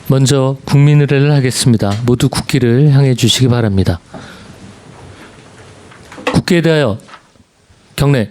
먼저 국민의례를 하겠습니다. 모두 국기를 향해 주시기 바랍니다. 국기에 대하여 경례.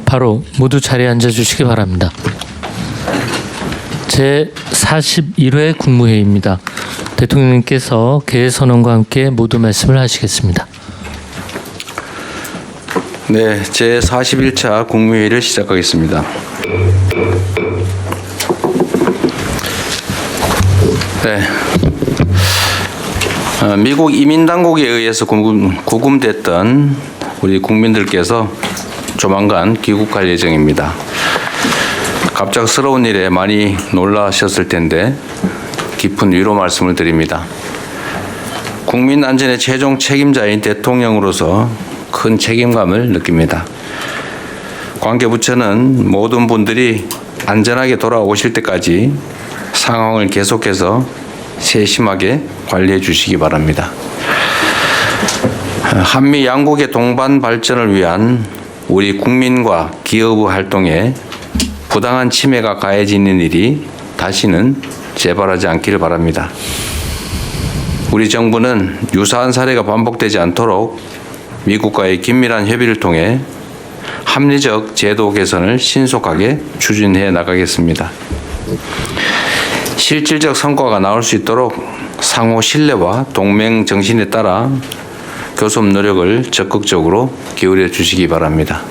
바로 모두 자리에 앉아 주시기 바랍니다. 제41회 국무회의입니다. 대통령님께서 개회선언과 함께 모두 말씀을 하시겠습니다. 네, 제41차 국무회의를 시작하겠습니다. 네, 미국 이민당국에 의해서 구금됐던 우리 국민들께서 조만간 귀국할 예정입니다. 갑작스러운 일에 많이 놀라셨을 텐데 깊은 위로 말씀을 드립니다. 국민 안전의 최종 책임자인 대통령으로서 큰 책임감을 느낍니다. 관계부처는 모든 분들이 안전하게 돌아오실 때까지 상황을 계속해서 세심하게 관리해 주시기 바랍니다. 한미 양국의 동반 발전을 위한 우리 국민과 기업의 활동에 부당한 침해가 가해지는 일이 다시는 재발하지 않기를 바랍니다. 우리 정부는 유사한 사례가 반복되지 않도록 미국과의 긴밀한 협의를 통해 합리적 제도 개선을 신속하게 추진해 나가겠습니다. 실질적 성과가 나올 수 있도록 상호 신뢰와 동맹 정신에 따라 교섭 노력을 적극적으로 기울여 주시기 바랍니다.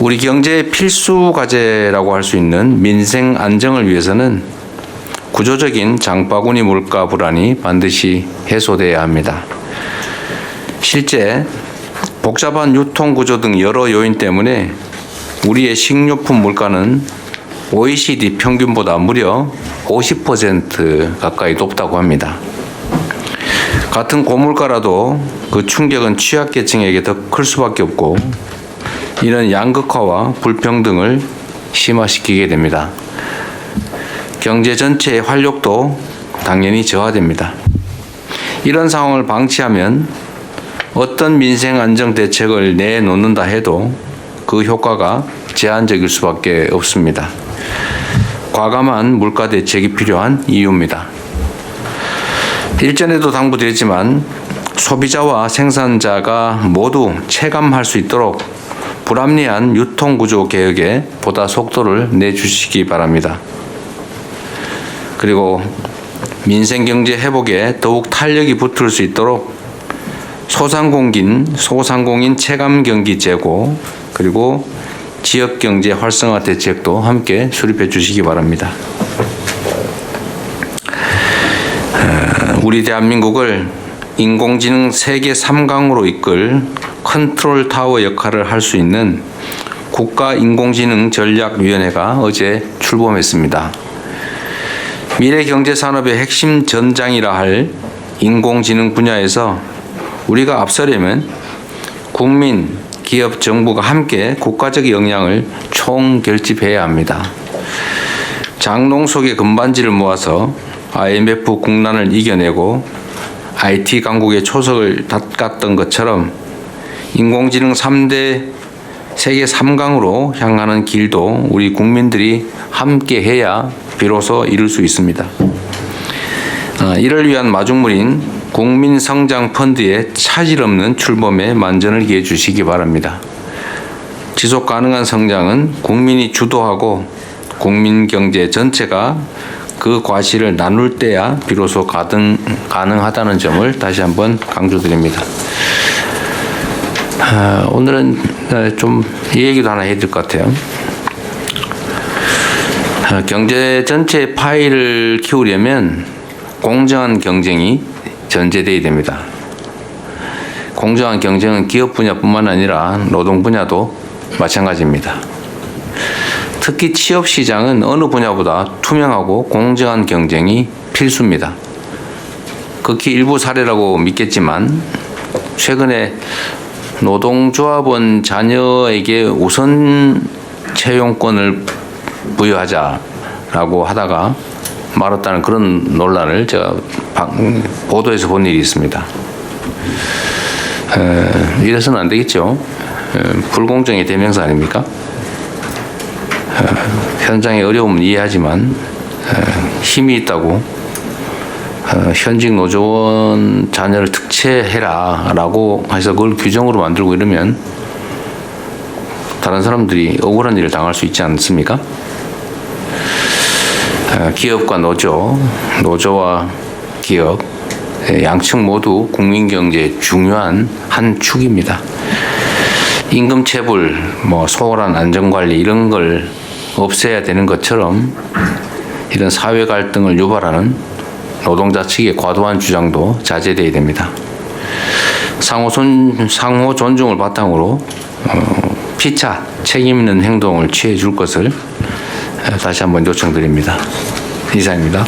우리 경제의 필수 과제라고 할 수 있는 민생 안정을 위해서는 구조적인 장바구니 물가 불안이 반드시 해소돼야 합니다. 실제 복잡한 유통 구조 등 여러 요인 때문에 우리의 식료품 물가는 OECD 평균보다 무려 50% 가까이 높다고 합니다. 같은 고물가라도 그 충격은 취약계층에게 더 클 수밖에 없고 이는 양극화와 불평등을 심화시키게 됩니다. 경제 전체의 활력도 당연히 저하됩니다. 이런 상황을 방치하면 어떤 민생 안정 대책을 내놓는다 해도 그 효과가 제한적일 수밖에 없습니다. 과감한 물가 대책이 필요한 이유입니다. 일전에도 당부드렸지만 소비자와 생산자가 모두 체감할 수 있도록 불합리한 유통구조 개혁에 보다 속도를 내주시기 바랍니다. 그리고 민생경제 회복에 더욱 탄력이 붙을 수 있도록 소상공인 체감경기 제고 그리고 지역경제 활성화 대책도 함께 수립해 주시기 바랍니다. 우리 대한민국을 인공지능 세계 3강으로 이끌 컨트롤 타워 역할을 할 수 있는 국가인공지능전략위원회가 어제 출범했습니다. 미래경제산업의 핵심 전장이라 할 인공지능 분야에서 우리가 앞서려면 국민, 기업, 정부가 함께 국가적 역량을 총결집해야 합니다. 장롱 속의 금반지를 모아서 IMF 국난을 이겨내고 IT 강국의 초석을 닦았던 것처럼 인공지능 3대 세계 3강으로 향하는 길도 우리 국민들이 함께 해야 비로소 이룰 수 있습니다. 이를 위한 마중물인 국민성장펀드의 차질 없는 출범에 만전을 기해 주시기 바랍니다. 지속 가능한 성장은 국민이 주도하고 국민 경제 전체가 그 과실을 나눌 때야 비로소 가능하다는 점을 다시 한번 강조드립니다. 오늘은 좀 이 얘기도 하나 해야 될 것 같아요. 경제 전체 파이를 키우려면 공정한 경쟁이 전제되어야 됩니다. 공정한 경쟁은 기업 분야뿐만 아니라 노동 분야도 마찬가지입니다. 특히 취업 시장은 어느 분야보다 투명하고 공정한 경쟁이 필수입니다. 극히 일부 사례라고 믿겠지만 최근에 노동조합원 자녀에게 우선 채용권을 부여하자라고 하다가 말았다는 그런 논란을 제가 보도에서 본 일이 있습니다. 이래서는 안 되겠죠. 불공정의 대명사 아닙니까? 현장의 어려움은 이해하지만 힘이 있다고 현직 노조원 자녀를 특채해라라고 해서 그걸 규정으로 만들고 이러면 다른 사람들이 억울한 일을 당할 수 있지 않습니까? 기업과 노조와 기업 양측 모두 국민 경제의 중요한 한 축입니다. 임금 체불, 소홀한 안전관리 이런 걸 없애야 되는 것처럼 이런 사회 갈등을 유발하는 노동자 측의 과도한 주장도 자제되어야 됩니다. 상호 존중을 바탕으로 피차 책임 있는 행동을 취해 줄 것을 다시 한번 요청드립니다. 이상입니다.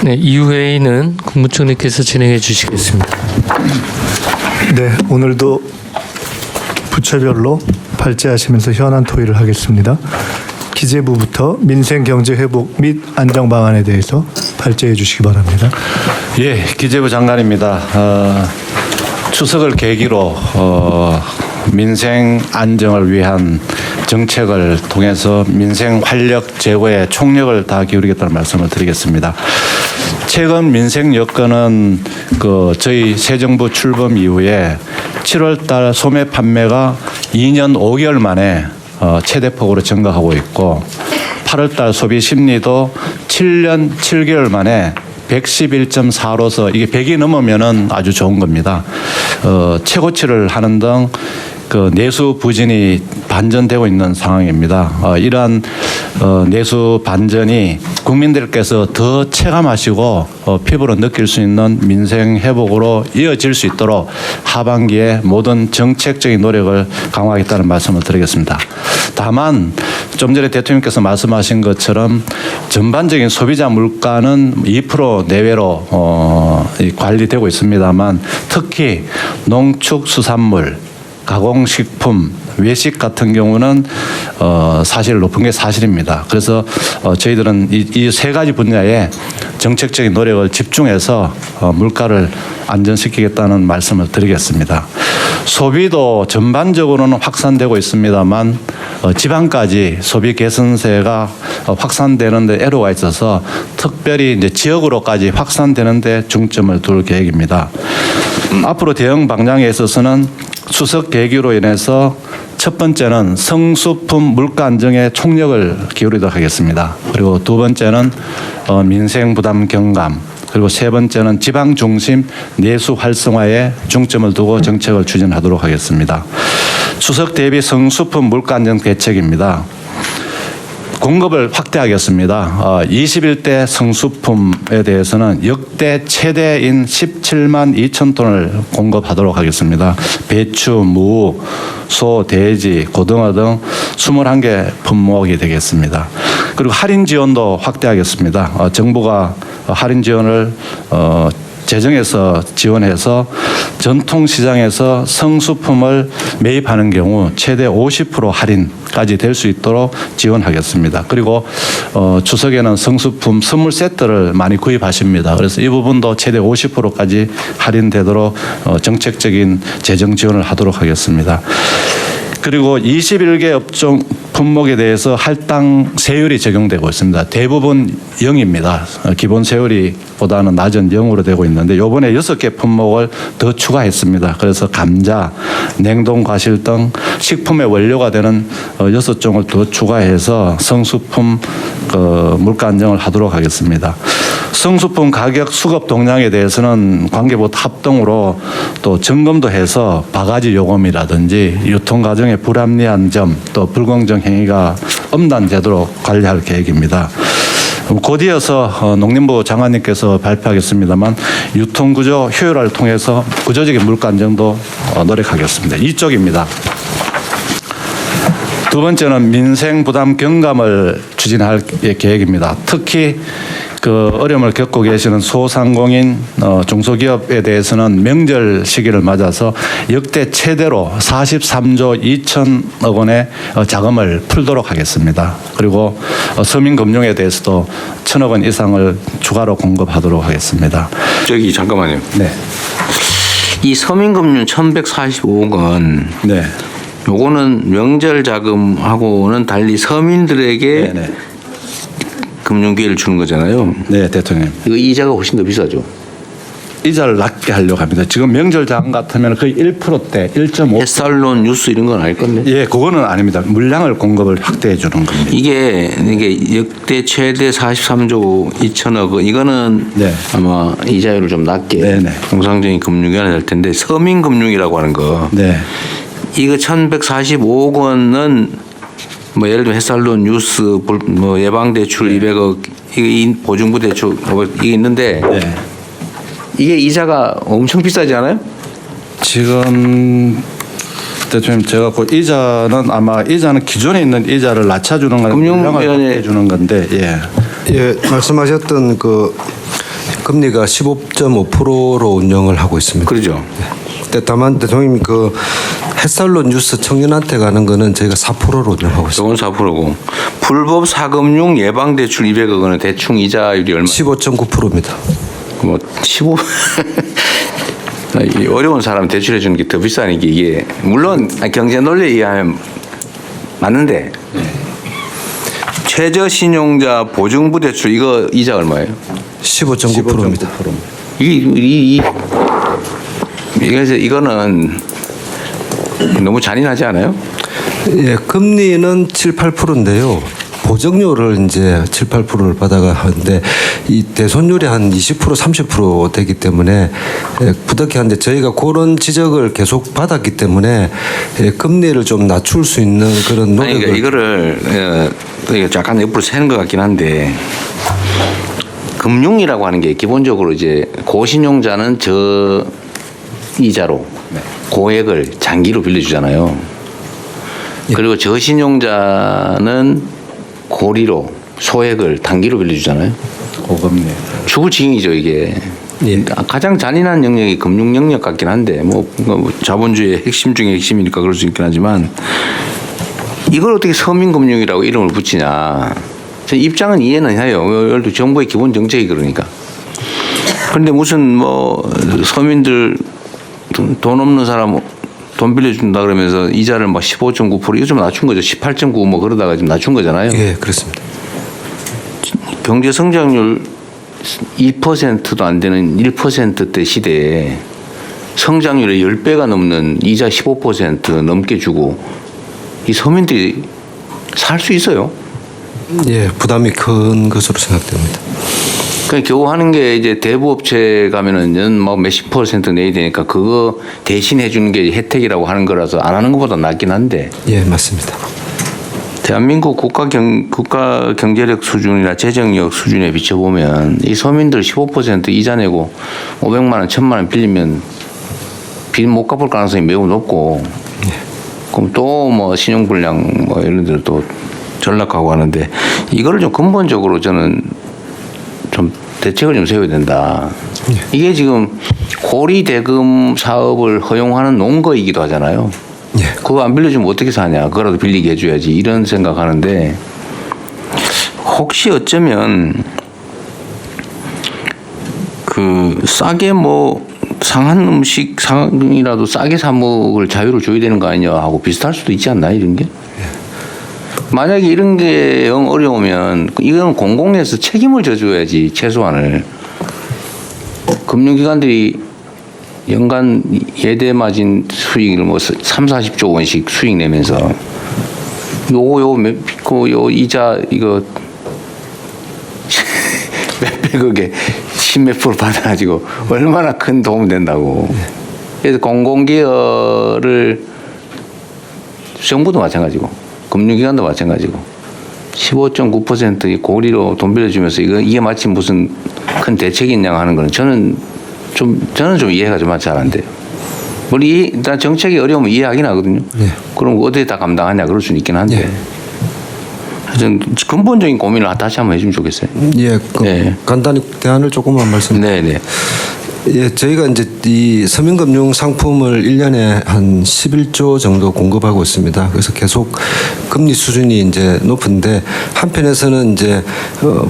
네, 이후에는 국무총리께서 진행해 주시겠습니다. 네, 오늘도 부처별로 발제하시면서 현안 토의를 하겠습니다. 기재부부터 민생 경제 회복 및 안정 방안에 대해서 발제해 주시기 바랍니다. 예, 기재부 장관입니다. 추석을 계기로 민생 안정을 위한 정책을 통해서 민생 활력 제고에 총력을 다 기울이겠다는 말씀을 드리겠습니다. 최근 민생 여건은 저희 새 정부 출범 이후에 7월달 소매 판매가 2년 5개월 만에 최대폭으로 증가하고 있고 8월달 소비 심리도 7년 7개월 만에 111.4로서 이게 100이 넘으면은 아주 좋은 겁니다. 최고치를 하는 등 내수 부진이 반전되고 있는 상황입니다. 이러한 내수 반전이 국민들께서 더 체감하시고 피부로 느낄 수 있는 민생 회복으로 이어질 수 있도록 하반기에 모든 정책적인 노력을 강화하겠다는 말씀을 드리겠습니다. 다만 좀 전에 대통령께서 말씀하신 것처럼 전반적인 소비자 물가는 2% 내외로 관리되고 있습니다만 특히 농축수산물 가공식품, 외식 같은 경우는 사실 높은 게 사실입니다. 그래서 저희들은 이 세 가지 분야에 정책적인 노력을 집중해서 물가를 안정시키겠다는 말씀을 드리겠습니다. 소비도 전반적으로는 확산되고 있습니다만 지방까지 소비 개선세가 확산되는 데 애로가 있어서 특별히 이제 지역으로까지 확산되는 데 중점을 둘 계획입니다. 앞으로 대응 방향에 있어서는 추석 계기로 인해서 첫 번째는 성수품 물가 안정에 총력을 기울이도록 하겠습니다. 그리고 두 번째는 민생 부담 경감, 그리고 세 번째는 지방 중심 내수 활성화에 중점을 두고 정책을 추진하도록 하겠습니다. 추석 대비 성수품 물가 안정 대책입니다. 공급을 확대하겠습니다. 21대 성수품에 대해서는 역대 최대인 17만 2천 톤을 공급하도록 하겠습니다. 배추, 무, 소, 돼지, 고등어 등 21개 품목이 되겠습니다. 그리고 할인 지원도 확대하겠습니다. 정부가 할인 지원을 재정에서 지원해서 전통시장에서 성수품을 매입하는 경우 최대 50% 할인까지 될 수 있도록 지원하겠습니다. 그리고 추석에는 성수품 선물 세트를 많이 구입하십니다. 그래서 이 부분도 최대 50%까지 할인되도록 정책적인 재정 지원을 하도록 하겠습니다. 그리고 21개 업종 품목에 대해서 할당 세율이 적용되고 있습니다. 대부분 0입니다. 기본 세율이보다는 낮은 0으로 되고 있는데 이번에 6개 품목을 더 추가했습니다. 그래서 감자, 냉동 과실 등 식품의 원료가 되는 6종을 더 추가해서 성수품 물가 안정을 하도록 하겠습니다. 성수품 가격 수급 동향에 대해서는 관계부 합동으로 또 점검도 해서 바가지 요금이라든지 유통 과정의 불합리한 점 또 불공정 행위가 없는제도록 관리할 계획입니다. 곧 이어서 농림부 장관님께서 발표하겠습니다만 유통구조 효율화를 통해서 구조적인 물가 안정도 노력하겠습니다. 이쪽입니다. 두 번째는 민생 부담 경감을 추진할 계획입니다. 특히 그 어려움을 겪고 계시는 소상공인 중소기업에 대해서는 명절 시기를 맞아서 역대 최대로 43조 2천억 원의 자금을 풀도록 하겠습니다. 그리고 서민금융에 대해서도 1,000억 원 이상을 추가로 공급하도록 하겠습니다. 저기 잠깐만요. 네. 이 서민금융 1,145억 원. 네. 요거는 명절 자금하고는 달리 서민들에게 네네. 금융 기회를 주는 거잖아요. 네, 대통령. 이거 이자가 훨씬 더 비싸죠. 이자를 낮게 하려고 합니다. 지금 명절 자금 같으면 거의 1%대 1.5. 햇살론 뉴스 이런 건 아닐 건데. 예, 그거는 아닙니다. 물량을 공급을 확대해 주는 겁니다. 이게 역대 최대 43조 2천억 원. 이거는 네. 아마 이자율을 좀 낮게 네네. 통상적인 금융이 하나 될 텐데 서민금융이라고 하는 거. 네. 이거 1,145억 원은 뭐 예를 들면 햇살론 뉴스 뭐 예방대출 200억 이게 보증부 대출 이게 있는데 네. 이게 이자가 엄청 비싸지 않아요? 지금 대통령 제가 그 이자는 아마 이자는 기존에 있는 이자를 낮춰주는 건 금융위원회 해주는 건데 예. 예, 말씀하셨던 그 금리가 15.5%로 운영을 하고 있습니다. 그러죠. 다만 대통령님 그 햇살론 뉴스 청년한테 가는 거는 저희가 4%로 운영하고 있습니다. 저건 4%고 불법 사금융 예방대출 200억 원은 대충 이자율이 얼마? 15.9%입니다. 뭐 15. 어려운 사람 대출해 주는 게 더 비싸니까 이게 물론 경제 논리에 의하면 맞는데 최저 신용자 보증부 대출 이거 이자 얼마예요? 15.9%입니다. 이거는 너무 잔인하지 않아요? 예, 금리는 7, 8%인데요. 보정료를 이제 7, 8%를 받아가 하는데 이 대손율이 한 20%, 30% 되기 때문에 부득이한데 저희가 그런 지적을 계속 받았기 때문에 금리를 좀 낮출 수 있는 그런 노력을. 아니, 그러니까 이거를 약간 옆으로 새는 것 같긴 한데 금융이라고 하는 게 기본적으로 이제 고신용자는 저 이자로 고액을 장기로 빌려주잖아요. 그리고 저신용자는 고리로 소액을 단기로 빌려주잖아요. 고금리. 주구증이죠 이게. 예. 가장 잔인한 영역이 금융 영역 같긴 한데 뭐 자본주의의 핵심 중에 핵심이니까 그럴 수 있긴 하지만 이걸 어떻게 서민금융이라고 이름을 붙이냐. 제 입장은 이해는 해요. 예를 들어 정부의 기본 정책이 그러니까. 그런데 무슨 뭐 서민들 돈 없는 사람 돈 빌려준다 그러면서 이자를 막 15.9% 이거 좀 낮춘 거죠. 18.9 뭐 그러다가 좀 낮춘 거잖아요. 예, 그렇습니다. 경제 성장률 2%도 안 되는 1%대 시대에 성장률의 10배가 넘는 이자 15% 넘게 주고 이 서민들이 살 수 있어요. 예, 부담이 큰 것으로 생각됩니다. 그러니까 겨우 하는 게 이제 대부업체 가면은 뭐 몇십 % 내야 되니까 그거 대신 해주는 게 혜택이라고 하는 거라서 안 하는 것보다 낫긴 한데. 예, 맞습니다. 대한민국 국가 경제력 수준이나 재정력 수준에 비춰보면 이 서민들 15% 이자 내고 500만 원, 1000만 원 빌리면 빚 못 갚을 가능성이 매우 높고 그럼 또 뭐 신용불량 뭐 이런 데로 또 전락하고 하는데 이거를 좀 근본적으로 저는 좀 대책을 좀 세워야 된다. 이게 지금 고리 대금 사업을 허용하는 농거이기도 하잖아요. 예. 그거 안 빌려주면 어떻게 사냐. 그거라도 빌리게 해줘야지. 이런 생각하는데 혹시 어쩌면 그 싸게 뭐 상한 음식 상이라도 싸게 사 먹을 자유를 줘야 되는 거 아니냐 하고 비슷할 수도 있지 않나 이런 게? 만약에 이런 게 영 어려우면 이건 공공에서 책임을 져줘야지 최소한을. 금융기관들이 연간 예대 마진 수익을 뭐 3, 40조 원씩 수익 내면서 요 이자 이거 몇백억에 10몇 프로 받아가지고 얼마나 큰 도움 된다고. 그래서 공공기여를 정부도 마찬가지고 금융기관도 마찬가지고 15.9% 고리로 돈 빌려주면서 이게 마치 무슨 큰 대책이 있냐 하는 거는 저는 좀 이해가 좀 잘 안 돼요. 물론 일단 정책이 어려우면 이해하긴 하거든요. 그럼 어떻게 다 감당하냐 그럴 수는 있긴 한데. 전 근본적인 고민을 다시 한번 해주면 좋겠어요. 예, 네. 간단히 대안을 조금만 말씀드릴게요. 네. 예, 저희가 이제 이 서민금융 상품을 1년에 한 11조 정도 공급하고 있습니다. 그래서 계속 금리 수준이 이제 높은데 한편에서는 이제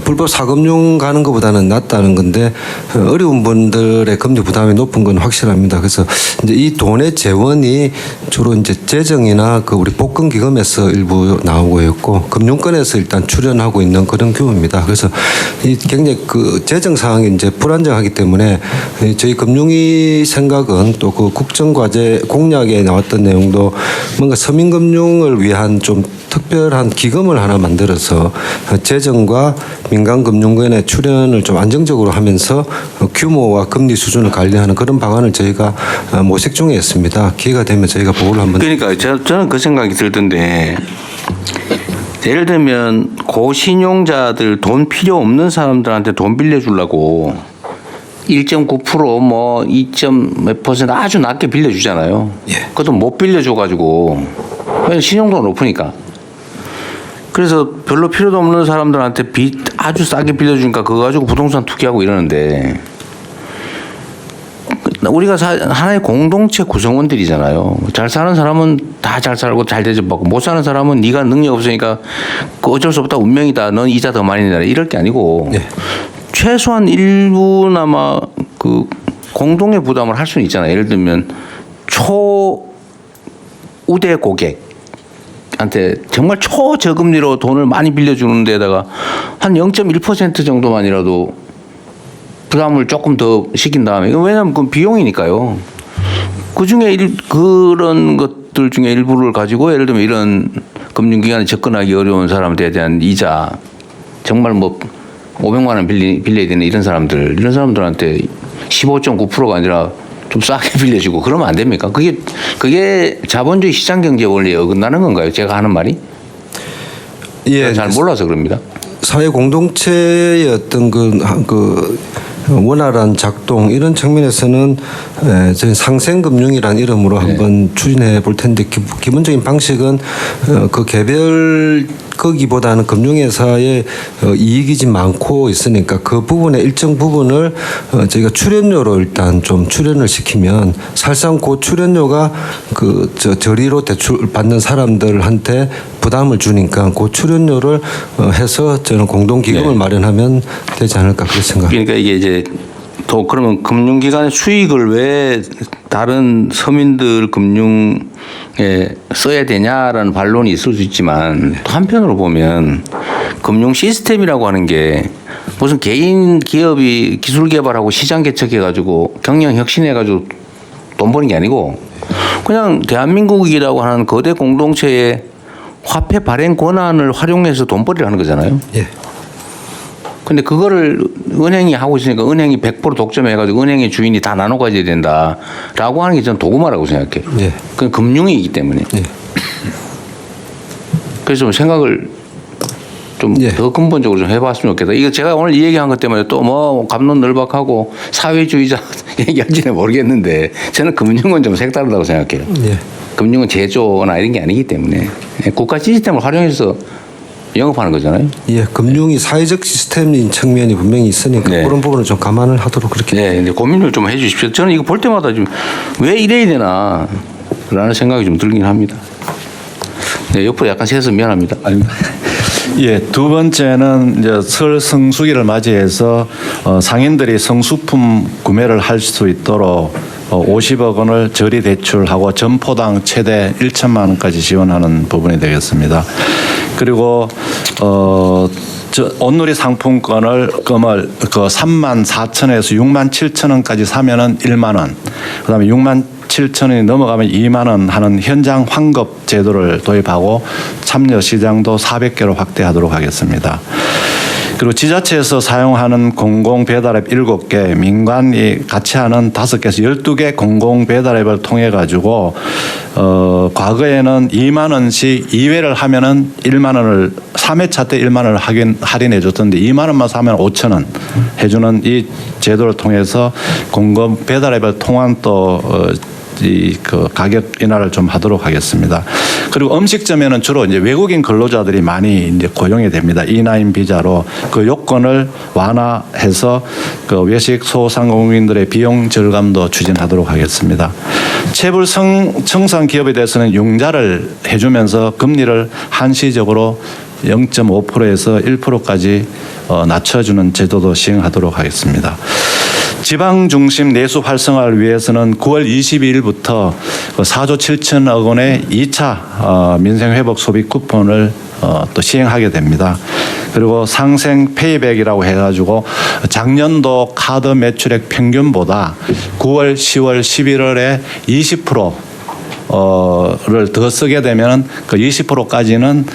불법 사금융 가는 것보다는 낫다는 건데 어려운 분들의 금리 부담이 높은 건 확실합니다. 그래서 이제 이 돈의 재원이 주로 이제 재정이나 그 우리 복권기금에서 일부 나오고 있고 금융권에서 일단 출연하고 있는 그런 규모입니다. 그래서 이 굉장히 그 재정 상황이 이제 불안정하기 때문에 저희 금융위 생각은 또 그 국정과제 공약에 나왔던 내용도 뭔가 서민금융을 위한 좀 특별한 기금을 하나 만들어서 재정과 민간금융권의 출연을 좀 안정적으로 하면서 규모와 금리 수준을 관리하는 그런 방안을 저희가 모색 중에 있습니다. 기회가 되면 저희가 보고를 한번. 그러니까 저는 그 생각이 들던데 예를 들면 고신용자들 돈 필요 없는 사람들한테 돈 빌려주려고 1.9% 뭐 2.몇% 아주 낮게 빌려주잖아요. 그것도 못 빌려줘가지고 왜냐면 신용도가 높으니까. 그래서 별로 필요도 없는 사람들한테 빚 아주 싸게 빌려주니까 그거 가지고 부동산 투기하고 이러는데 우리가 하나의 공동체 구성원들이잖아요. 잘 사는 사람은 다 잘 살고 잘 대접받고 못 사는 사람은 네가 능력 없으니까 어쩔 수 없다 운명이다. 넌 이자 더 많이 내라 이럴 게 아니고 최소한 일부나마 그 공동의 부담을 할 수는 있잖아요. 예를 들면 초우대 고객한테 정말 초저금리로 돈을 많이 빌려주는 데다가 한 0.1% 정도만이라도 부담을 조금 더 시킨 다음에 왜냐하면 그건 비용이니까요. 그중에 그런 것들 중에 일부를 가지고 예를 들면 이런 금융기관에 접근하기 어려운 사람들에 대한 이자 정말 뭐 500만 원 빌려야 되는 이런 사람들한테 15.9%가 아니라 좀 싸게 빌려주고 그러면 안 됩니까? 그게 자본주의 시장 경제 원리에 어긋나는 건가요? 제가 하는 말이? 예, 잘 몰라서 그럽니다. 사회 공동체의 어떤 그 원활한 작동 이런 측면에서는 저희 상생금융이라는 이름으로 한번 추진해 볼 텐데 기본적인 방식은 그 개별 거기보다는 금융회사의 이익이 좀 많고 있으니까 그 부분의 일정 부분을 저희가 출연료로 일단 좀 출연을 시키면 사실상 그 출연료가 그 저리로 대출 받는 사람들한테 부담을 주니까 그 출연료를 해서 저는 공동기금을 마련하면 되지 않을까 그렇게 생각합니다. 그러니까 이게 이제 또 그러면 금융기관의 수익을 왜 다른 서민들 금융에 써야 되냐라는 반론이 있을 수 있지만 또 한편으로 보면 금융 시스템이라고 하는 게 무슨 개인 기업이 기술 개발하고 시장 개척해가지고 경영 혁신해가지고 돈 버는 게 아니고 그냥 대한민국이라고 하는 거대 공동체의 화폐 발행 권한을 활용해서 돈벌이를 하는 거잖아요. 예. 근데 그거를 은행이 하고 있으니까 은행이 100% 독점해가지고 은행의 주인이 다 나눠 가져야 된다라고 하는 게 저는 도구마라고 생각해요. 예. 그건 금융이기 때문에. 예. 그래서 좀 생각을 좀 더 근본적으로 좀 해봤으면 좋겠다. 이거 제가 오늘 이 얘기한 것 때문에 또 뭐 갑론을박하고 사회주의자 얘기할지는 모르겠는데 저는 금융은 좀 색다르다고 생각해요. 예. 금융은 제조나 이런 게 아니기 때문에 국가 시스템을 활용해서 영업하는 거잖아요. 예, 금융이 사회적 시스템인 측면이 분명히 있으니까 그런 부분을 좀 감안을 하도록 그렇게. 네, 근데 고민을 좀 해주십시오. 저는 이거 볼 때마다 좀 왜 이래야 되나라는 생각이 좀 들긴 합니다. 네, 옆으로 약간 새서 미안합니다. 예, 두 번째는 이제 설 성수기를 맞이해서 상인들이 성수품 구매를 할 수 있도록 50억 원을 저리 대출하고 점포당 최대 1천만 원까지 지원하는 부분이 되겠습니다. 그리고 온누리 상품권을 그 34,000원에서 67,000원까지 사면은 1만 원. 그다음에 67,000원이 넘어가면 2만 원 하는 현장 환급 제도를 도입하고 참여 시장도 400개로 확대하도록 하겠습니다. 그리고 지자체에서 사용하는 공공 배달앱 7개, 민간이 같이 하는 5개에서 12개 공공 배달앱을 통해 가지고 과거에는 2만 원씩 2회를 하면은 1만 원을 3회차 때 1만 원을 할인해 줬던데 2만 원만 사면 5천 원 해주는 이 제도를 통해서 공공 배달앱을 통한 또 그 가격 인하를 좀 하도록 하겠습니다. 그리고 음식점에는 주로 이제 외국인 근로자들이 많이 이제 고용이 됩니다. E9 비자로 그 요건을 완화해서 그 외식 소상공인들의 비용 절감도 추진하도록 하겠습니다. 체불 청산 기업에 대해서는 융자를 해주면서 금리를 한시적으로 0.5%에서 1%까지 낮춰주는 제도도 시행하도록 하겠습니다. 지방 중심 내수 활성화를 위해서는 9월 22일부터 4조 7천억 원의 2차 민생회복 소비 쿠폰을 또 시행하게 됩니다. 그리고 상생 페이백이라고 해가지고 작년도 카드 매출액 평균보다 9월, 10월, 11월에 20%를 더 쓰게 되면 그 20%까지는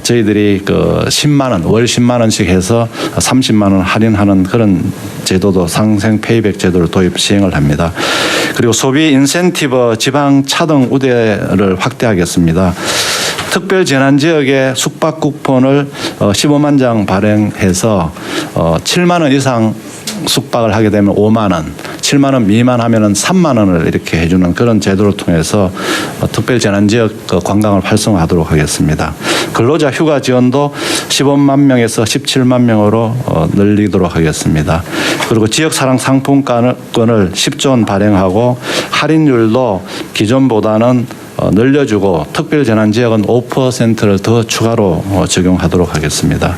저희들이 그 10만 원, 월 10만 원씩 해서 30만 원 할인하는 그런 제도도 상생 페이백 제도를 도입 시행을 합니다. 그리고 소비 인센티브 지방 차등 우대를 확대하겠습니다. 특별 재난 지역의 숙박 쿠폰을 15만 장 발행해서 7만 원 이상 숙박을 하게 되면 5만 원, 7만 원 미만 하면은 3만 원을 이렇게 해주는 그런 제도를 통해서 특별 재난 지역 관광을 활성화하도록 하겠습니다. 근로자 휴가 지원도 15만 명에서 17만 명으로 늘리도록 하겠습니다. 그리고 지역 사랑 상품권을 10조 원 발행하고 할인율도 기존보다는 늘려주고 특별 재난 지역은 5%를 더 추가로 적용하도록 하겠습니다.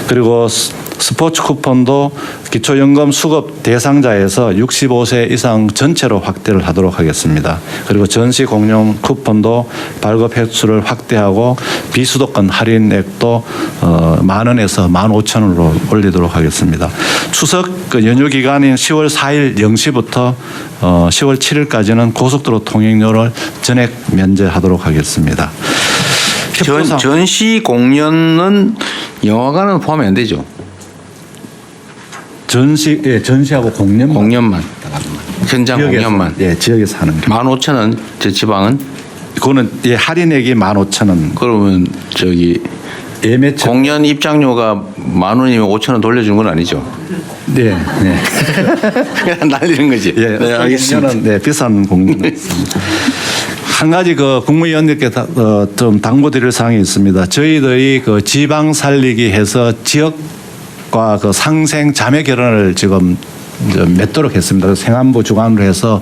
그리고 스포츠 쿠폰도 기초연금 수급 대상자에서 65세 이상 전체로 확대를 하도록 하겠습니다. 그리고 전시 공용 쿠폰도 발급 횟수를 확대하고 비수도권 할인액도 10,000원에서 15,000원으로 올리도록 하겠습니다. 추석 연휴 기간인 10월 4일 0시부터 10월 7일까지는 고속도로 통행료를 전액 면제하도록 하겠습니다. 전시 공연은 영화관은 포함이 안 되죠. 전시하고 공연만. 현장 공연만. 예, 지역에서 하는 게. 15,000원, 저 지방은? 그거는 할인액이 15,000원. 그러면 예매처. 공연 입장료가 10,000원이면 5,000원 돌려준 건 아니죠? 네. 그냥 날리는 거지. 예, 네, 알겠습니다. 공연은 비싼 공연은 있습니다. 한 가지 국무위원님께 좀 당부드릴 사항이 있습니다. 저희들이 지방 살리기 해서 지역과 상생 자매 결혼을 지금 맺도록 했습니다. 그래서 행안부 주관으로 해서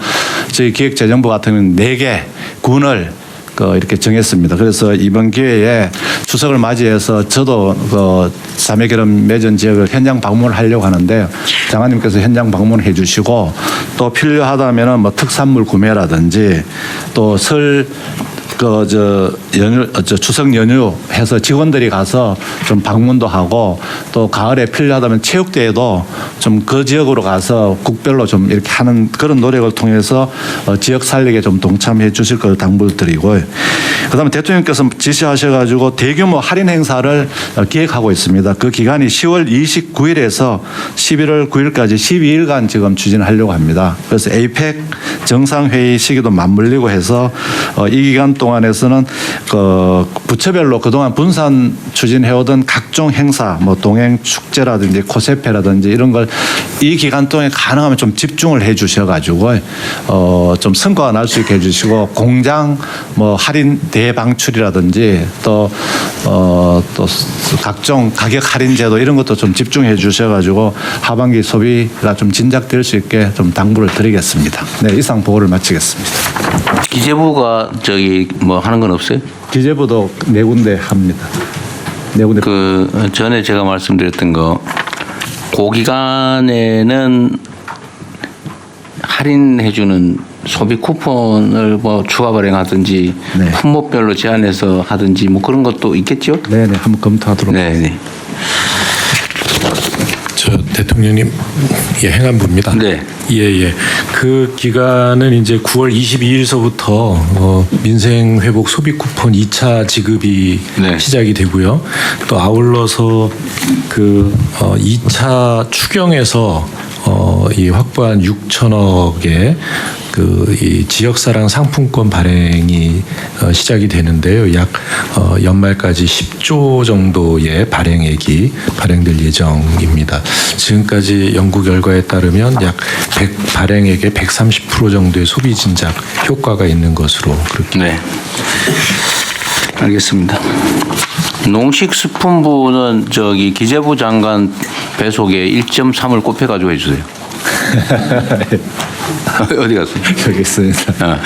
저희 기획재정부 같은 경우는 4개 군을 이렇게 정했습니다. 그래서 이번 기회에 추석을 맞이해서 저도 자매 결혼 맺은 지역을 현장 방문을 하려고 하는데 장관님께서 현장 방문해 주시고 또 필요하다면은 뭐 특산물 구매라든지 또 추석 연휴 해서 직원들이 가서 좀 방문도 하고 또 가을에 필요하다면 체육대회도 좀 그 지역으로 가서 국별로 좀 이렇게 하는 그런 노력을 통해서 지역 살리기에 좀 동참해 주실 걸 당부를 드리고 그다음에 대통령께서 지시하셔가지고 대규모 할인 행사를 기획하고 있습니다. 그 기간이 10월 29일에서 11월 9일까지 12일간 지금 추진하려고 합니다. 그래서 에이펙 정상회의 시기도 맞물리고 해서 이 기간 동안에서는 부처별로 그동안 분산 추진해오던 각종 행사, 뭐 동행 축제라든지 코세페라든지 이런 걸 이 기간 동안에 가능하면 좀 집중을 해 주셔가지고 좀 성과가 날 수 있게 해주시고 공장 뭐 할인 대방출이라든지 또 각종 가격 할인 제도 이런 것도 좀 집중해 주셔가지고 하반기 소비가 좀 진작될 수 있게 좀 당부를 드리겠습니다. 네, 이상 보고를 마치겠습니다. 기재부가 뭐 하는 건 없어요? 기재부도 4군데 합니다. 4군데. 전에 제가 말씀드렸던 거, 그 기간에는 할인해주는 소비 쿠폰을 뭐 추가 발행하든지 네. 품목별로 제한해서 하든지 뭐 그런 것도 있겠죠? 네네, 한번 검토하도록. 네. 저 대통령님, 예, 행안부입니다. 네. 예. 그 기간은 이제 9월 22일서부터 민생 회복 소비 쿠폰 2차 지급이 네. 시작이 되고요. 또 아울러서 그 2차 추경에서 이 확보한 6천억의 이 지역사랑 상품권 발행이 시작이 되는데요. 약 연말까지 10조 정도의 발행액이 발행될 예정입니다. 지금까지 연구 결과에 따르면 약 발행액의 130% 정도의 소비 진작 효과가 있는 것으로 그렇게. 네. 알겠습니다. 농식수품부는 저기 기재부 장관 배속에 1.3을 곱해가지고 해주세요. 어디 갔어? 여기 있습니다.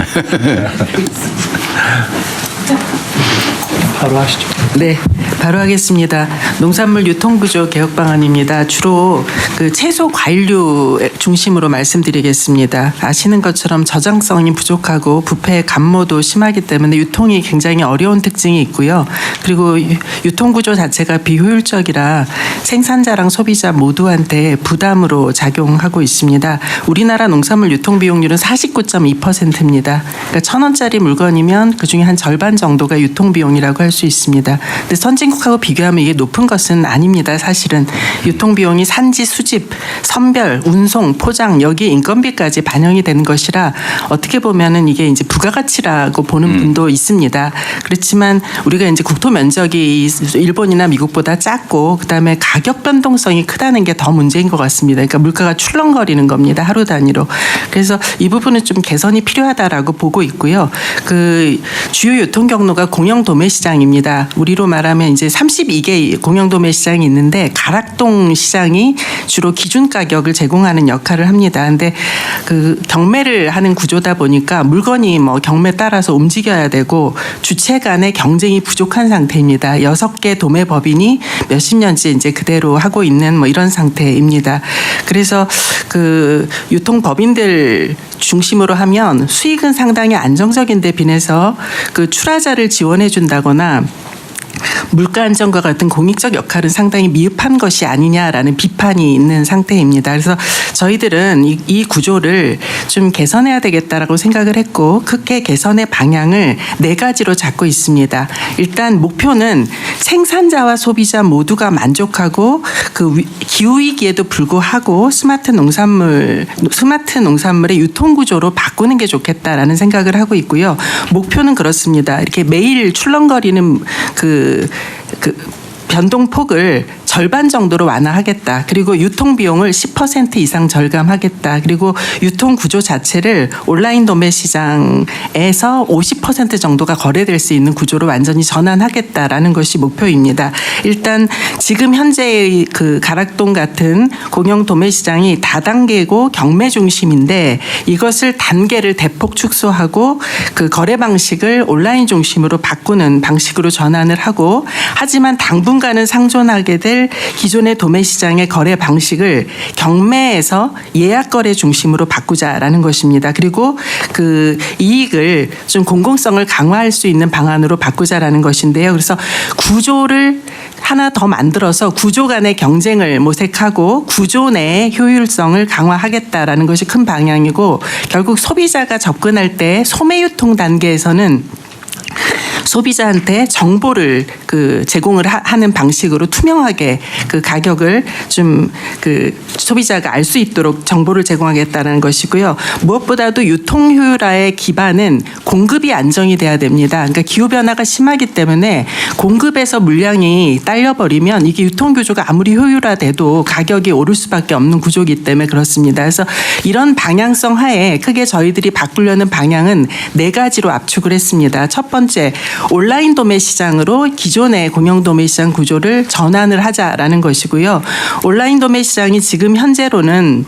바로 하시죠. 네, 바로 하겠습니다. 농산물 유통구조 개혁 방안입니다. 주로 그 채소 과일류 중심으로 말씀드리겠습니다. 아시는 것처럼 저장성이 부족하고 부패 감모도 심하기 때문에 유통이 굉장히 어려운 특징이 있고요. 그리고 유통구조 자체가 비효율적이라 생산자랑 소비자 모두한테 부담으로 작용하고 있습니다. 우리나라 농산물 유통 비용률은 49.2%입니다. 그러니까 1,000원짜리 물건이면 그중에 한 절반 정도가 유통 비용이라고 할 수 있습니다. 근데 선진국하고 비교하면 이게 높은 것은 아닙니다. 사실은 유통 비용이 산지, 수집, 선별, 운송, 포장, 여기 인건비까지 반영이 되는 것이라 어떻게 보면은 이게 이제 부가가치라고 보는 분도 있습니다. 그렇지만 우리가 이제 국토 면적이 일본이나 미국보다 작고 그다음에 가격 변동성이 크다는 게 더 문제인 것 같습니다. 그러니까 물가가 출렁거리는 겁니다. 하루 단위로. 그래서 이 부분은 좀 개선이 필요하다라고 보고 있고요. 그 주요 유통 경로가 공영 도매 시장입니다. 우리로 말하면 이제 32개 공영 도매 시장이 있는데 가락동 시장이 주로 기준 가격을 제공하는 역할을 합니다. 근데 그 경매를 하는 구조다 보니까 물건이 뭐 경매 따라서 움직여야 되고 주체 간의 경쟁이 부족한 상태입니다. 6개 도매 법인이 몇십 년째 이제 그대로 하고 있는 뭐 이런 상태입니다. 그래서 그 유통 법인들 중심으로 하면 수익은 상당히 안정적인 데 비해서 그 출하자를 지원해 준다거나 물가 안정과 같은 공익적 역할은 상당히 미흡한 것이 아니냐라는 비판이 있는 상태입니다. 그래서 저희들은 이 구조를 좀 개선해야 되겠다라고 생각을 했고 크게 개선의 방향을 4가지로 잡고 있습니다. 일단 목표는 생산자와 소비자 모두가 만족하고 그 기후 위기에도 불구하고 스마트 농산물의 유통 구조로 바꾸는 게 좋겠다라는 생각을 하고 있고요. 목표는 그렇습니다. 이렇게 매일 출렁거리는 그 변동폭을 절반 정도로 완화하겠다. 그리고 유통 비용을 10% 이상 절감하겠다. 그리고 유통 구조 자체를 온라인 도매 시장에서 50% 정도가 거래될 수 있는 구조로 완전히 전환하겠다라는 것이 목표입니다. 일단 지금 현재의 그 가락동 같은 공영 도매 시장이 다단계고 경매 중심인데 이것을 단계를 대폭 축소하고 그 거래 방식을 온라인 중심으로 바꾸는 방식으로 전환을 하고 하지만 당분간은 상존하게 될 기존의 도매 시장의 거래 방식을 경매에서 예약 거래 중심으로 바꾸자라는 것입니다. 그리고 그 이익을 좀 공공성을 강화할 수 있는 방안으로 바꾸자라는 것인데요. 그래서 구조를 하나 더 만들어서 구조 간의 경쟁을 모색하고 구조 내의 효율성을 강화하겠다라는 것이 큰 방향이고 결국 소비자가 접근할 때 소매 유통 단계에서는 소비자한테 정보를 그 제공을 하는 방식으로 투명하게 그 가격을 좀 그 소비자가 알 수 있도록 정보를 제공하겠다는 것이고요. 무엇보다도 유통 효율화의 기반은 공급이 안정이 돼야 됩니다. 그러니까 기후 변화가 심하기 때문에 공급에서 물량이 딸려버리면 이게 유통 구조가 아무리 효율화돼도 가격이 오를 수밖에 없는 구조이기 때문에 그렇습니다. 그래서 이런 방향성 하에 크게 저희들이 바꾸려는 방향은 4가지로 압축을 했습니다. 첫 번째, 온라인 도매 시장으로 기존의 공영 도매 시장 구조를 전환을 하자라는 것이고요. 온라인 도매 시장이 지금 현재로는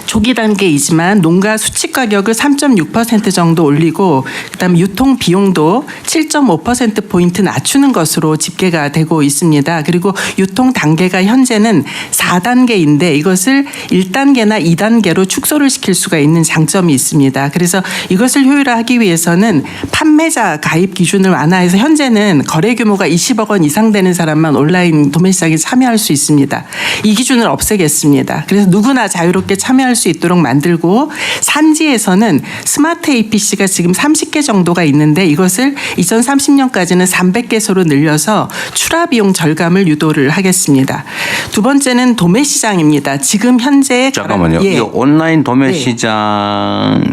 조기 단계이지만 농가 수치 가격을 3.6% 정도 올리고 그다음에 유통 비용도 7.5% 포인트 낮추는 것으로 집계가 되고 있습니다. 그리고 유통 단계가 현재는 4단계인데 이것을 1단계나 2단계로 축소를 시킬 수가 있는 장점이 있습니다. 그래서 이것을 효율화하기 위해서는 판매자 가입 기준을 완화해서 현재는 거래 규모가 20억 원 이상 되는 사람만 온라인 도매시장에 참여할 수 있습니다. 이 기준을 없애겠습니다. 그래서 누구나 자유롭게 참여할 수 있도록 만들고 산지에서는 스마트 APC가 지금 30개 정도가 있는데 이것을 2030년까지는 300개소로 늘려서 출하 비용 절감을 유도를 하겠습니다. 두 번째는 도매시장입니다. 지금 현재 잠깐만요. 예. 이 온라인 도매시장이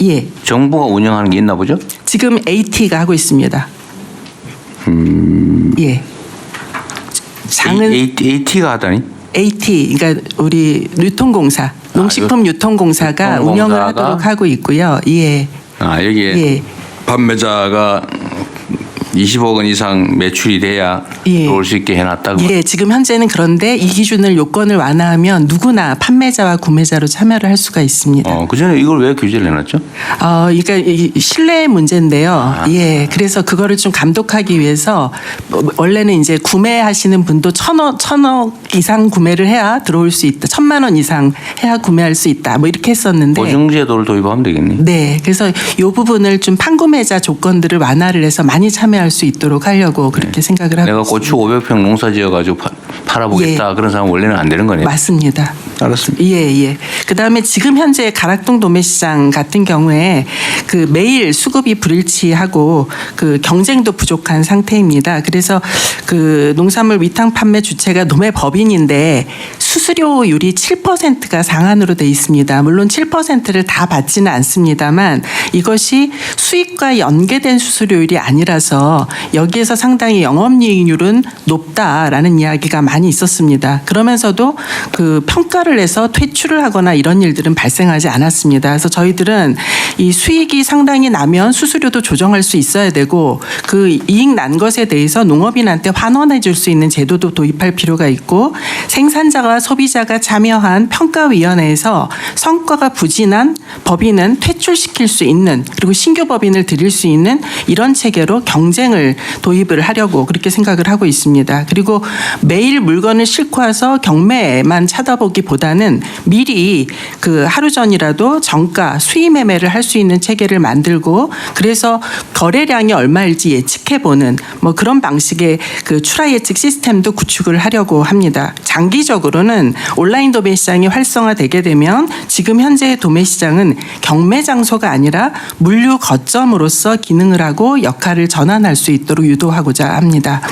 예. 정부가 운영하는 게 있나 보죠? 지금 AT가 하고 있습니다. 예. 장은 AT가 하다니? AT, 그러니까 우리 유통공사, 농식품 유통공사가 유통공사가? 운영을 하도록 하고 있고요. 예. 여기에 예. 판매자가 20억 원 이상 매출이 돼야 예. 들어올 수 있게 해놨다고. 예, 지금 현재는 그런데 이 기준을 요건을 완화하면 누구나 판매자와 구매자로 참여를 할 수가 있습니다. 그 전에 이걸 왜 규제를 해놨죠? 그러니까 이 신뢰 문제인데요. 예, 그래서 그거를 좀 감독하기 위해서 원래는 이제 구매하시는 분도 1,000억 이상 구매를 해야 들어올 수 있다. 1,000만 원 이상 해야 구매할 수 있다. 뭐 이렇게 했었는데. 보증제도를 도입하면 되겠네. 네, 그래서 이 부분을 좀 판구매자 조건들을 완화를 해서 많이 참여할 수 있도록 하려고 그렇게 생각을 하고 내가 고추 500평 농사 지어가지고 팔아보겠다. 그런 사람 원래는 안 되는 거네요. 맞습니다. 알았습니다. 예. 그다음에 지금 현재 가락동 도매시장 같은 경우에 그 매일 수급이 불일치하고 그 경쟁도 부족한 상태입니다. 그래서 그 농산물 위탁 판매 주체가 도매법인인데 수수료율이 7%가 상한으로 돼 있습니다. 물론 7%를 다 받지는 않습니다만 이것이 수익과 연계된 수수료율이 아니라서 여기에서 상당히 영업이익률은 높다라는 이야기가 많이 있었습니다. 그러면서도 그 평가를 해서 퇴출을 하거나 이런 일들은 발생하지 않았습니다. 그래서 저희들은 이 수익이 상당히 나면 수수료도 조정할 수 있어야 되고 그 이익 난 것에 대해서 농업인한테 환원해 줄 수 있는 제도도 도입할 필요가 있고 생산자와 소비자가 참여한 평가위원회에서 성과가 부진한 법인은 퇴출시킬 수 있는 그리고 신규 법인을 들일 수 있는 이런 체계로 경쟁을 도입을 하려고 그렇게 생각을 하고 있습니다. 그리고 매일 물건을 싣고 와서 경매만 찾아보기보다는 미리 그 하루 전이라도 정가 수의 매매를 할 수 있는 체계를 만들고 그래서 거래량이 얼마일지 예측해보는 뭐 그런 방식의 그 출하 예측 시스템도 구축을 하려고 합니다. 장기적으로는 온라인 도매시장이 활성화되게 되면 지금 현재의 도매시장은 경매 장소가 아니라 물류 거점으로서 기능을 하고 역할을 전환할 수 있도록 유도하고자 합니다.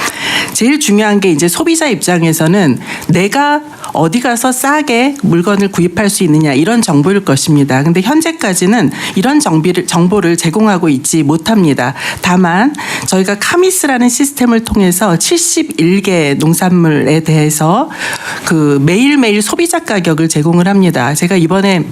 제일 중요한 게 이제 소비자 입장에서는 내가 어디 가서 싸게 물건을 구입할 수 있느냐 이런 정보일 것입니다. 근데 현재까지는 이런 정보를 제공하고 있지 못합니다. 다만 저희가 카미스라는 시스템을 통해서 71개 농산물에 대해서 그 매일매일 소비자 가격을 제공을 합니다. 제가 이번에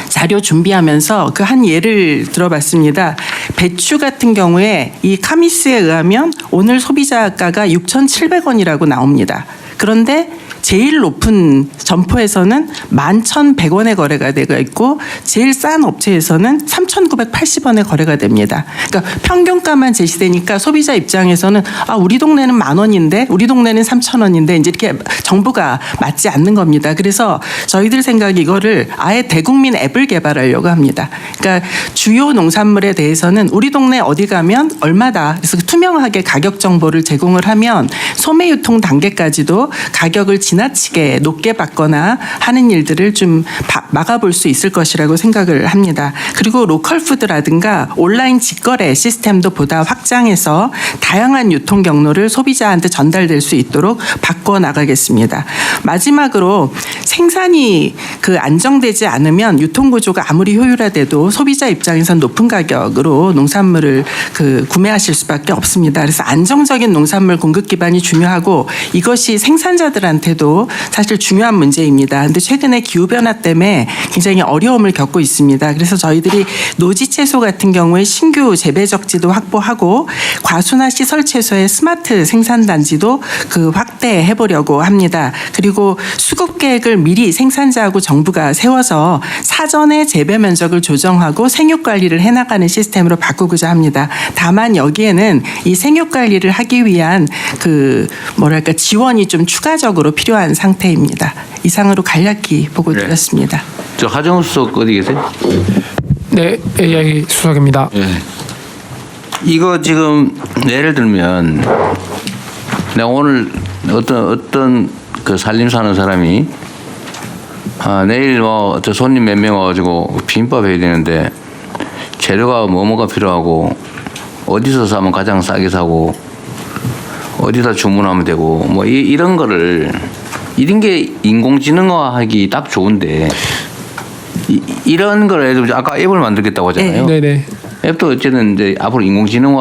자료 준비하면서 그 한 예를 들어봤습니다. 배추 같은 경우에 이 카미스에 의하면 오늘 소비자가가 6,700원이라고 나옵니다. 그런데 제일 높은 점포에서는 11,100원에 거래가 되고 있고 제일 싼 업체에서는 3,980원에 거래가 됩니다. 그러니까 평균가만 제시되니까 소비자 입장에서는 우리 동네는 10,000원인데 우리 동네는 3,000원인데 이제 이렇게 정보가 맞지 않는 겁니다. 그래서 저희들 생각에 이거를 아예 대국민 앱을 개발하려고 합니다. 그러니까 주요 농산물에 대해서는 우리 동네 어디 가면 얼마다 그래서 투명하게 가격 정보를 제공을 하면 소매 유통 단계까지도 가격을 지나치게 높게 받거나 하는 일들을 좀 막아볼 수 있을 것이라고 생각을 합니다. 그리고 로컬푸드라든가 온라인 직거래 시스템도 보다 확장해서 다양한 유통 경로를 소비자한테 전달될 수 있도록 바꿔나가겠습니다. 마지막으로 생산이 그 안정되지 않으면 유통구조가 아무리 효율화돼도 소비자 입장에선 높은 가격으로 농산물을 그 구매하실 수밖에 없습니다. 그래서 안정적인 농산물 공급 기반이 중요하고 이것이 생산자들한테도 관리도 사실 중요한 문제입니다. 근데 최근에 기후변화 때문에 굉장히 어려움을 겪고 있습니다. 그래서 저희들이 노지 채소 같은 경우에 신규 재배 적지도 확보하고 과수나 시설 채소의 스마트 생산단지도 확대해 보려고 합니다. 그리고 수급 계획을 미리 생산자하고 정부가 세워서 사전에 재배 면적을 조정하고 생육 관리를 해나가는 시스템으로 바꾸고자 합니다. 다만 여기에는 이 생육 관리를 하기 위한 지원이 좀 추가적으로 필요한 상태입니다. 이상으로 간략히 보고 드렸습니다. 저 하정우 수석 어디 계세요? 네, AI 수석입니다. 이거 지금 예를 들면 내가 오늘 어떤 그 살림 사는 사람이 내일 저 손님 몇 명 와가지고 비빔밥 해야 되는데 재료가 뭐가 필요하고 어디서 사면 가장 싸게 사고 어디다 주문하면 되고 뭐 이런 거를 이런 게 인공지능화하기 딱 좋은데 이런 걸 예를 들면 아까 앱을 만들겠다고 하잖아요. 네네. 앱도 어쨌든 이제 앞으로 인공지능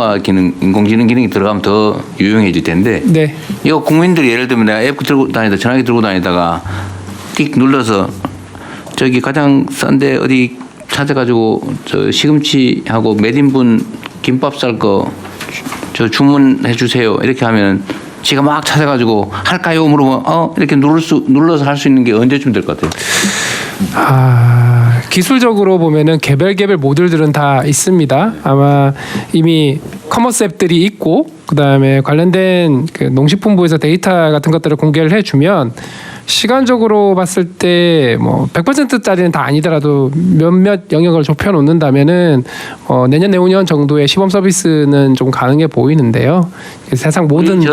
기능이 들어가면 더 유용해질 텐데. 네. 이거 국민들이 예를 들면 내가 앱 들고 다니다 전화기 들고 다니다가 띡 눌러서 저기 가장 싼데 어디 찾아가지고 저 시금치하고 몇 인분 김밥 쌀 거 저 주문해 주세요. 이렇게 하면 지가 막 찾아가지고 할까요? 물어보면 이렇게 눌러서 할 수 있는 게 언제쯤 될 것 같아요? 기술적으로 보면은 개별 모듈들은 다 있습니다. 아마 이미 커머스 앱들이 있고 그다음에 관련된 그 농식품부에서 데이터 같은 것들을 공개를 해주면 시간적으로 봤을 때 뭐 100%짜리는 다 아니더라도 몇몇 영역을 좁혀 놓는다면은 내년 내후년 정도의 시범 서비스는 좀 가능해 보이는데요. 세상 모든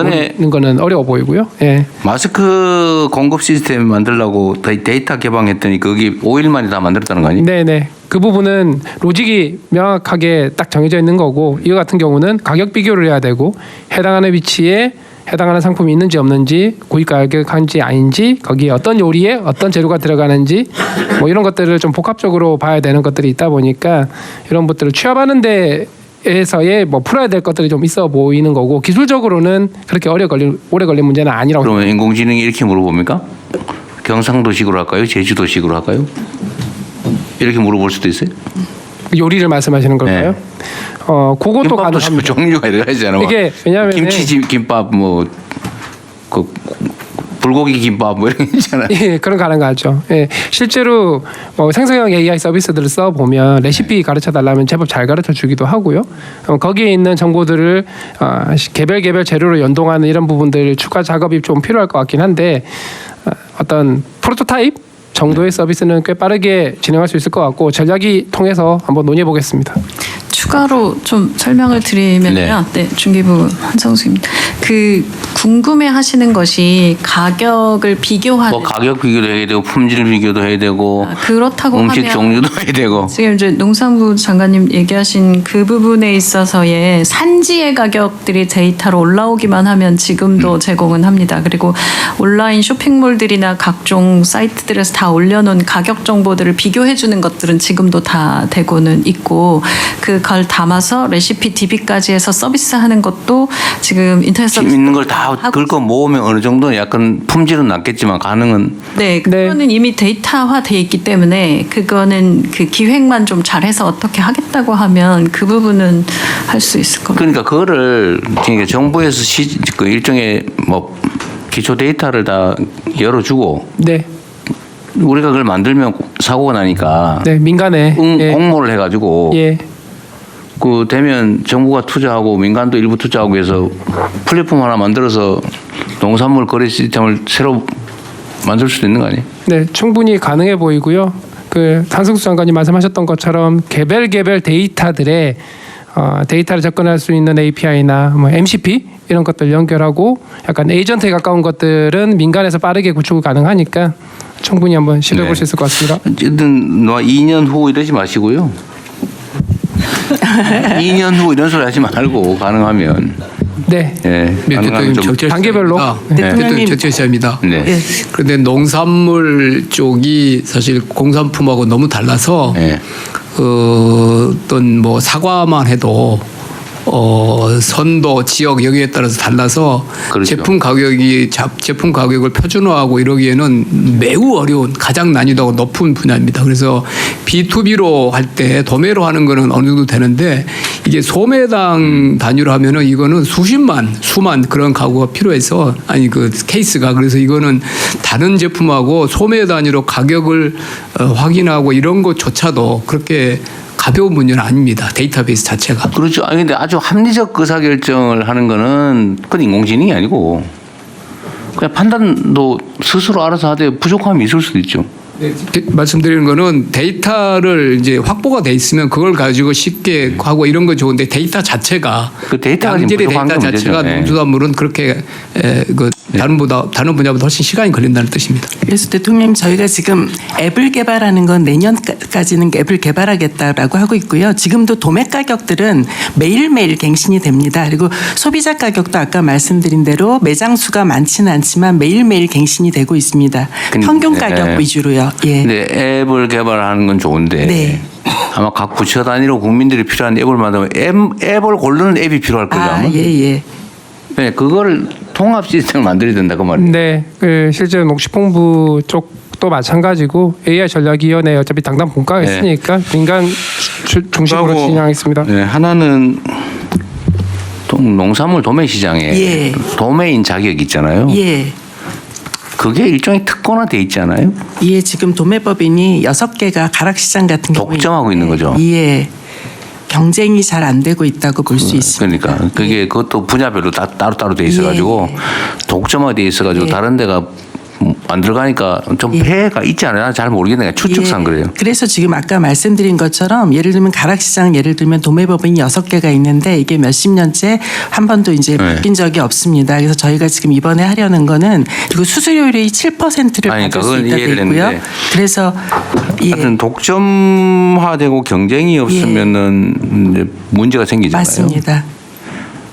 거는 어려워 보이고요. 예. 마스크 공급 시스템 만들려고 데이터 개방했더니 거기 5일 만에 다 만들었다는 거 아니에요? 네네. 그 부분은 로직이 명확하게 딱 정해져 있는 거고 이거 같은 경우는 가격 비교를 해야 되고 해당하는 위치에 해당하는 상품이 있는지 없는지 고객 가격한지 아닌지 거기에 어떤 요리에 어떤 재료가 들어가는지 뭐 이런 것들을 좀 복합적으로 봐야 되는 것들이 있다 보니까 이런 것들을 취합하는 데에서의 뭐 풀어야 될 것들이 좀 있어 보이는 거고 기술적으로는 그렇게 오래 걸린 문제는 아니라고. 그러면 인공지능이 이렇게 물어봅니까? 경상도식으로 할까요? 제주도식으로 할까요? 이렇게 물어볼 수도 있어요? 요리를 말씀하시는 걸까요? 네. 그것도 가능합니다. 종류가 여러 가지잖아요. 이게 왜냐하면 김치 김밥 불고기 김밥 뭐 이런 게 있잖아요. 예, 그런 가능하죠. 예, 실제로 생성형 AI 서비스들을 써 보면 레시피 가르쳐 달라면 제법 잘 가르쳐 주기도 하고요. 거기에 있는 정보들을 개별 재료로 연동하는 이런 부분들 추가 작업이 좀 필요할 것 같긴 한데 어떤 프로토타입 정도의 서비스는 꽤 빠르게 진행할 수 있을 것 같고 전략이 통해서 한번 논의해 보겠습니다. 추가로 좀 설명을 드리면요. 네, 중기부 한성수입니다. 궁금해하시는 것이 가격을 비교하는. 뭐 가격 비교도 해야 되고 품질 비교도 해야 되고. 그렇다고 음식 하면 종류도 해야 되고. 지금 이제 농산부 장관님 얘기하신 그 부분에 있어서의 산지의 가격들이 데이터로 올라오기만 하면 지금도 제공은 합니다. 그리고 온라인 쇼핑몰들이나 각종 사이트들에서 다 올려놓은 가격 정보들을 비교해주는 것들은 지금도 다 되고는 있고 그걸 담아서 레시피 DB까지 해서 서비스하는 것도 지금 인터넷 서비스 있는 걸 다 긁어 모으면 어느 정도 약간 품질은 낮겠지만 가능은. 네, 그거는 이미 데이터화돼 있기 때문에 그거는 그 기획만 좀 잘해서 어떻게 하겠다고 하면 그 부분은 할 수 있을 겁니다. 그러니까 그거를 정부에서 그 일종의 뭐 기초 데이터를 다 열어주고. 네. 우리가 그걸 만들면 사고가 나니까. 네, 민간에 공모를 해가지고. 예. 되면 정부가 투자하고 민간도 일부 투자하고 해서 플랫폼 하나 만들어서 농산물 거래 시스템을 새로 만들 수도 있는 거 아니에요? 네, 충분히 가능해 보이고요. 한승수 장관님 말씀하셨던 것처럼 개별 데이터들의 데이터를 접근할 수 있는 API나 뭐 MCP 이런 것들 연결하고 약간 에이전트에 가까운 것들은 민간에서 빠르게 구축 가능하니까 충분히 한번 시도해 볼 수 있을 것 같습니다. 어쨌든 2년 후 이러지 마시고요. 2년 후 이런 소리 하지 말고 가능하면. 네. 대통령 단계별로. 대통령 적재시합니다. 네. 그런데 농산물 쪽이 사실 공산품하고 너무 달라서 어떤 뭐 사과만 해도 선도, 지역 여기에 따라서 달라서 그렇죠. 제품 가격을 표준화하고 이러기에는 매우 어려운 가장 난이도가 높은 분야입니다. 그래서 B2B로 할 때 도매로 하는 거는 어느 정도 되는데 이게 소매당 단위로 하면은 이거는 수만 그런 가구가 필요해서 그 케이스가 그래서 이거는 다른 제품하고 소매 단위로 가격을 확인하고 이런 것조차도 그렇게 가벼운 문제는 아닙니다. 데이터베이스 자체가. 그렇죠. 아니 근데 아주 합리적 의사결정을 하는 거는 그건 인공지능이 아니고 그냥 판단도 스스로 알아서 하되 부족함이 있을 수도 있죠. 네, 말씀드리는 거는 데이터를 이제 확보가 돼 있으면 그걸 가지고 쉽게 하고 이런 거 좋은데 데이터 자체가 그 데이터가 지금 양질의 부족한 데이터 게 자체가 문제죠. 농수산물은 그렇게 다른 분야보다 훨씬 시간이 걸린다는 뜻입니다. 그래서 대통령님 저희가 지금 앱을 개발하는 건 내년까지는 앱을 개발하겠다라고 하고 있고요. 지금도 도매 가격들은 매일매일 갱신이 됩니다. 그리고 소비자 가격도 아까 말씀드린 대로 매장 수가 많지는 않지만 매일매일 갱신이 되고 있습니다. 평균 가격 위주로요. 예. 근데 앱을 개발하는 건 좋은데 네. 아마 각 부처 단위로 국민들이 필요한 앱을 만들면 앱을 고르는 앱이 필요할 거죠. 아마. 예. 네, 그거를 통합 시스템을 만들어야 된다 그 말이에요. 네, 실제 농식품부 쪽도 마찬가지고 AI 전략위원회 어차피 당당 본가가 네. 있으니까 민간 중심으로 그리고, 진행하겠습니다. 네, 하나는 농산물 도매 시장에 예. 도매인 자격 있잖아요. 예. 그게 일종의 특권화돼 있잖아요. 예, 지금 도매법인이 6개가 가락시장 같은 경우에 독점하고 있는 거죠. 예. 경쟁이 잘 안 되고 있다고 볼 수 있습니다. 그러니까 그게 그것도 분야별로 따로따로 돼 있어가지고 독점화돼 있어가지고 예. 다른 데가 안 들어가니까 좀 폐해가 있지 않아요? 잘 모르겠네요. 추측상 그래요. 그래서 지금 아까 말씀드린 것처럼 예를 들면 가락시장 예를 들면 도매법인이 6개가 있는데 이게 몇십 년째 한 번도 이제 네. 바뀐 적이 없습니다. 그래서 저희가 지금 이번에 하려는 거는 그리고 수수료율이 7%를 아니, 받을 그러니까 수 그건 있다고 이해를 있고요. 했는데. 그래서 하여튼 독점화되고 경쟁이 없으면은 이제 문제가 생기잖아요. 맞습니다.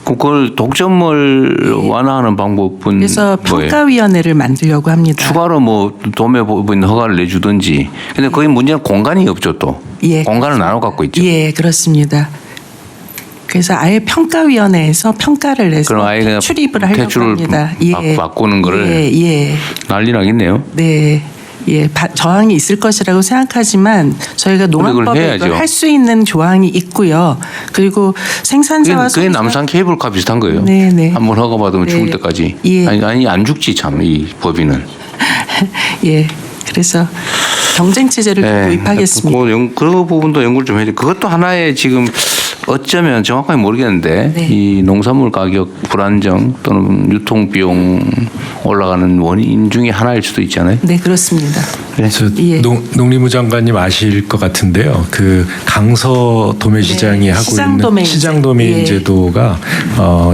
그걸 독점을 완화하는 방법은 그래서 뭐예요? 평가위원회를 만들려고 합니다. 추가로 뭐 도매법인 허가를 내주든지. 근데 거기 문제는 공간이 없죠 또. 예. 공간을 나눠 갖고 있죠. 예, 그렇습니다. 그래서 아예 평가위원회에서 평가를 그럼 해서 아예 그냥 출입을 하려고 대출을 합니다. 바꾸는 거를 예. 난리 나겠네요. 네. 예, 저항이 있을 것이라고 생각하지만 저희가 농업법에 해야죠. 할 수 있는 조항이 있고요. 그리고 생산자와 그게 남산 케이블카 비슷한 거예요. 네. 한번 허가 받으면 네. 죽을 때까지. 예. 아니 안 죽지 참 이 법인은. 예. 그래서 경쟁 체제를 도입하겠습니다. 그 부분도 연구를 좀 해야 돼. 그것도 하나의 지금 어쩌면 정확하게 모르겠는데 네. 이 농산물 가격 불안정 또는 유통 비용 올라가는 원인 중에 하나일 수도 있잖아요. 네, 그렇습니다. 그래서 예. 농림부 장관님 아실 것 같은데요. 그 강서 도매시장이 네, 하고 시장 있는 도매인 시장 도매인 예. 제도가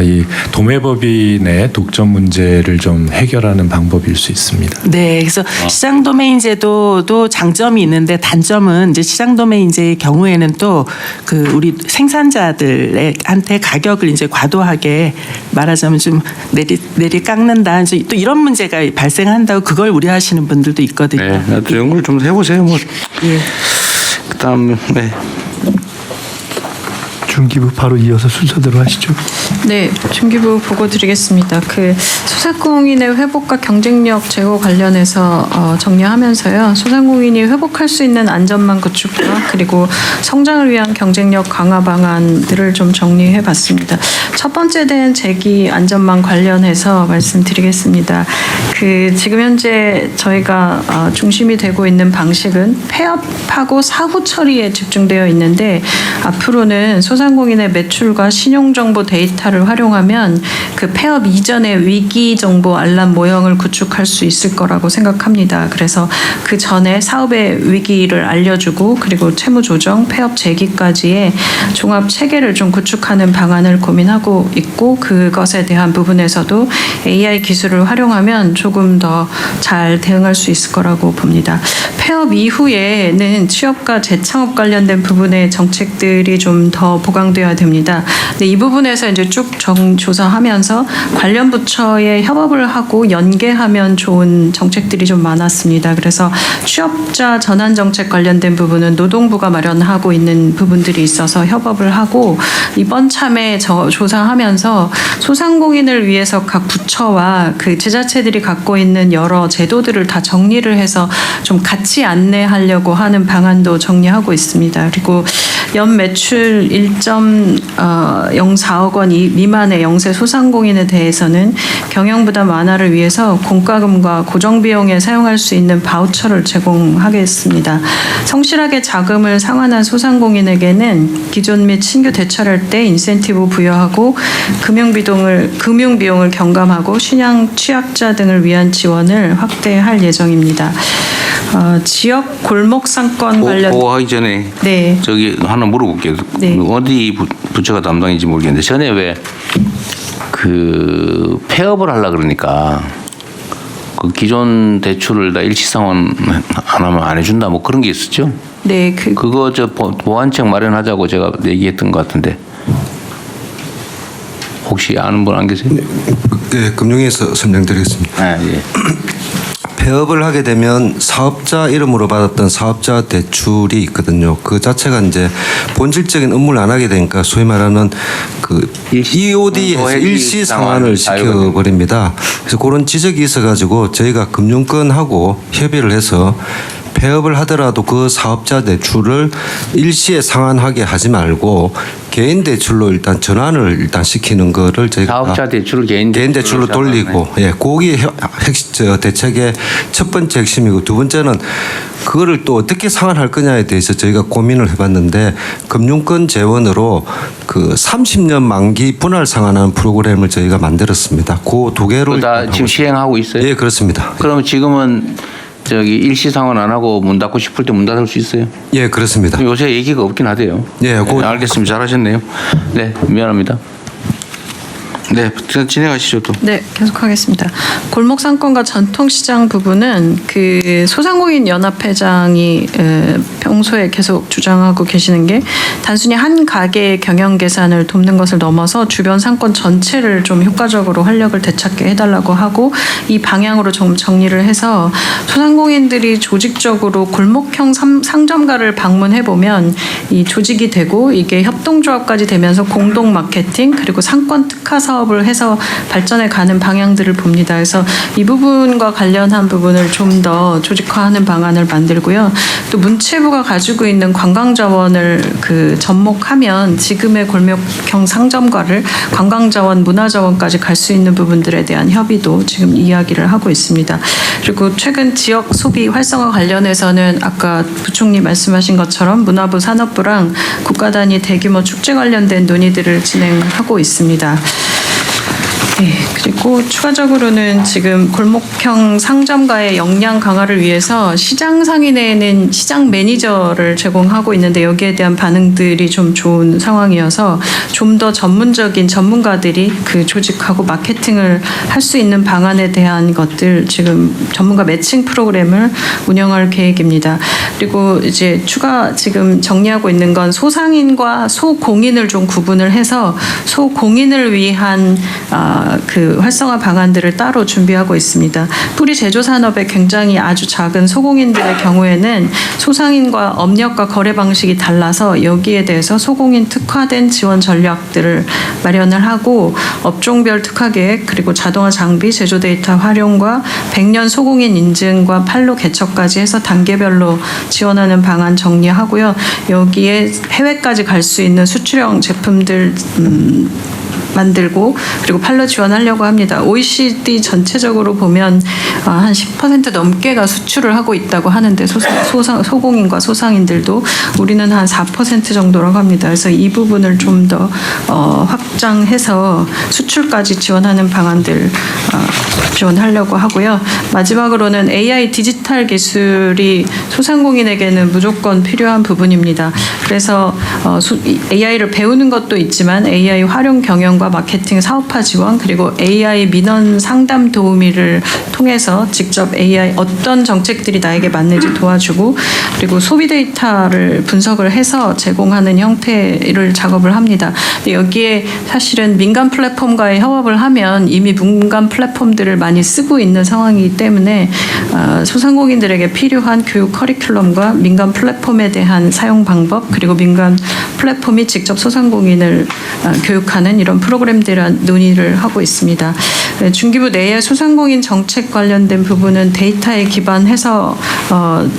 이 도매법인의 독점 문제를 좀 해결하는 방법일 수 있습니다. 네, 그래서 시장 도메인 제도도 장점이 있는데 단점은 이제 시장 도메인제의 경우에는 또 그 우리 생산자들한테 가격을 이제 과도하게 말하자면 좀 내리 깎는다. 이제 또 이런 문제가 발생한다고 그걸 우려하시는 분들도 있거든요. 네, 하여튼 연구를 좀 해보세요. 뭐. 예. 그다음 네. 중기부 바로 이어서 순서대로 하시죠. 네, 중기부 보고 드리겠습니다. 그 소상공인의 회복과 경쟁력 제고 관련해서 정리하면서요. 소상공인이 회복할 수 있는 안전망 구축과 그리고 성장을 위한 경쟁력 강화 방안들을 좀 정리해봤습니다. 첫 번째 된 재기 안전망 관련해서 말씀드리겠습니다. 그 지금 현재 저희가 중심이 되고 있는 방식은 폐업하고 사후 처리에 집중되어 있는데 앞으로는 소상공인의 매출과 신용정보 데이터를 활용하면 그 폐업 이전의 위기 정보 알람 모형을 구축할 수 있을 거라고 생각합니다. 그래서 그 전에 사업의 위기를 알려주고 그리고 채무 조정, 폐업 재기까지의 종합 체계를 좀 구축하는 방안을 고민하고 있고 그것에 대한 부분에서도 AI 기술을 활용하면 조금 더 잘 대응할 수 있을 거라고 봅니다. 폐업 폐업 이후에는 취업과 재창업 관련된 부분의 정책들이 좀 더 보강되어야 됩니다. 근데 이 부분에서 이제 쭉 조사하면서 관련 부처에 협업을 하고 연계하면 좋은 정책들이 좀 많았습니다. 그래서 취업자 전환 정책 관련된 부분은 노동부가 마련하고 있는 부분들이 있어서 협업을 하고 이번 참에 조사하면서 소상공인을 위해서 각 부처와 그 지자체들이 갖고 있는 여러 제도들을 다 정리를 해서 좀 같이 안내하려고 하는 방안도 정리하고 있습니다. 그리고 연 매출 1.04억 원 미만의 영세 소상공인에 대해서는 경영 부담 완화를 위해서 공과금과 고정비용에 사용할 수 있는 바우처를 제공하겠습니다. 성실하게 자금을 상환한 소상공인에게는 기존 및 신규 대출할 때 인센티브 부여하고 금융비용을 경감하고 신양 취약자 등을 위한 지원을 확대할 예정입니다. 지역 골목 상권 관련 그거 하기 전에 네. 저기 하나 물어볼게요. 네. 어디 부처가 담당인지 모르겠는데 전에 왜 그 폐업을 하려 그러니까 그 기존 대출을 다 일시상환 안 하면 안 해준다 뭐 그런 게 있었죠? 네, 그거 저 보완책 마련하자고 제가 얘기했던 것 같은데 혹시 아는 분 안 계세요? 네, 금융위에서 설명드리겠습니다. 아, 예. 폐업을 하게 되면 사업자 이름으로 받았던 사업자 대출이 있거든요. 그 자체가 이제 본질적인 업무를 안 하게 되니까 소위 말하는 그 EOD에서 일시 상환을 시켜버립니다. 그래서 그런 지적이 있어가지고 저희가 금융권하고 협의를 해서 폐업을 하더라도 그 사업자 대출을 일시에 상환하게 하지 말고 개인 대출로 일단 전환을 일단 시키는 거를 저희가 사업자 대출을 개인 대출로 돌리고 그게 대책의 첫 번째 핵심이고 두 번째는 그거를 또 어떻게 상환할 거냐에 대해서 저희가 고민을 해봤는데 금융권 재원으로 그 30년 만기 분할 상환하는 프로그램을 저희가 만들었습니다. 그 두 개로 다 지금 시행하고 있어요? 예, 그렇습니다. 그럼 지금은 저기 일시 상환 안 하고 문 닫고 싶을 때 문 닫을 수 있어요? 예, 그렇습니다. 요새 얘기가 없긴 하대요. 예, 네, 알겠습니다. 잘하셨네요. 네, 미안합니다. 네, 진행하시죠 또. 네, 계속하겠습니다. 골목 상권과 전통시장 부분은 그 소상공인 연합회장이 평소에 계속 주장하고 계시는 게 단순히 한 가게의 경영 개선을 돕는 것을 넘어서 주변 상권 전체를 좀 효과적으로 활력을 되찾게 해달라고 하고 이 방향으로 좀 정리를 해서 소상공인들이 조직적으로 골목형 상점가를 방문해 보면 이 조직이 되고 이게 협동조합까지 되면서 공동 마케팅 그리고 상권 특화 사업을 해서 발전해 가는 방향들을 봅니다. 그래서 이 부분과 관련한 부분을 좀 더 조직화하는 방안을 만들고요. 또 문체부가 가지고 있는 관광 자원을 그 접목하면 지금의 골목형 상점가를 관광 자원, 문화 자원까지 갈 수 있는 부분들에 대한 협의도 지금 이야기를 하고 있습니다. 그리고 최근 지역 소비 활성화 관련해서는 아까 부총리 말씀하신 것처럼 문화부, 산업부랑 국가 단위 대규모 축제 관련된 논의들을 진행하고 있습니다. 네, 그리고 추가적으로는 지금 골목형 상점가의 역량 강화를 위해서 시장 상인회에는 시장 매니저를 제공하고 있는데 여기에 대한 반응들이 좀 좋은 상황이어서 좀 더 전문적인 전문가들이 그 조직하고 마케팅을 할 수 있는 방안에 대한 것들 지금 전문가 매칭 프로그램을 운영할 계획입니다. 그리고 이제 추가 지금 정리하고 있는 건 소상인과 소공인을 좀 구분을 해서 소공인을 위한 그 활성화 방안들을 따로 준비하고 있습니다. 뿌리 제조 산업의 굉장히 아주 작은 소공인들의 경우에는 소상인과 업력과 거래 방식이 달라서 여기에 대해서 소공인 특화된 지원 전략들을 마련을 하고 업종별 특화 계획 그리고 자동화 장비 제조 데이터 활용과 100년 소공인 인증과 판로 개척까지 해서 단계별로 지원하는 방안 정리하고요. 여기에 해외까지 갈 수 있는 수출형 제품들 만들고 그리고 판로 지원하려고 합니다. OECD 전체적으로 보면 한 10% 넘게가 수출을 하고 있다고 하는데 소공인과 소상인들도 우리는 한 4% 정도라고 합니다. 그래서 이 부분을 좀 더 확장해서 수출까지 지원하는 방안들 지원하려고 하고요. 마지막으로는 AI 디지털 기술이 소상공인에게는 무조건 필요한 부분입니다. 그래서 AI를 배우는 것도 있지만 AI 활용 경영 경영과 마케팅 사업화 지원 그리고 AI 민원 상담 도우미를 통해서 직접 AI 어떤 정책들이 나에게 맞는지 도와주고 그리고 소비 데이터를 분석을 해서 제공하는 형태를 작업을 합니다. 근데 여기에 사실은 민간 플랫폼과의 협업을 하면 이미 민간 플랫폼들을 많이 쓰고 있는 상황이기 때문에 소상공인들에게 필요한 교육 커리큘럼과 민간 플랫폼에 대한 사용 방법 그리고 민간 플랫폼이 직접 소상공인을 교육하는 이런 프로그램들을 논의를 하고 있습니다. 중기부 내에 소상공인 정책 관련된 부분은 데이터에 기반해서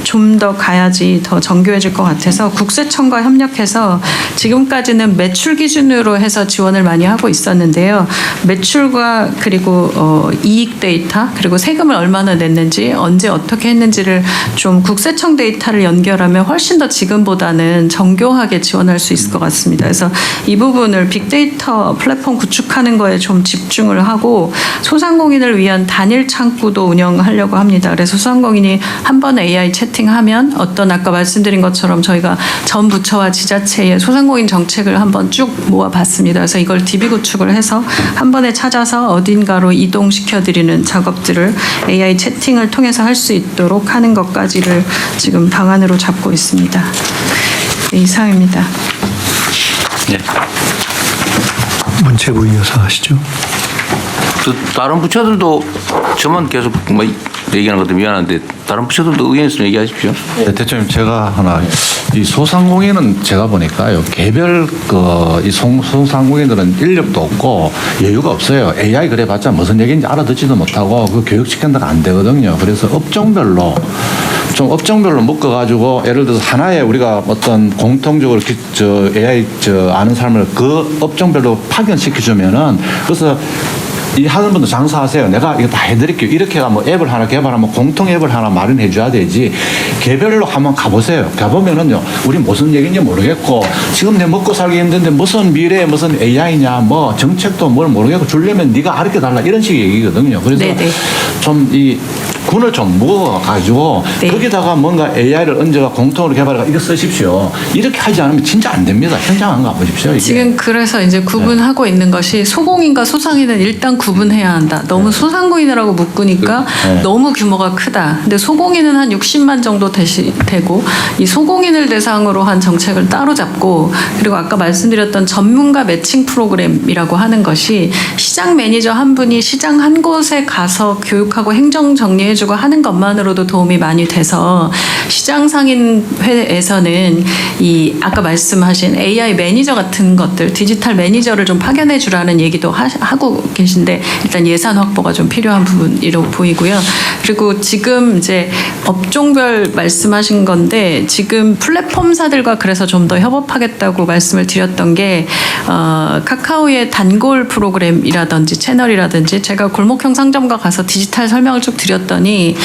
좀 더 가야지 더 정교해질 것 같아서 국세청과 협력해서 지금까지는 매출 기준으로 해서 지원을 많이 하고 있었는데요. 매출과 그리고 이익 데이터 그리고 세금을 얼마나 냈는지 언제 어떻게 했는지를 좀 국세청 데이터를 연결하면 훨씬 더 지금보다는 정교하게 지원할 수 있을 것 같습니다. 그래서 이 부분을 빅데이터 플랫폼 구축하는 거에 좀 집중을 하고 소상공인을 위한 단일 창구도 운영하려고 합니다. 그래서 소상공인이 한 번 AI 채팅하면 어떤 아까 말씀드린 것처럼 저희가 전 부처와 지자체의 소상공인 정책을 한번 쭉 모아봤습니다. 그래서 이걸 DB 구축을 해서 한 번에 찾아서 어딘가로 이동시켜드리는 작업들을 AI 채팅을 통해서 할 수 있도록 하는 것까지를 지금 방안으로 잡고 있습니다. 네, 이상입니다. 네. 문체부 이어서 하시죠. 다른 부처들도 저만 계속 뭐 얘기하는 것도 미안한데 다른 부처들도 의견 있으면 얘기하십시오. 네, 대표님 제가 하나 이 소상공인은 제가 보니까요 개별 이 소상공인들은 인력도 없고 여유가 없어요. AI 그래봤자 무슨 얘기인지 알아듣지도 못하고 그 교육시킨다가 안 되거든요. 그래서 업종별로 묶어가지고 예를 들어서 하나에 우리가 어떤 공통적으로 AI 아는 사람을 그 업종별로 파견시켜주면은 그래서 이 하는 분도 장사하세요. 내가 이거 다 해드릴게요. 이렇게 뭐 앱을 하나 개발하면 공통 앱을 하나 마련해 줘야 되지. 개별로 한번 가보세요. 가보면은요, 우리 무슨 얘기인지 모르겠고, 지금 내 먹고 살기 힘든데 무슨 미래에 무슨 AI냐, 뭐 정책도 뭘 모르겠고, 주려면 네가 가르쳐 달라 이런 식의 얘기거든요. 그래서 좀 이 군을 좀 모아가지고 거기다가 뭔가 AI를 얹어가 공통으로 개발해가 이거 쓰십시오. 이렇게 하지 않으면 진짜 안 됩니다. 현장 안 가보십시오. 이게. 지금 그래서 이제 구분하고 있는 것이 소공인과 소상인은 일단 구분해야 한다. 너무 소상공인이라고 묶으니까 너무 규모가 크다. 근데 소공인은 한 60만 정도 되고 이 소공인을 대상으로 한 정책을 따로 잡고 그리고 아까 말씀드렸던 전문가 매칭 프로그램이라고 하는 것이 시장 매니저 한 분이 시장 한 곳에 가서 교육하고 행정 정리해주고 하는 것만으로도 도움이 많이 돼서 시장 상인회에서는 이 아까 말씀하신 AI 매니저 같은 것들 디지털 매니저를 좀 파견해 주라는 얘기도 하고 계신데 일단 예산 확보가 좀 필요한 부분이라고 보이고요. 그리고 지금 이제 업종별 말씀하신 건데 지금 플랫폼사들과 그래서 좀 더 협업하겠다고 말씀을 드렸던 게 카카오의 단골 프로그램이라든지 채널이라든지 제가 골목형 상점가 가서 디지털 설명을 쭉 드렸더니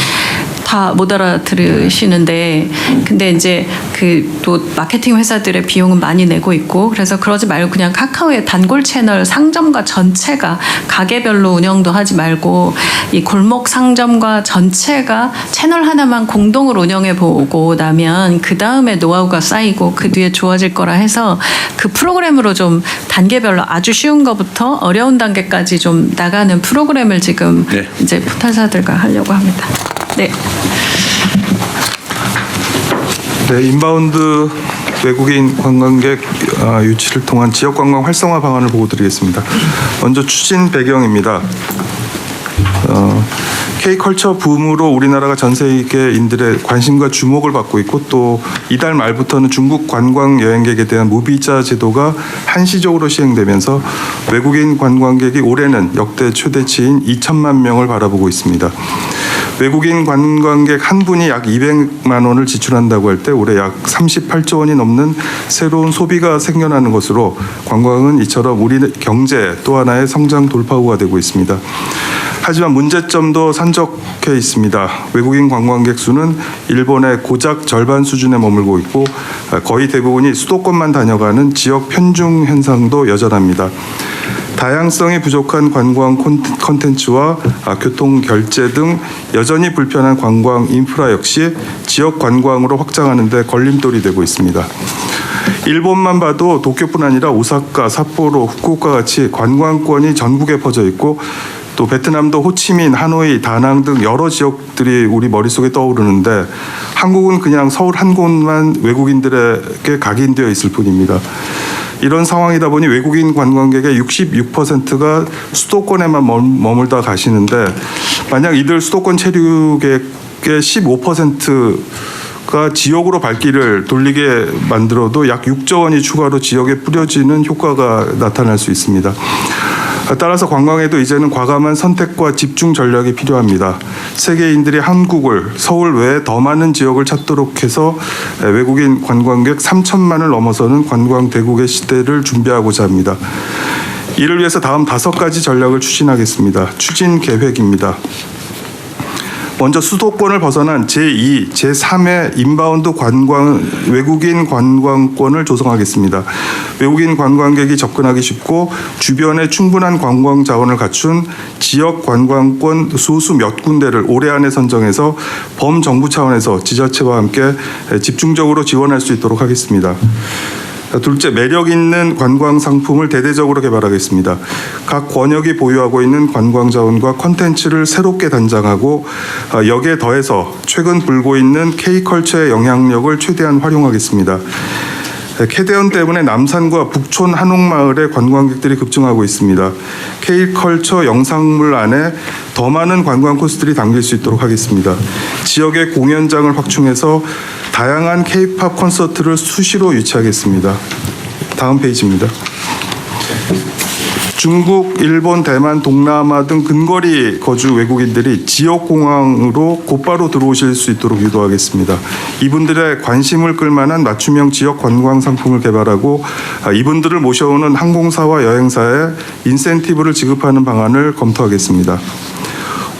다 못 알아들으시는데 근데 이제 그 또 마케팅 회사들의 비용은 많이 내고 있고 그래서 그러지 말고 그냥 카카오의 단골 채널 상점가 전체가 가게별로 운영도 하지 말고 이 골목 상점가 전체가 채널 하나만 공동으로 운영해 보고 나면 그 다음에 노하우가 쌓이고 그 뒤에 좋아질 거라 해서 그 프로그램으로 좀 단계별로 아주 쉬운 것부터 어려운 단계까지 좀 나가는 프로그램을 지금 이제 포털사들과 하려고 합니다. 네. 네, 인바운드 외국인 관광객 유치를 통한 지역관광 활성화 방안을 보고드리겠습니다. 먼저 추진 배경입니다. K컬처 붐으로 우리나라가 전 세계인들의 관심과 주목을 받고 있고 또 이달 말부터는 중국 관광 여행객에 대한 무비자 제도가 한시적으로 시행되면서 외국인 관광객이 올해는 역대 최대치인 2천만 명을 바라보고 있습니다. 외국인 관광객 한 분이 약 200만 원을 지출한다고 할 때 올해 약 38조 원이 넘는 새로운 소비가 생겨나는 것으로 관광은 이처럼 우리 경제 또 하나의 성장 돌파구가 되고 있습니다. 하지만 문제점도 산적해 있습니다. 외국인 관광객 수는 일본의 고작 절반 수준에 머물고 있고 거의 대부분이 수도권만 다녀가는 지역 편중 현상도 여전합니다. 다양성이 부족한 관광 콘텐츠와 교통 결제 등 여전히 불편한 관광 인프라 역시 지역 관광으로 확장하는 데 걸림돌이 되고 있습니다. 일본만 봐도 도쿄뿐 아니라 오사카, 삿포로, 후쿠오카 같이 관광권이 전국에 퍼져 있고 또 베트남도 호치민, 하노이, 다낭 등 여러 지역들이 우리 머릿속에 떠오르는데 한국은 그냥 서울 한 곳만 외국인들에게 각인되어 있을 뿐입니다. 이런 상황이다 보니 외국인 관광객의 66%가 수도권에만 머물다 가시는데 만약 이들 수도권 체류객의 15%가 지역으로 발길을 돌리게 만들어도 약 6조 원이 추가로 지역에 뿌려지는 효과가 나타날 수 있습니다. 따라서 관광에도 이제는 과감한 선택과 집중 전략이 필요합니다. 세계인들이 한국을 서울 외에 더 많은 지역을 찾도록 해서 외국인 관광객 3천만을 넘어서는 관광 대국의 시대를 준비하고자 합니다. 이를 위해서 다음 5가지 전략을 추진하겠습니다. 추진 계획입니다. 먼저 수도권을 벗어난 제2, 제3의 인바운드 외국인 관광권을 조성하겠습니다. 외국인 관광객이 접근하기 쉽고 주변에 충분한 관광 자원을 갖춘 지역 관광권 소수 몇 군데를 올해 안에 선정해서 범정부 차원에서 지자체와 함께 집중적으로 지원할 수 있도록 하겠습니다. 둘째, 매력 있는 관광 상품을 대대적으로 개발하겠습니다. 각 권역이 보유하고 있는 관광 자원과 콘텐츠를 새롭게 단장하고 여기에 더해서 최근 불고 있는 K컬처의 영향력을 최대한 활용하겠습니다. 캐대언 때문에 남산과 북촌 한옥마을에 관광객들이 급증하고 있습니다. K컬처 영상물 안에 더 많은 관광 코스들이 담길 수 있도록 하겠습니다. 지역의 공연장을 확충해서 다양한 K-팝 콘서트를 수시로 유치하겠습니다. 다음 페이지입니다. 중국, 일본, 대만, 동남아 등 근거리 거주 외국인들이 지역 공항으로 곧바로 들어오실 수 있도록 유도하겠습니다. 이분들의 관심을 끌만한 맞춤형 지역 관광 상품을 개발하고 이분들을 모셔오는 항공사와 여행사에 인센티브를 지급하는 방안을 검토하겠습니다.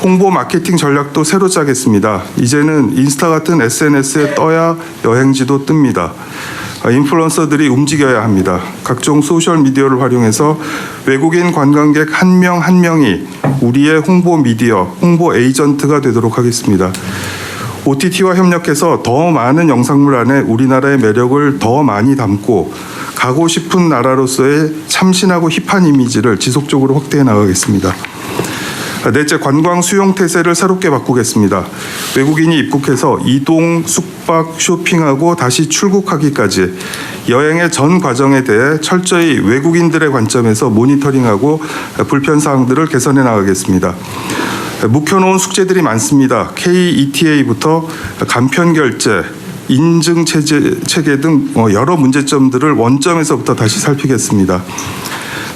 홍보 마케팅 전략도 새로 짜겠습니다. 이제는 인스타 같은 SNS에 떠야 여행지도 뜹니다. 인플루언서들이 움직여야 합니다. 각종 소셜미디어를 활용해서 외국인 관광객 한 명 한 명이 우리의 홍보 미디어, 홍보 에이전트가 되도록 하겠습니다. OTT와 협력해서 더 많은 영상물 안에 우리나라의 매력을 더 많이 담고 가고 싶은 나라로서의 참신하고 힙한 이미지를 지속적으로 확대해 나가겠습니다. 넷째, 관광 수용 태세를 새롭게 바꾸겠습니다. 외국인이 입국해서 이동, 숙박, 쇼핑하고 다시 출국하기까지 여행의 전 과정에 대해 철저히 외국인들의 관점에서 모니터링하고 불편사항들을 개선해 나가겠습니다. 묵혀놓은 숙제들이 많습니다. KETA부터 간편결제, 인증 체계 등 여러 문제점들을 원점에서부터 다시 살피겠습니다.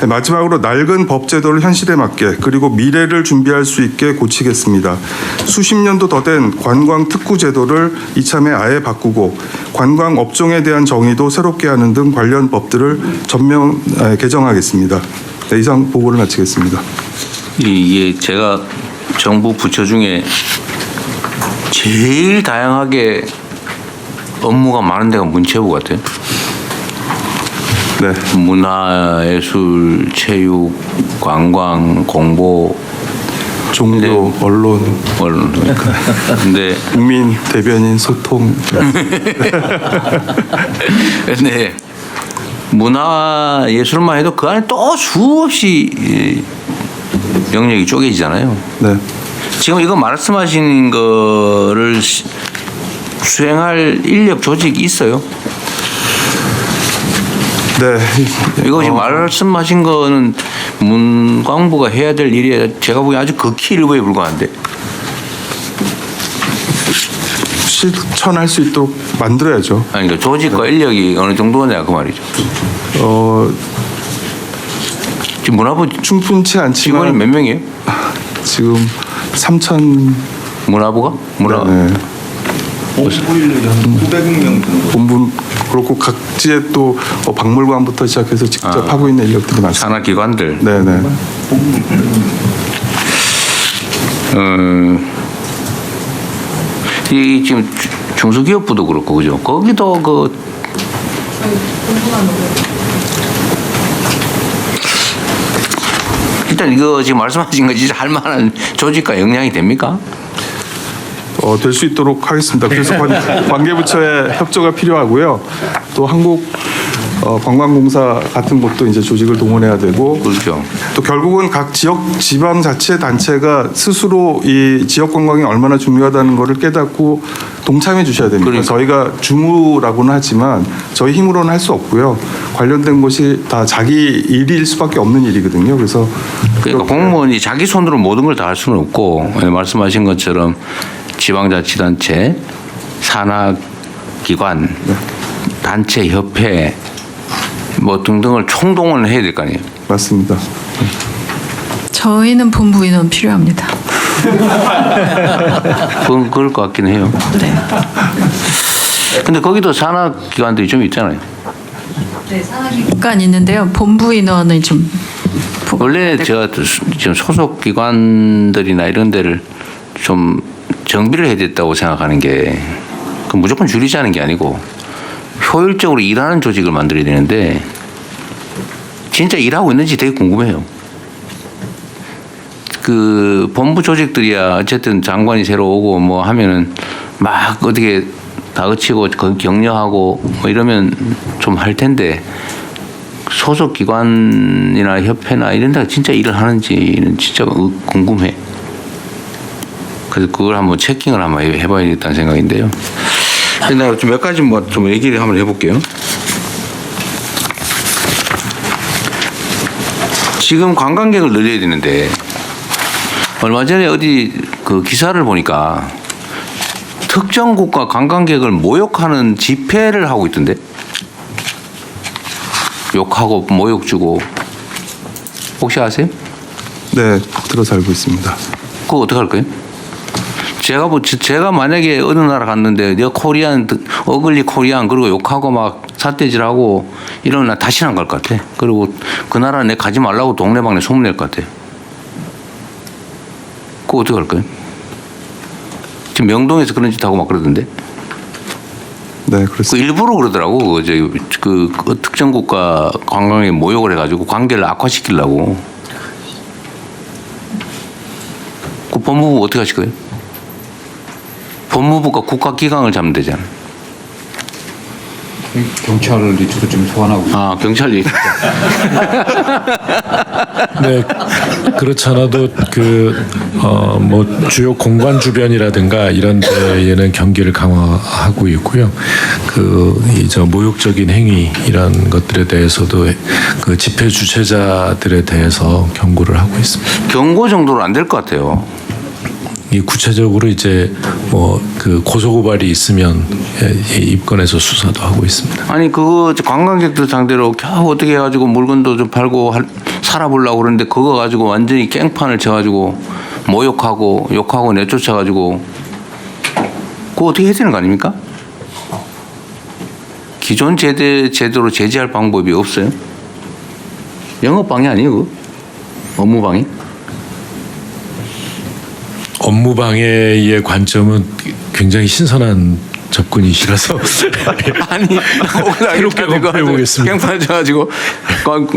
마지막으로 낡은 법 제도를 현실에 맞게 그리고 미래를 준비할 수 있게 고치겠습니다. 수십 년도 더 된 관광 특구 제도를 이참에 아예 바꾸고 관광 업종에 대한 정의도 새롭게 하는 등 관련 법들을 전면 개정하겠습니다. 네, 이상 보고를 마치겠습니다. 이게 제가 정부 부처 중에 제일 다양하게 업무가 많은 데가 문체부 같아요. 네. 문화예술, 체육, 관광, 공보, 종교, 언론. 근데 국민 대변인 소통. 근데 문화예술만 해도 그 안에 또 수없이 영역이 쪼개지잖아요. 네. 지금 이거 말씀하신 거를 수행할 인력 조직이 있어요? 네. 이거 지금 말씀하신 거는 문광부가 해야 될 일이 제가 보기엔 아주 극히 일부에 불과한데. 실천할 수 있도록 만들어야죠. 아니, 그러니까 조직과 인력이 어느 정도냐 그 말이죠. 지금 문화부 충분치 않지만 직원이 몇 명이에요? 지금 3,000. 문화부가? 네. 본부 인력이 한 900명. 본부 그렇고 각지에 또 박물관부터 시작해서 직접 하고 있는 인력들이 많습니다. 산하기관들. 네네. 이 지금 중소기업부도 그렇고 그죠? 거기도 그 일단 이거 지금 말씀하신 거 진짜 할 만한 조직과 역량이 됩니까? 될 수 있도록 하겠습니다. 그래서 관계부처의 협조가 필요하고요. 또 한국 관광공사 같은 곳도 이제 조직을 동원해야 되고 그렇죠. 또 결국은 각 지방자치단체가 스스로 이 지역 관광이 얼마나 중요하다는 것을 깨닫고 동참해 주셔야 됩니다. 그러니까. 저희가 주무라고는 하지만 저희 힘으로는 할 수 없고요. 관련된 것이 다 자기 일일 수밖에 없는 일이거든요. 그래서 그러니까 공무원이 자기 손으로 모든 걸 다 할 수는 없고 말씀하신 것처럼 지방자치단체, 산하기관, 단체, 협회 뭐 등등을 총동원을 해야 될 거 아니에요. 맞습니다. 저희는 본부 인원 필요합니다. 그럴 것 같긴 해요. 네. 근데 거기도 산하기관들이 좀 있잖아요. 네, 산하기관 있는데요. 본부 인원은 좀 원래 제가 지금 소속 기관들이나 이런 데를 좀 정비를 해야 됐다고 생각하는 게 그 무조건 줄이자는 게 아니고 효율적으로 일하는 조직을 만들어야 되는데 진짜 일하고 있는지 되게 궁금해요. 그 본부 조직들이야 어쨌든 장관이 새로 오고 뭐 하면은 막 어떻게 다그치고 격려하고 뭐 이러면 좀 할 텐데 소속 기관이나 협회나 이런 데가 진짜 일을 하는지는 진짜 궁금해. 그래서 그걸 한번 체킹을 한번 해봐야겠다는 생각인데요. 내가 좀 몇 가지 뭐 좀 얘기를 한번 해볼게요. 지금 관광객을 늘려야 되는데 얼마 전에 어디 그 기사를 보니까 특정 국가 관광객을 모욕하는 집회를 하고 있던데. 욕하고 모욕 주고 혹시 아세요? 네, 들어서 알고 있습니다. 그거 어떻게 할 거예요? 제가 만약에 어느 나라 갔는데 너 코리안 어글리 코리안 그리고 욕하고 막 삿대질하고 이러면 나 다시는 안 갈 것 같아. 그리고 그 나라 내 가지 말라고 동네방네 소문낼 것 같아. 그거 어떻게 할 거예요? 지금 명동에서 그런 짓 하고 막 그러던데. 네, 그렇습니다. 그 일부러 그러더라고. 그 특정 국가 관광에 모욕을 해가지고 관계를 악화시키려고. 그 법무부 어떻게 하실 거예요? 법무부가 국가기강을 잡으면 되잖아. 경찰을 주로 좀 소환하고. 아, 경찰 얘기. 네, 그렇지 않아도 뭐 주요 공관 주변이라든가 이런 데에는 경기를 강화하고 있고요. 저 모욕적인 행위 이런 것들에 대해서도 그 집회 주최자들에 대해서 경고를 하고 있습니다. 경고 정도로 안 될 것 같아요. 이 구체적으로 이제 뭐 그 고소고발이 있으면 입건해서 수사도 하고 있습니다. 아니 그거 관광객들 상대로 겨우 어떻게 해가지고 물건도 좀 팔고 살아보려고 그러는데 그거 가지고 완전히 깽판을 쳐가지고 모욕하고 욕하고 내쫓아가지고 그거 어떻게 해야 되는 거 아닙니까? 기존 제도로 제재할 방법이 없어요? 영업방해 아니에요 그거? 업무방해? 업무방해의 관점은 굉장히 신선한 접근이시라서 아니 새롭게 검토해보겠습니다. 깽판 쳐가지고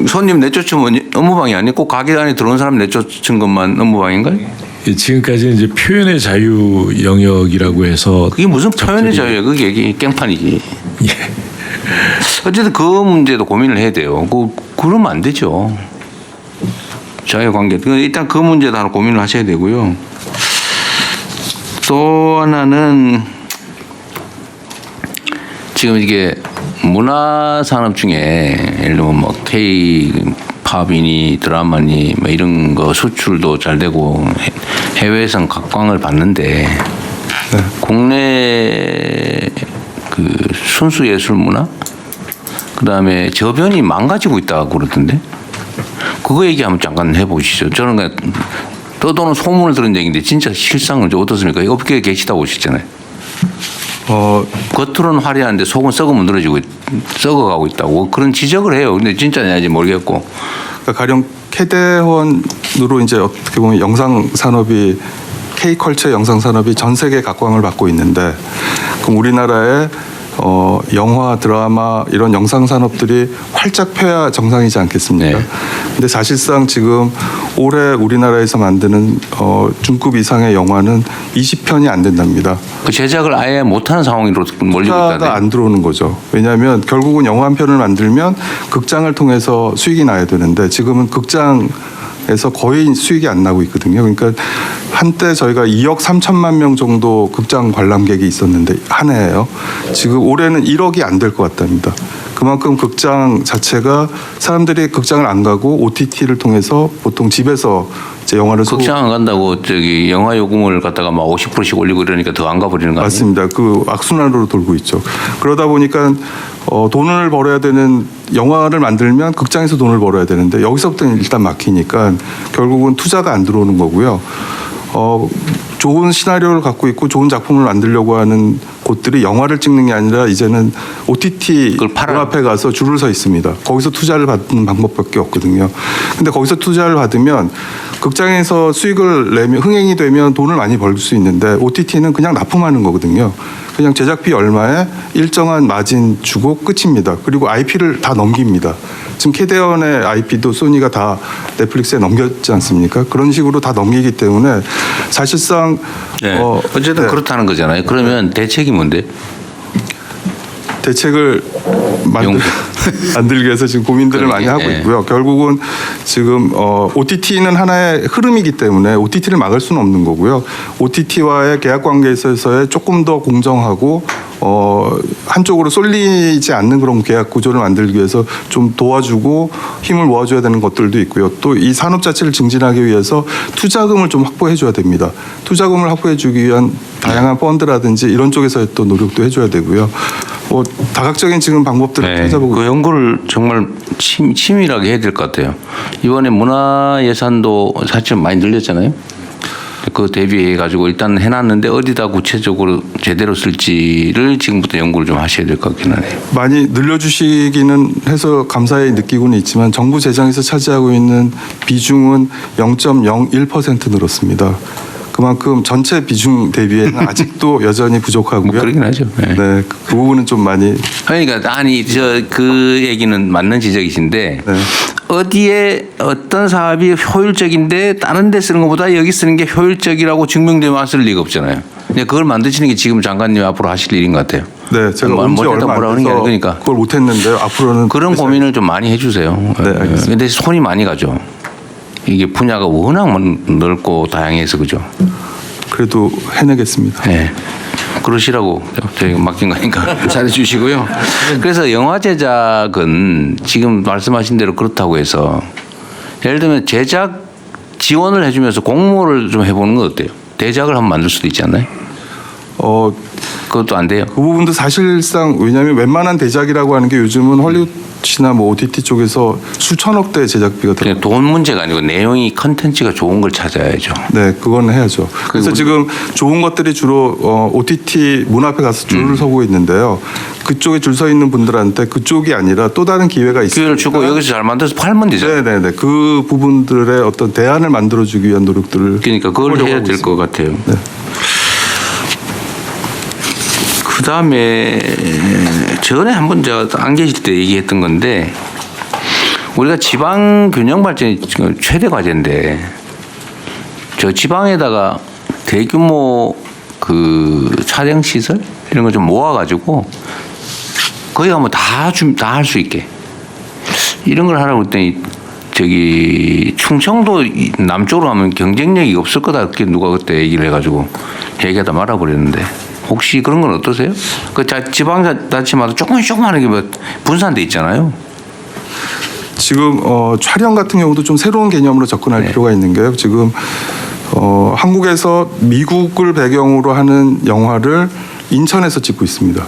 손님 내쫓으면 업무방해 아니에요? 꼭 가게 안에 들어온 사람 내쫓은 것만 업무방해인가요? 지금까지는 이제 표현의 자유 영역이라고 해서 그게 무슨 표현의 자유예요? 그게 깽판이지. 예. 어쨌든 그 문제도 고민을 해야 돼요. 그러면 안 되죠. 자유관계. 일단 그 문제도 하나 고민을 하셔야 되고요. 또 하나는 지금 이게 문화산업 중에 예를 들면 뭐 K-팝이니 드라마니 뭐 이런 거 수출도 잘 되고 해외에선 각광을 받는데 국내 그 순수 예술 문화 그다음에 저변이 망가지고 있다고 그러던데 그거 얘기 한번 잠깐 해보시죠. 저는 그냥 떠도는 소문을 들은 얘기인데 진짜 실상은 좀 어떻습니까? 업계에 계시다고 오셨잖아요. 겉으로는 화려한데 속은 썩으면 늘어지고 썩어가고 있다고 그런 지적을 해요. 근데 진짜냐지 모르겠고. 그러니까 가령 캐대원으로 이제 어떻게 보면 영상 산업이 K컬처 영상 산업이 전 세계 각광을 받고 있는데 그럼 우리나라의 영화, 드라마 이런 영상 산업들이 활짝 펴야 정상이지 않겠습니까? 네. 근데 사실상 지금 올해 우리나라에서 만드는 중급 이상의 영화는 20편이 안 된답니다. 그 제작을 아예 못하는 상황으로 몰리고 투자가 있다네. 안 들어오는 거죠. 왜냐하면 결국은 영화 한 편을 만들면 극장을 통해서 수익이 나야 되는데 지금은 극장에서 거의 수익이 안 나고 있거든요. 그러니까 한때 저희가 2억 3천만 명 정도 극장 관람객이 있었는데 한 해에요. 지금 올해는 1억이 안 될 것 같답니다. 그만큼 극장 자체가 사람들이 극장을 안 가고 OTT를 통해서 보통 집에서 이제 영화를 극장 안 간다고 저기 영화 요금을 갖다가 막 50%씩 올리고 이러니까 더 안 가버리는 거 아니에요? 맞습니다. 그 악순환으로 돌고 있죠. 그러다 보니까 돈을 벌어야 되는 영화를 만들면 극장에서 돈을 벌어야 되는데 여기서부터 일단 막히니까 결국은 투자가 안 들어오는 거고요. 좋은 시나리오를 갖고 있고 좋은 작품을 만들려고 하는 곳들이 영화를 찍는 게 아니라 이제는 OTT 문 앞에 가서 줄을 서 있습니다. 거기서 투자를 받는 방법밖에 없거든요. 근데 거기서 투자를 받으면 극장에서 수익을 내면 흥행이 되면 돈을 많이 벌 수 있는데 OTT는 그냥 납품하는 거거든요. 그냥 제작비 얼마에 일정한 마진 주고 끝입니다. 그리고 IP를 다 넘깁니다. 지금 캐대언의 IP도 소니가 다 넷플릭스에 넘겼지 않습니까? 그런 식으로 다 넘기기 때문에 사실상 네. 어쨌든 네. 그렇다는 거잖아요. 그러면 대책이 뭔데? 대책을 만들기 위해서 지금 고민들을 많이 하고 있고요. 결국은 지금 OTT는 하나의 흐름이기 때문에 OTT를 막을 수는 없는 거고요. OTT와의 계약 관계에 있어서의 조금 더 공정하고 한쪽으로 쏠리지 않는 그런 계약 구조를 만들기 위해서 좀 도와주고 힘을 모아줘야 되는 것들도 있고요. 또 이 산업 자체를 증진하기 위해서 투자금을 좀 확보해줘야 됩니다. 투자금을 확보해주기 위한 다양한 펀드라든지 이런 쪽에서의 또 노력도 해줘야 되고요. 다각적인 지금 방법들을 찾아보고 그 연구를 정말 치밀하게 해야 될 것 같아요. 이번에 문화 예산도 사실 많이 늘렸잖아요. 그 대비해 가지고 일단 해놨는데 어디다 구체적으로 제대로 쓸지를 지금부터 연구를 좀 하셔야 될 것 같긴 하네요. 많이 늘려주시기는 해서 감사히 느끼고는 있지만 정부 재정에서 차지하고 있는 비중은 0.01% 늘었습니다. 그만큼 전체 비중 대비에는 아직도 여전히 부족하고요. 그러긴 하죠. 네, 그 부분은 좀 많이. 그러니까 아니 그 얘기는 맞는 지적이신데 어디에 어떤 사업이 효율적인데 다른 데 쓰는 것보다 여기 쓰는 게 효율적이라고 증명되면 안 쓸 리가 없잖아요. 근데 그걸 만드시는 게 지금 장관님 앞으로 하실 일인 것 같아요. 네, 제가 언제 얼마 안 돼서 그러니까 그걸 못했는데요. 앞으로는 그런 고민을 좀 많이 해주세요. 네, 알겠습니다. 근데 손이 많이 가죠. 이게 분야가 워낙 넓고 다양해서 그죠. 그래도 해내겠습니다. 네. 그러시라고 저희가 맡긴 거니까 잘해주시고요. 그래서 영화 제작은 지금 말씀하신 대로 그렇다고 해서 예를 들면 제작 지원을 해주면서 공모를 좀 해보는 건 어때요? 대작을 한번 만들 수도 있지 않나요? 그것도 안 돼요. 그 부분도 사실상 왜냐하면 웬만한 대작이라고 하는 게 요즘은 헐리우드나 뭐 OTT 쪽에서 수천억대 제작비가 들어요. 돈 문제가 아니고 내용이 컨텐츠가 좋은 걸 찾아야죠. 네, 그건 해야죠. 그래서 지금 좋은 것들이 주로 OTT 문 앞에 가서 줄을 서고 있는데요. 그쪽에 줄 서 있는 분들한테 그쪽이 아니라 또 다른 기회가 있어요. 기회를 주고 여기서 잘 만들어서 팔면 되잖아요. 네네네. 그 부분들의 어떤 대안을 만들어주기 위한 노력들을. 그러니까 그걸 해야 될 것 같아요. 네. 그다음에 전에 한번 제가 안 계실 때 얘기했던 건데 우리가 지방 균형 발전이 지금 최대 과제인데 저 지방에다가 대규모 그 촬영 시설 이런 거 좀 모아가지고 거기 가면 다 할 수 있게 이런 걸 하라고 했더니 저기 충청도 남쪽으로 가면 경쟁력이 없을 거다 그렇게 누가 그때 얘기를 해가지고 얘기하다 말아버렸는데. 혹시 그런 건 어떠세요? 그 지방자치마다 조그만하게 뭐 분산돼 있잖아요. 지금 촬영 같은 경우도 좀 새로운 개념으로 접근할 필요가 있는 게요. 지금 한국에서 미국을 배경으로 하는 영화를 인천에서 찍고 있습니다.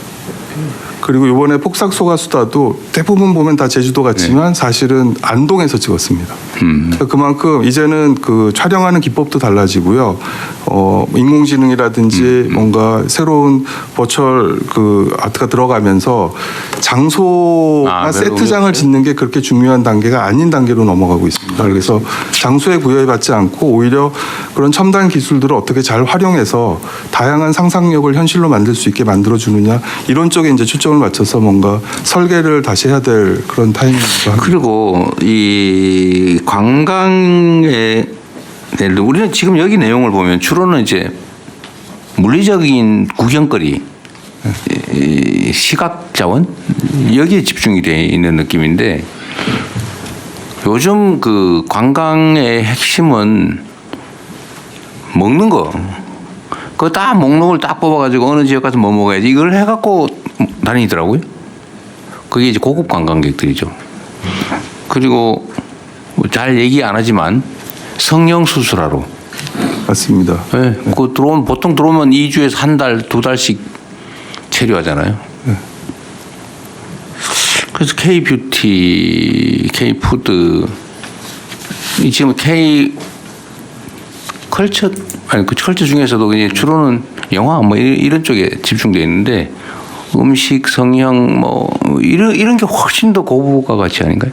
그리고 이번에 폭삭소가수다도 대부분 보면 다 제주도 같지만 사실은 안동에서 찍었습니다. 그만큼 이제는 그 촬영하는 기법도 달라지고요. 인공지능이라든지 뭔가 새로운 버추얼 그 아트가 들어가면서 장소나 세트장을 짓는 게 그렇게 중요한 단계가 아닌 단계로 넘어가고 있습니다. 그래서 장소에 구애받지 않고 오히려 그런 첨단 기술들을 어떻게 잘 활용해서 다양한 상상력을 현실로 만들 수 있게 만들어주느냐 이런 쪽에 쪽에 이제 초점을 맞춰서 뭔가 설계를 다시 해야 될 그런 타이밍이기도 합니다. 그리고 이 관광에 우리는 지금 여기 내용을 보면 주로는 이제 물리적인 구경거리, 이 시각 자원 여기에 집중이 돼 있는 느낌인데 요즘 그 관광의 핵심은 먹는 거. 그거 다 목록을 딱 뽑아가지고 어느 지역 가서 뭐 먹어야지 이걸 해갖고 다니더라고요. 그게 이제 고급 관광객들이죠. 그리고 뭐 잘 얘기 안 하지만 성형 수술하러. 맞습니다. 네, 그 보통 들어오면 2주에서 한 달, 2달씩 체류하잖아요. 네. 그래서 K-뷰티, K-푸드, 지금 K-컬처, 아니, 그 컬처 중에서도 이제 주로는 영화 뭐 이런 쪽에 집중되어 있는데 음식, 성형 뭐 이런 게 훨씬 더 고부가 가치 아닌가요?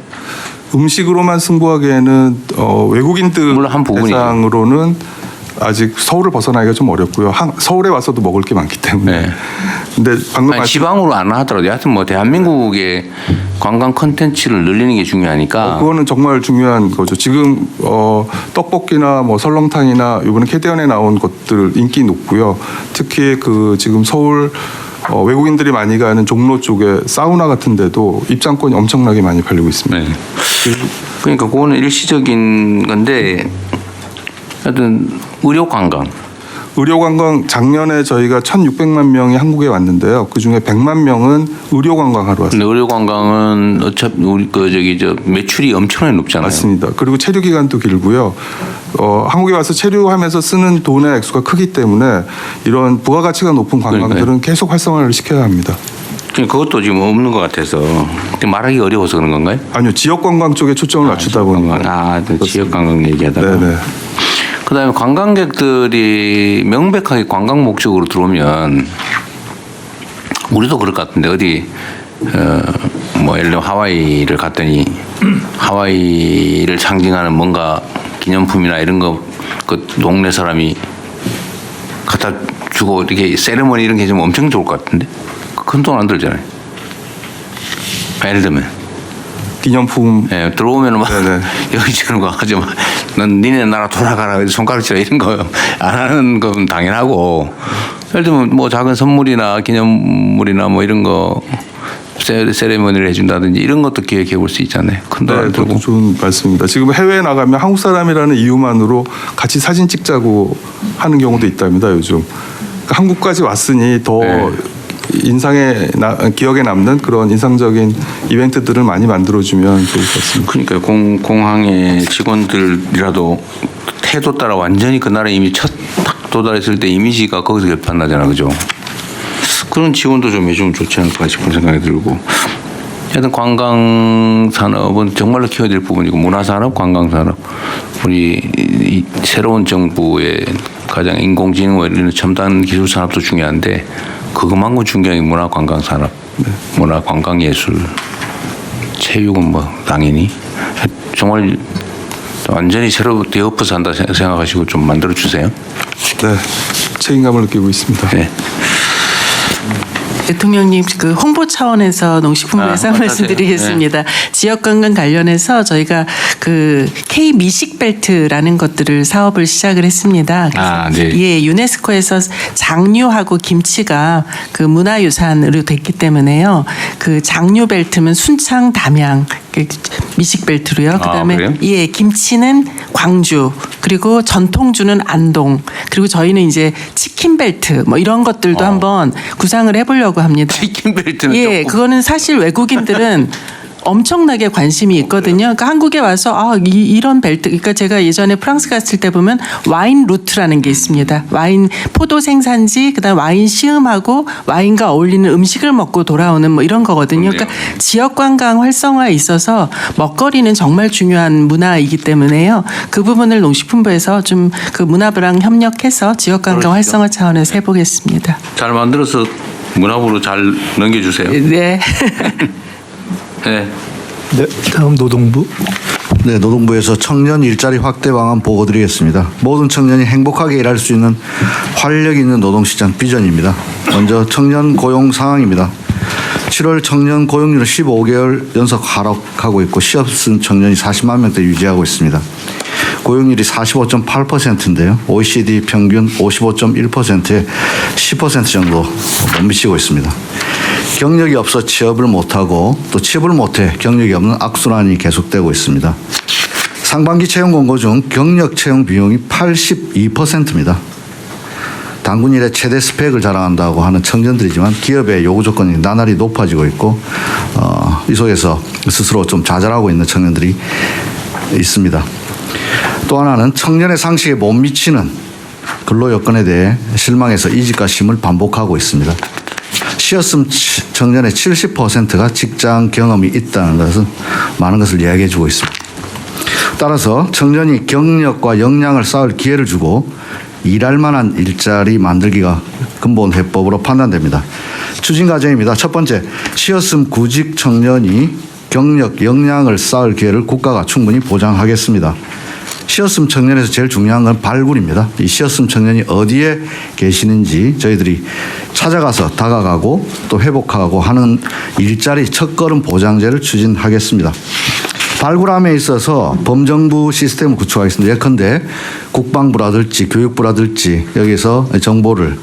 음식으로만 승부하기에는 외국인들 물론 한 부분이죠. 대상으로는 아직 서울을 벗어나기가 좀 어렵고요. 서울에 와서도 먹을 게 많기 때문에. 네. 근데 방금 아니, 지방으로 안 하더라도 하여튼 뭐 대한민국의 관광 콘텐츠를 늘리는 게 중요하니까. 그거는 정말 중요한 거죠. 지금 떡볶이나 뭐 설렁탕이나 이번에 캐대언에 나온 것들 인기 높고요. 특히 그 지금 서울 외국인들이 많이 가는 종로 쪽에 사우나 같은 데도 입장권이 엄청나게 많이 팔리고 있습니다. 네. 그러니까 그거는 일시적인 건데 하여튼 의료 관광. 의료 관광 작년에 저희가 1,600만 명이 한국에 왔는데요. 그 중에 100만 명은 의료 관광하러 왔습니다. 근데 의료 관광은 어차피 우리 매출이 엄청나게 높잖아요. 맞습니다. 그리고 체류 기간도 길고요. 한국에 와서 체류하면서 쓰는 돈의 액수가 크기 때문에 이런 부가가치가 높은 관광들은 그러니까요. 계속 활성화를 시켜야 합니다. 그것도 지금 없는 것 같아서 말하기 어려워서 그런 건가요? 아니요, 지역 관광 쪽에 초점을 맞추다 보니까. 지역 관광 얘기하다가. 네네. 그다음에 관광객들이 명백하게 관광 목적으로 들어오면 우리도 그럴 것 같은데 어디 뭐 예를 들면 하와이를 갔더니 하와이를 상징하는 뭔가 기념품이나 이런 거 그 동네 사람이 갖다 주고 이렇게 세레머니 이런 게 좀 엄청 좋을 것 같은데 큰 돈 안 들잖아요. 예를 들면. 기념품. 네, 들어오면 막 여기 지금 거 하지 마. 넌 니네 나라 돌아가라. 손가락질라 이런 거 안 하는 건 당연하고. 예를 들면 뭐 작은 선물이나 기념물이나 뭐 이런 거 세레머니를 해준다든지 이런 것도 기획해 볼 수 있잖아요. 큰 돈 안 들고. 좋은 말씀입니다. 지금 해외에 나가면 한국 사람이라는 이유만으로 같이 사진 찍자고 하는 경우도 있답니다. 요즘. 그러니까 한국까지 왔으니 더 기억에 남는 그런 인상적인 이벤트들을 많이 만들어주면 좋을 것 같습니다. 그러니까 공항의 직원들이라도 태도 따라 완전히 그 나라에 이미 첫 도달했을 때 이미지가 거기서 결판나잖아, 그죠? 그런 지원도 좀 해주면 좋지 않을까 싶은 생각이 들고. 하여튼 관광 산업은 정말로 키워야 될 부분이고 문화산업, 관광산업 우리 이 새로운 정부의 가장 인공지능과 이런 첨단 기술 산업도 중요한데 그것만큼 중요한 게 문화 관광 산업, 문화 관광 예술, 체육은 뭐 당연히 정말 완전히 새로 되어서 한다 생각하시고 좀 만들어 주세요. 네, 책임감을 느끼고 있습니다. 네. 대통령님 그 홍보 차원에서 농식품부에서 말씀드리겠습니다. 지역관광 관련해서 저희가 그 K 미식벨트라는 것들을 사업을 시작을 했습니다. 그래서 예, 유네스코에서 장류하고 김치가 그 문화유산으로 됐기 때문에요. 그 장류벨트면 순창, 담양 미식벨트로요. 그다음에 예, 김치는 광주, 그리고 전통주는 안동, 그리고 저희는 이제 치킨벨트 뭐 이런 것들도 한번 구상을 해보려고 합니다. 치킨벨트는 예, 그거는 사실 외국인들은 엄청나게 관심이 있거든요. 그러니까 한국에 와서 이런 벨트, 그러니까 제가 예전에 프랑스 갔을 때 보면 와인 루트라는 게 있습니다. 와인 포도 생산지, 그다음 와인 시음하고 와인과 어울리는 음식을 먹고 돌아오는 뭐 이런 거거든요. 그러니까 지역 관광 활성화에 있어서 먹거리는 정말 중요한 문화이기 때문에요. 그 부분을 농식품부에서 좀 그 문화부랑 협력해서 지역 관광 활성화 차원에서 해보겠습니다. 잘 만들어서 문화부로 잘 넘겨주세요. 네. 네. 네, 다음 노동부. 네, 노동부에서 청년 일자리 확대 방안 보고 드리겠습니다. 모든 청년이 행복하게 일할 수 있는 활력 있는 노동시장 비전입니다. 먼저 청년 고용 상황입니다. 7월 청년 고용률은 15개월 연속 하락하고 있고 시업 쓴 청년이 40만 명대 유지하고 있습니다. 고용률이 45.8%인데요. OECD 평균 55.1%에 10% 정도 못 미치고 있습니다. 경력이 없어 취업을 못하고 또 취업을 못해 경력이 없는 악순환이 계속되고 있습니다. 상반기 채용 공고 중 경력 채용 비용이 82%입니다. 단군 이래 최대 스펙을 자랑한다고 하는 청년들이지만 기업의 요구 조건이 나날이 높아지고 있고 이 속에서 스스로 좀 좌절하고 있는 청년들이 있습니다. 또 하나는 청년의 상식에 못 미치는 근로 여건에 대해 실망해서 이직과 심을 반복하고 있습니다. 시었음 청년의 70%가 직장 경험이 있다는 것은 많은 것을 이야기해 주고 있습니다. 따라서 청년이 경력과 역량을 쌓을 기회를 주고 일할 만한 일자리 만들기가 근본 해법으로 판단됩니다. 추진 과정입니다. 첫 번째, 시었음 구직 청년이 경력, 역량을 쌓을 기회를 국가가 충분히 보장하겠습니다. 시었음 청년에서 제일 중요한 건 발굴입니다. 이 시었음 청년이 어디에 계시는지 저희들이 찾아가서 다가가고 또 회복하고 하는 일자리 첫걸음 보장제를 추진하겠습니다. 발굴함에 있어서 범정부 시스템을 구축하겠습니다. 예컨대 국방부라든지 교육부라든지 여기서 정보를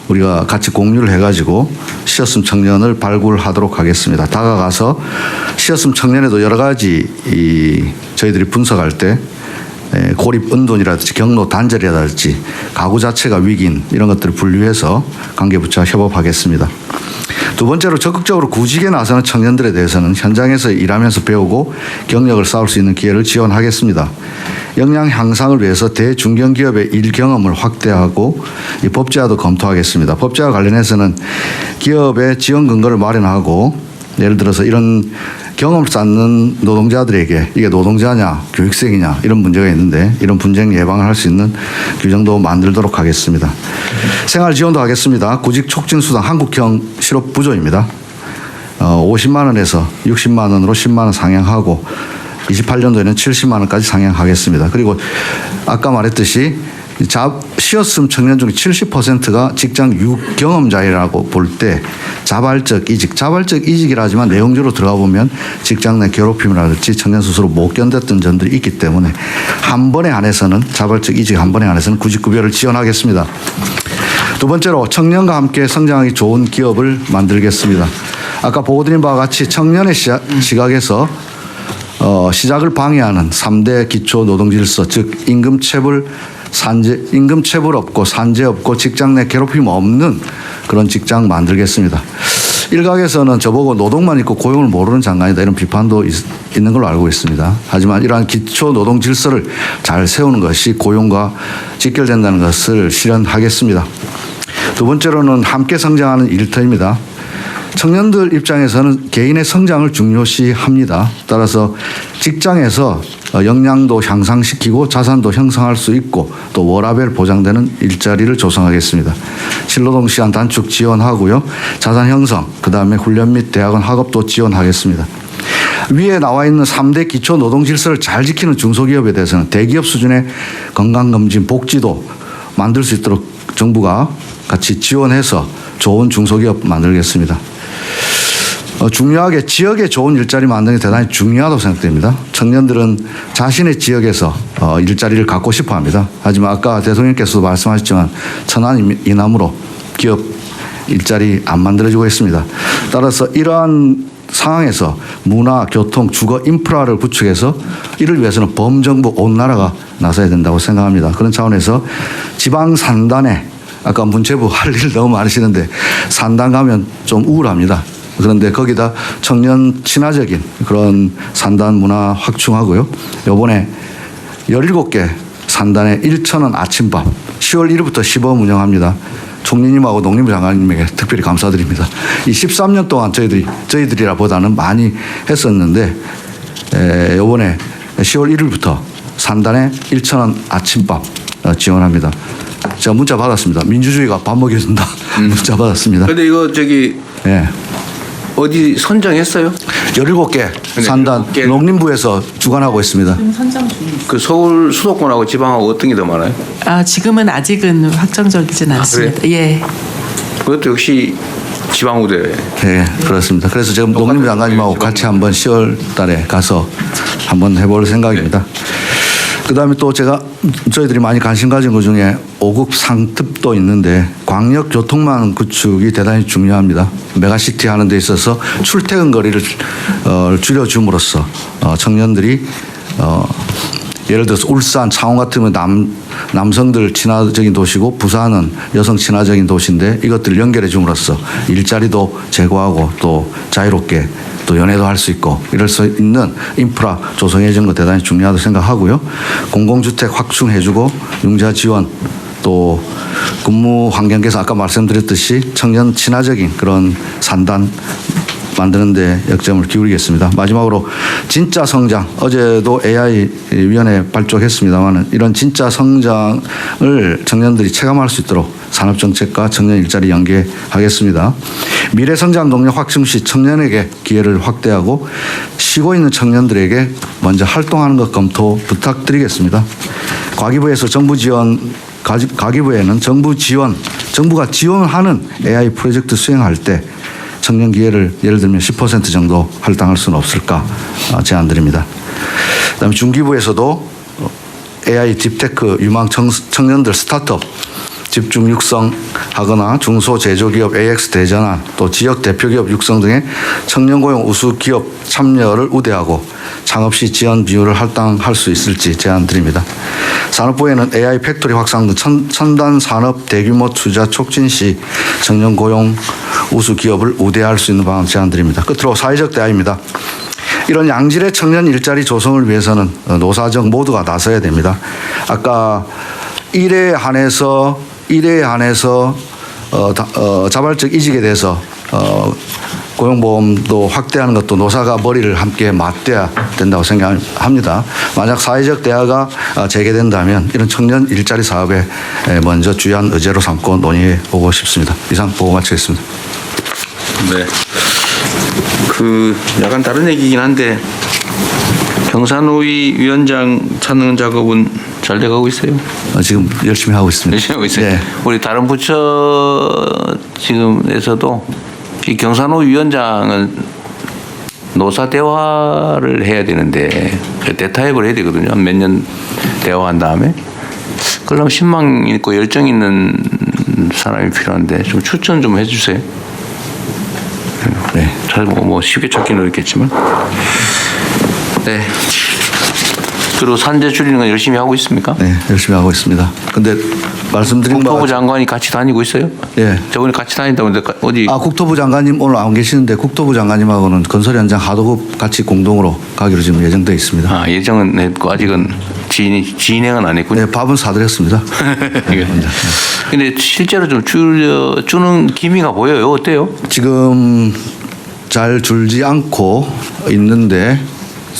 우리가 같이 공유를 해가지고 시었음 청년을 발굴하도록 하겠습니다. 다가가서 시었음 청년에도 여러 가지 저희들이 분석할 때 고립 은둔이라든지 경로 단절이라든지 가구 자체가 위기인 이런 것들을 분류해서 관계부처와 협업하겠습니다. 두 번째로 적극적으로 구직에 나서는 청년들에 대해서는 현장에서 일하면서 배우고 경력을 쌓을 수 있는 기회를 지원하겠습니다. 역량 향상을 위해서 대중견기업의 일 경험을 확대하고 이 법제화도 검토하겠습니다. 법제화 관련해서는 기업의 지원 근거를 마련하고 예를 들어서 이런 경험을 쌓는 노동자들에게 이게 노동자냐 교육생이냐 이런 문제가 있는데 이런 분쟁 예방을 할 수 있는 규정도 만들도록 하겠습니다. 생활 지원도 하겠습니다. 구직 촉진 수당 한국형 실업 부조입니다. 50만 원에서 60만 원으로 10만 원 상향하고 28년도에는 70만 원까지 상향하겠습니다. 그리고 아까 말했듯이 시었음 청년 중 70%가 직장 유경험자이라고 볼 때 자발적 이직이라 하지만 내용적으로 들어가 보면 직장 내 괴롭힘이라든지 청년 스스로 못 견뎠던 점들이 있기 때문에 한 번에 한해서는 자발적 이직 한 번에 한해서는 구직급여를 지원하겠습니다. 두 번째로 청년과 함께 성장하기 좋은 기업을 만들겠습니다. 아까 보고드린 바와 같이 청년의 시각에서 시작을 방해하는 3대 기초 노동질서 즉 임금체불 없고 산재 없고 직장 내 괴롭힘 없는 그런 직장 만들겠습니다. 일각에서는 저보고 노동만 있고 고용을 모르는 장관이다 이런 비판도 있는 걸로 알고 있습니다. 하지만 이러한 기초 노동 질서를 잘 세우는 것이 고용과 직결된다는 것을 실현하겠습니다. 두 번째로는 함께 성장하는 일터입니다. 청년들 입장에서는 개인의 성장을 중요시합니다. 따라서 직장에서 역량도 향상시키고 자산도 형성할 수 있고 또 워라밸 보장되는 일자리를 조성하겠습니다. 실노동 시간 단축 지원하고요. 자산 형성, 그다음에 훈련 및 대학원 학업도 지원하겠습니다. 위에 나와 있는 3대 기초 노동 질서를 잘 지키는 중소기업에 대해서는 대기업 수준의 건강검진, 복지도 만들 수 있도록 정부가 같이 지원해서 좋은 중소기업 만들겠습니다. 중요하게 지역에 좋은 일자리 만드는 게 대단히 중요하다고 생각됩니다. 청년들은 자신의 지역에서 일자리를 갖고 싶어 합니다. 하지만 아까 대통령께서도 말씀하셨지만 천안 이남으로 기업 일자리 안 만들어지고 있습니다. 따라서 이러한 상황에서 문화, 교통, 주거 인프라를 구축해서 이를 위해서는 범정부 온 나라가 나서야 된다고 생각합니다. 그런 차원에서 지방 산단에 아까 문체부 할 일 너무 많으시는데 산단 가면 좀 우울합니다. 그런데 거기다 청년 친화적인 그런 산단 문화 확충하고요. 요번에 17개 산단에 1,000원 아침밥 10월 1일부터 시범 운영합니다. 총리님하고 농림부 장관님에게 특별히 감사드립니다. 이 13년 동안 저희들이라 보다는 많이 했었는데 요번에 10월 1일부터 산단에 1,000원 아침밥 지원합니다. 제가 문자 받았습니다. 민주주의가 밥 먹여준다. 문자 받았습니다. 근데 이거 네. 어디 선정했어요? 17개 산단 농림부에서 주관하고 있습니다. 선정 중입니다. 그 서울 수도권하고 지방하고 어떤 게 더 많아요? 지금은 아직은 확정적이진 않습니다. 예. 그것도 역시 지방우대. 네, 그렇습니다. 그래서 지금 농림부 장관님하고 같이 한번 10월 달에 가서 한번 해볼 생각입니다. 그다음에 또 저희들이 많이 관심 가진 것 중에 5급 상습도 있는데 광역 교통망 구축이 대단히 중요합니다. 메가시티 하는 데 있어서 출퇴근 거리를 줄여줌으로써 청년들이 예를 들어서 울산, 창원 같으면 남성들 친화적인 도시고 부산은 여성 친화적인 도시인데 이것들을 연결해 줌으로써 일자리도 제고하고 또 자유롭게 또 연애도 할 수 있고 이럴 수 있는 인프라 조성해 주는 거 대단히 중요하다고 생각하고요. 공공주택 확충해주고 융자 지원 또 근무 환경 개선 아까 말씀드렸듯이 청년 친화적인 그런 산단 만드는 데 역점을 기울이겠습니다. 마지막으로 진짜 성장, 어제도 AI 위원회 발족했습니다만 이런 진짜 성장을 청년들이 체감할 수 있도록 산업정책과 청년 일자리 연계하겠습니다. 미래성장 동력 확충 시 청년에게 기회를 확대하고 쉬고 있는 청년들에게 먼저 활동하는 것 검토 부탁드리겠습니다. 과기부에서 과기부에는 정부가 지원하는 AI 프로젝트 수행할 때 청년 기회를 예를 들면 10% 정도 할당할 수는 없을까 제안드립니다. 그다음에 중기부에서도 AI 딥테크 유망 청년들 스타트업 집중 육성하거나 중소제조기업 AX 대전환 또 지역 대표기업 육성 등의 청년 고용 우수 기업 참여를 우대하고 창업 시 지원 비율을 할당할 수 있을지 제안드립니다. 산업부에는 AI 팩토리 확산 등 첨단 산업 대규모 투자 촉진 시 청년 고용 우수 기업을 우대할 수 있는 방안 제안드립니다. 끝으로 사회적 대화입니다. 이런 양질의 청년 일자리 조성을 위해서는 노사정 모두가 나서야 됩니다. 아까 일에 한해서 자발적 이직에 대해서 고용보험도 확대하는 것도 노사가 머리를 함께 맞대야 된다고 생각합니다. 만약 사회적 대화가 재개된다면 이런 청년 일자리 사업에 먼저 주요한 의제로 삼고 논의해 보고 싶습니다. 이상 보고 마치겠습니다. 네. 약간 다른 얘기긴 한데 경산호위 위원장 찾는 작업은 잘 돼가고 있어요? 지금 열심히 하고 있습니다. 열심히 하고 있어요. 네. 우리 다른 부처 지금에서도 이 경산호위 위원장은 노사 대화를 해야 되는데 대타협을 해야 되거든요. 몇 년 대화한 다음에. 그러려면 신망 있고 열정 있는 사람이 필요한데 좀 추천 좀 해주세요. 네. 잘 뭐 쉽게 찾기는 어렵겠지만. 네. 그리고 산재 줄이는 건 열심히 하고 있습니까? 네, 열심히 하고 있습니다. 근데 말씀드린 국토부 장관이 같이 다니고 있어요? 예. 저번에 같이 다닌다고 했는데 어디? 국토부 장관님 오늘 안 계시는데 국토부 장관님하고는 건설 현장 하도급 같이 공동으로 가기로 지금 예정돼 있습니다. 예정은 했고 아직은 진행은 안 했군요. 네, 밥은 사드렸습니다. 근데 실제로 좀 주는 기미가 보여요. 어때요? 지금 잘 줄지 않고 있는데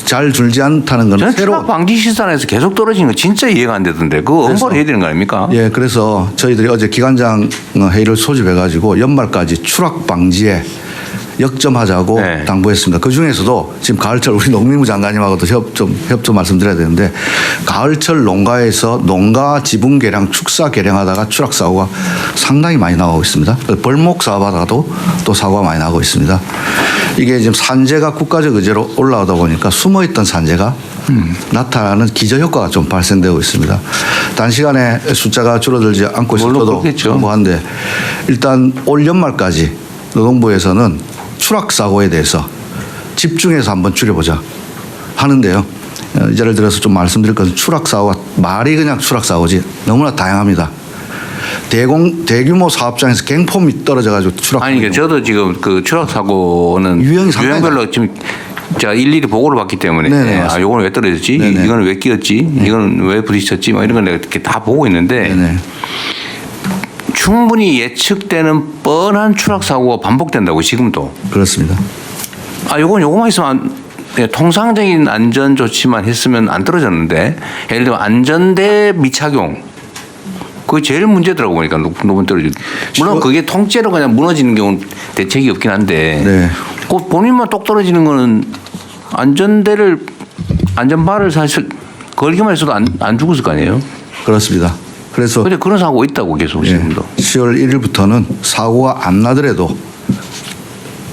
잘 줄지 않다는 건 새로 추락 방지 시설에서 계속 떨어지는 거 진짜 이해가 안 되던데 그거 엄벌 해야 되는 거 아닙니까? 예, 그래서 저희들이 어제 기관장 회의를 소집해가지고 연말까지 추락 방지에 역점하자고 당부했습니다. 그 중에서도 지금 가을철 우리 농림부 장관님하고도 협 좀 말씀드려야 되는데 가을철 농가에서 농가 지분 개량, 축사 개량하다가 추락 사고가 상당히 많이 나오고 있습니다. 벌목 사업하다가도 또 사고가 많이 나고 있습니다. 이게 지금 산재가 국가적 의제로 올라오다 보니까 숨어있던 산재가 나타나는 기저 효과가 좀 발생되고 있습니다. 단시간에 숫자가 줄어들지 않고 있어도 한데 일단 올 연말까지 노동부에서는 추락 사고에 대해서 집중해서 한번 줄여보자 하는데요. 예를 들어서 좀 말씀드릴 것은 추락 사고가 말이 그냥 추락 사고지 너무나 다양합니다. 대규모 사업장에서 갱폼이 떨어져가지고 추락. 아니, 그러니까 저도 지금 그 추락 사고는 유형별로 지금 제가 일일이 보고를 받기 때문에 네네, 요거는 왜 떨어졌지? 네네. 이거는 왜 끼었지? 이거는 왜 부딪혔지? 뭐 이런 걸 내가 이렇게 다 보고 있는데 네네. 충분히 예측되는 뻔한 추락 사고가 반복된다고 지금도. 그렇습니다. 요거만 있으면 통상적인 안전 조치만 했으면 안 떨어졌는데 예를 들면 안전대 미착용. 그게 제일 문제더라고 보니까 높은 떨어지고. 물론 그게 통째로 그냥 무너지는 경우는 대책이 없긴 한데 그 본인만 똑 떨어지는 거는 안전바를 사실 걸기만 했어도 안 죽었을 거 아니에요? 그렇습니다. 그래서 근데 그런 사고가 있다고 계속 지금도. 10월 1일부터는 사고가 안 나더라도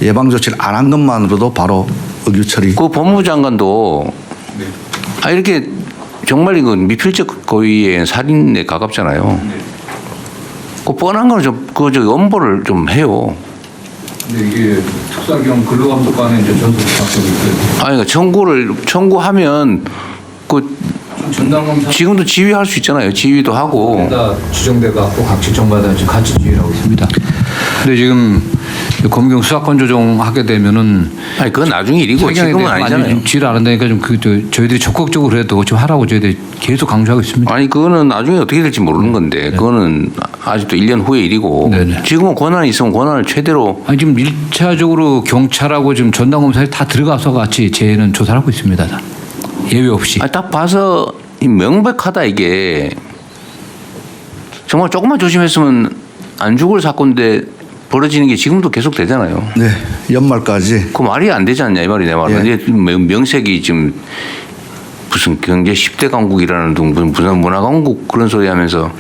예방 조치를 안 한 것만으로도 바로 의규 처리. 그 법무부 장관도 이렇게 정말 이건 미필적 고의의 살인에 가깝잖아요. 그 뻔한 거는 저 엄벌을 좀 해요. 근데 이게 특사경 근로감독관의 이제 전속 작성이 있거든요. 그러니까 청구하면 전담검사 지금도 지휘할 수 있잖아요. 지휘도 하고. 다 지정돼 갖고 각 지청마다 지금 같이 지휘를 하고 있습니다. 근데 지금 검경 수사권 조정하게 되면은 그건 나중에 일이고 지금은 아니잖아요. 지휘를 안 한다니까 좀 저희들이 적극적으로 해도 좀 하라고 저희들이 계속 강조하고 있습니다. 그거는 나중에 어떻게 될지 모르는 건데 그거는 아직도 1년 후의 일이고 지금은 권한이 있으면 권한을 최대로. 지금 1차적으로 경찰하고 지금 전담검사에 다 들어가서 같이 저희는 조사를 하고 있습니다. 다. 예외 없이. 딱 봐서 명백하다 이게. 정말 조금만 조심했으면 안 죽을 사건인데 벌어지는 게 지금도 계속 되잖아요. 네, 연말까지. 그 말이 안 되지 않냐 이 말이 내 말은. 예. 명색이 지금 무슨 경제 10대 강국이라는 둥 무슨 문화 강국 그런 소리 하면서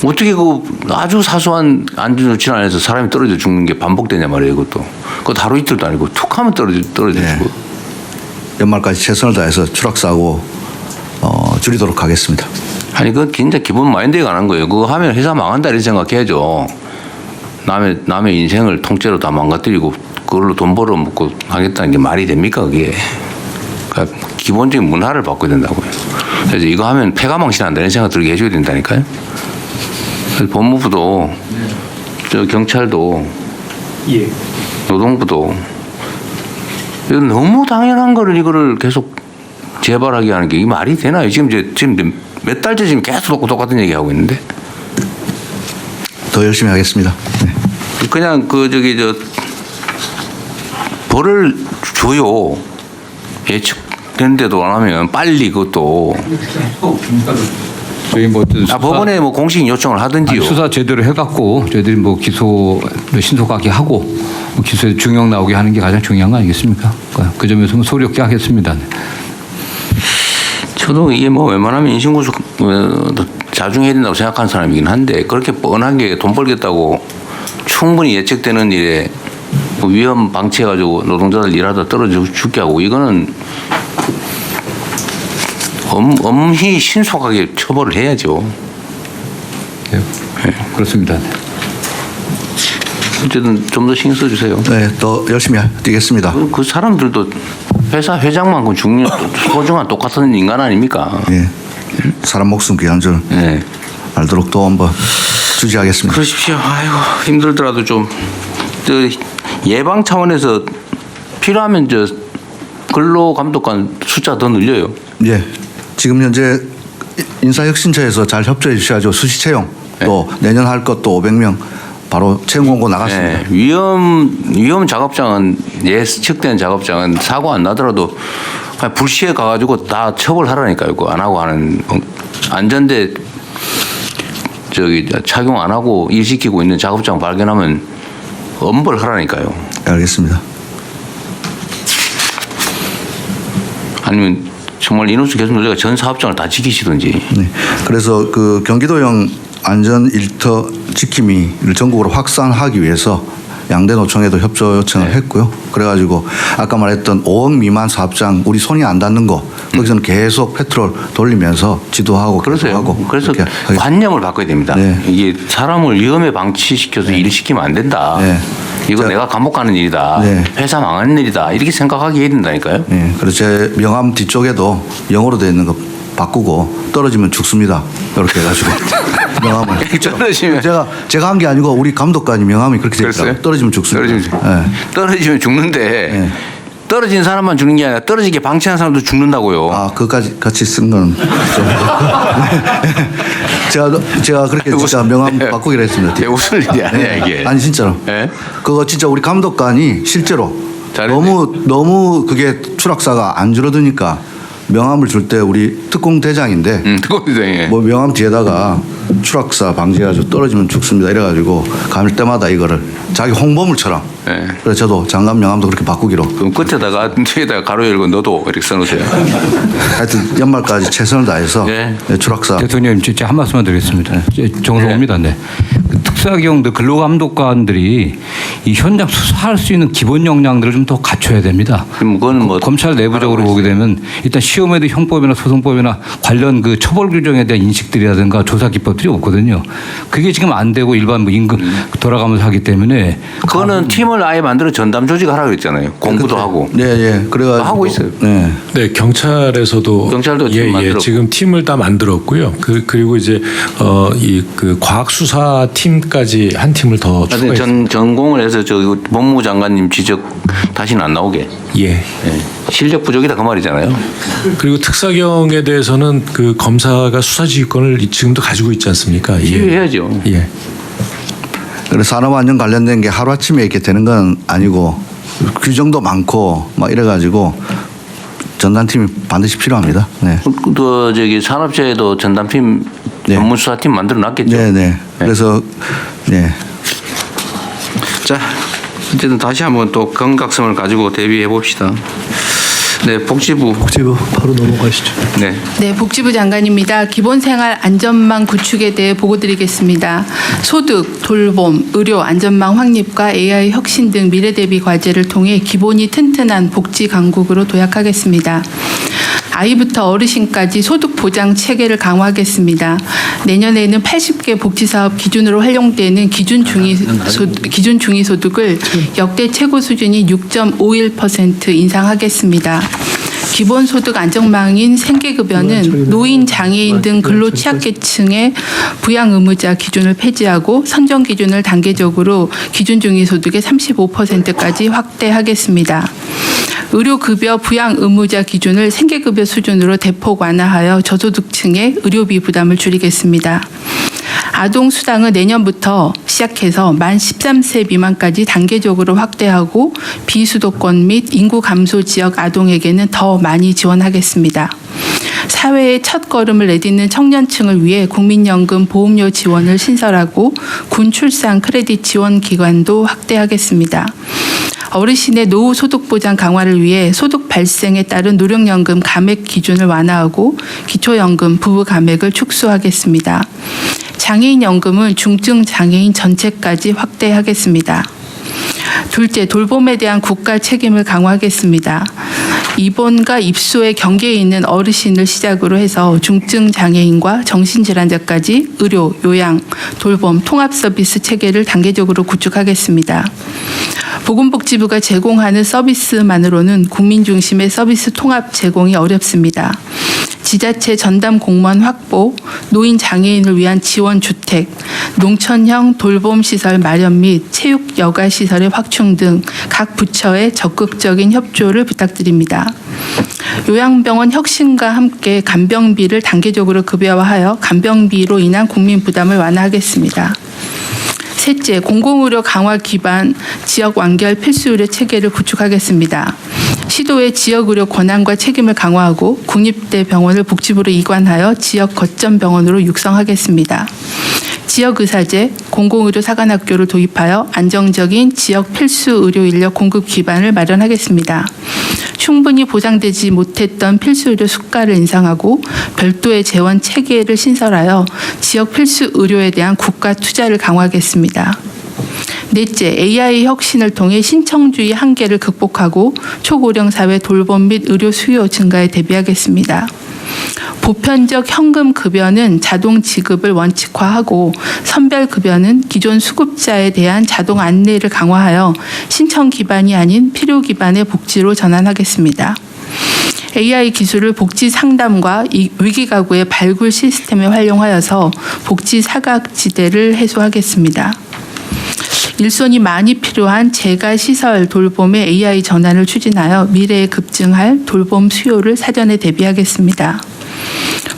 어떻게 그 아주 사소한 안전조치 안에서 사람이 떨어져 죽는 게 반복되냐 말이에요. 그것도. 그거 하루 이틀도 아니고 툭 하면 떨어져 네. 죽고. 연말까지 최선을 다해서 추락사고 줄이도록 하겠습니다. 그건 진짜 기본 마인드에 관한 거예요. 그거 하면 회사 망한다 이렇게 생각해야죠. 남의 인생을 통째로 다 망가뜨리고 그걸로 돈 벌어먹고 하겠다는 게 말이 됩니까 그게. 그러니까 기본적인 문화를 바꿔야 된다고요. 그래서 이거 하면 폐가 망신한다는 생각 들게 해줘야 된다니까요. 그래서 법무부도 경찰도 노동부도 이건 너무 당연한 거를 이거를 계속 재발하게 하는 게 이게 말이 되나요? 지금 몇 달째 지금 계속 똑같은 얘기하고 있는데. 더 열심히 하겠습니다. 네. 그냥 벌을 줘요. 예측된데도 안 하면 빨리 그것도. 저희 법원에 공식 요청을 하든지요. 수사 제대로 해갖고 저희들이 기소를 신속하게 하고 기소에 중형 나오게 하는 게 가장 중요한 거 아니겠습니까? 그 점에서 소리 없게 하겠습니다. 저도 이게 웬만하면 인신구속 자중해야 된다고 생각하는 사람이긴 한데 그렇게 뻔하게 돈 벌겠다고 충분히 예측되는 일에 위험 방치해가지고 노동자들 일하다 떨어져 죽게 하고 이거는 엄히 신속하게 처벌을 해야죠. 네. 그렇습니다. 어쨌든 좀 더 신경 써주세요. 네, 더 열심히 뛰겠습니다. 그 사람들도 회사 회장만큼 소중한 똑같은 인간 아닙니까? 네, 사람 목숨 귀한 줄 알도록 또 한번 주지하겠습니다. 그러십시오. 아이고 힘들더라도 좀 예방 차원에서 필요하면 근로감독관 숫자 더 늘려요. 예, 지금 현재 인사혁신처에서 잘 협조해 주셔야죠. 수시 채용 또 내년 할 것도 500명 바로 채용 공고 나갔습니다. 네, 위험 작업장은 예측된 작업장은 사고 안 나더라도 그냥 불시에 가가지고 다 처벌하라니까요. 그거 안 하고 하는 안전대 착용 안 하고 일 시키고 있는 작업장 발견하면 엄벌하라니까요. 알겠습니다. 아니면 정말 인원수 계속 늘려가 전 사업장을 다 지키시든지. 네, 그래서 그 경기도형 안전 일터 지킴이를 전국으로 확산하기 위해서 양대 노총에도 협조 요청을 했고요. 그래가지고 아까 말했던 5억 미만 사업장 우리 손이 안 닿는 거 거기서는 계속 페트롤 돌리면서 지도하고 그래서요. 그래서 그렇게 관념을 바꿔야 됩니다. 네. 이게 사람을 위험에 방치시켜서 일을 시키면 안 된다. 네. 이거 내가 감옥 가는 일이다. 네. 회사 망하는 일이다. 이렇게 생각하게 해야 된다니까요. 네, 그래서 제 명함 뒤쪽에도 영어로 되어 있는 거 바꾸고 떨어지면 죽습니다. 이렇게 해가지고 명함을 떨어지면 제가 한 게 아니고 우리 감독관이 명함이 그렇게 되어 있어요. 떨어지면 죽습니다. 떨어지면 죽는데 떨어진 사람만 죽는 게 아니라 떨어지게 방치한 사람도 죽는다고요. 그까지 같이 쓴 건 제가 그렇게 진짜 명함 바꾸기로 했습니다. 웃을 일이 아니야 이게. 아니 진짜로. 그거 진짜 우리 감독관이 실제로 잘했네. 너무 그게 추락사가 안 줄어드니까 명함을 줄 때 우리 특공 대장인데 특공대장이 명함 뒤에다가 추락사 방지해가지고 떨어지면 죽습니다 이래가지고 갈 때마다 이거를 자기 홍보물처럼. 그래서 저도 장관 명함도 그렇게 바꾸기로. 그럼 끝에다가 뒤에다가 가로 열고 너도 이렇게 써놓으세요. 하여튼 연말까지 최선을 다해서 추락사. 대통령 진짜 한 말씀만 드리겠습니다. 정성입니다. 네. 특사경들 근로감독관들이 이 현장 수사할 수 있는 기본 역량들을 좀 더 갖춰야 됩니다. 그건 뭐 검찰 내부적으로 보게 되면 일단 시험에도 형법이나 소송법이나 관련 그 처벌 규정에 대한 인식들이라든가 조사 기법들이 없거든요. 그게 지금 안 되고 일반 뭐 임금 돌아가면서 하기 때문에 그거는 팀을 아예 만들어 전담 조직하라고 그랬잖아요. 공부도 하고. 네. 그래가지고 하고 있어요. 네. 네, 경찰에서도 팀 만들었고. 지금 팀을 다 만들었고요. 그리고 이제 이 그 과학 수사 팀까지 한 팀을 더 추가했습니다. 전공을 해서 저 법무부 장관님 지적 다시는 안 나오게. 예. 실력 부족이다 그 말이잖아요. 그리고 특사경에 대해서는 그 검사가 수사지휘권을 지금도 가지고 있지 않습니까? 지휘해야죠. 예. 그래서 산업안전 관련된 게 하루아침에 이렇게 되는 건 아니고 규정도 많고 막 이래가지고 전담팀이 반드시 필요합니다. 네. 또 저기 산업체에도 전담팀 전문수사팀 만들어 놨겠죠. 네. 그래서 네. 자, 어쨌든 다시 한번 또 경각심을 가지고 대비해 봅시다. 네, 복지부 바로 넘어가시죠. 네. 네, 복지부 장관입니다. 기본생활 안전망 구축에 대해 보고드리겠습니다. 소득, 돌봄, 의료 안전망 확립과 AI 혁신 등 미래 대비 과제를 통해 기본이 튼튼한 복지 강국으로 도약하겠습니다. 아이부터 어르신까지 소득 보장 체계를 강화하겠습니다. 내년에는 80개 복지사업 기준으로 활용되는 기준 중위소득을 역대 최고 수준인 6.51% 인상하겠습니다. 기본소득 안정망인 생계급여는 노인, 장애인 등 근로 취약계층의 부양 의무자 기준을 폐지하고 선정 기준을 단계적으로 기준 중위소득의 35%까지 확대하겠습니다. 의료급여 부양 의무자 기준을 생계급여 수준으로 대폭 완화하여 저소득층의 의료비 부담을 줄이겠습니다. 아동수당은 내년부터 시작해서 만 13세 미만까지 단계적으로 확대하고 비수도권 및 인구 감소 지역 아동에게는 더 많이 지원하겠습니다. 사회의 첫걸음을 내딛는 청년층을 위해 국민연금 보험료 지원을 신설하고 군 출산 크레딧 지원 기관도 확대하겠습니다. 어르신의 노후 소득 보장 강화를 위해 소득 발생에 따른 노령연금 감액 기준을 완화하고 기초연금 부부 감액을 축소하겠습니다. 장애인연금은 중증 장애인 전체까지 확대하겠습니다. 둘째, 돌봄에 대한 국가 책임을 강화하겠습니다. 입원과 입소의 경계에 있는 어르신을 시작으로 해서 중증 장애인과 정신질환자까지 의료, 요양, 돌봄, 통합 서비스 체계를 단계적으로 구축하겠습니다. 보건복지부가 제공하는 서비스만으로는 국민 중심의 서비스 통합 제공이 어렵습니다. 지자체 전담 공무원 확보, 노인 장애인을 위한 지원 주택, 농촌형 돌봄 시설 마련 및 체육 여가 시설의 확충 등 각 부처의 적극적인 협조를 부탁드립니다. 요양병원 혁신과 함께 간병비를 단계적으로 급여화하여 간병비로 인한 국민 부담을 완화하겠습니다. 셋째, 공공의료 강화 기반 지역 완결 필수의료 체계를 구축하겠습니다. 시도의 지역의료 권한과 책임을 강화하고 국립대 병원을 복지부로 이관하여 지역 거점 병원으로 육성하겠습니다. 지역의사제, 공공의료 사관학교를 도입하여 안정적인 지역 필수 의료 인력 공급 기반을 마련하겠습니다. 충분히 보장되지 못했던 필수 의료 수가를 인상하고 별도의 재원 체계를 신설하여 지역 필수 의료에 대한 국가 투자를 강화하겠습니다. 넷째, AI 혁신을 통해 신청주의 한계를 극복하고 초고령 사회 돌봄 및 의료 수요 증가에 대비하겠습니다. 보편적 현금 급여는 자동 지급을 원칙화하고 선별 급여는 기존 수급자에 대한 자동 안내를 강화하여 신청 기반이 아닌 필요 기반의 복지로 전환하겠습니다. AI 기술을 복지 상담과 위기 가구의 발굴 시스템에 활용하여서 복지 사각지대를 해소하겠습니다. 일손이 많이 필요한 재가 시설 돌봄의 AI 전환을 추진하여 미래에 급증할 돌봄 수요를 사전에 대비하겠습니다.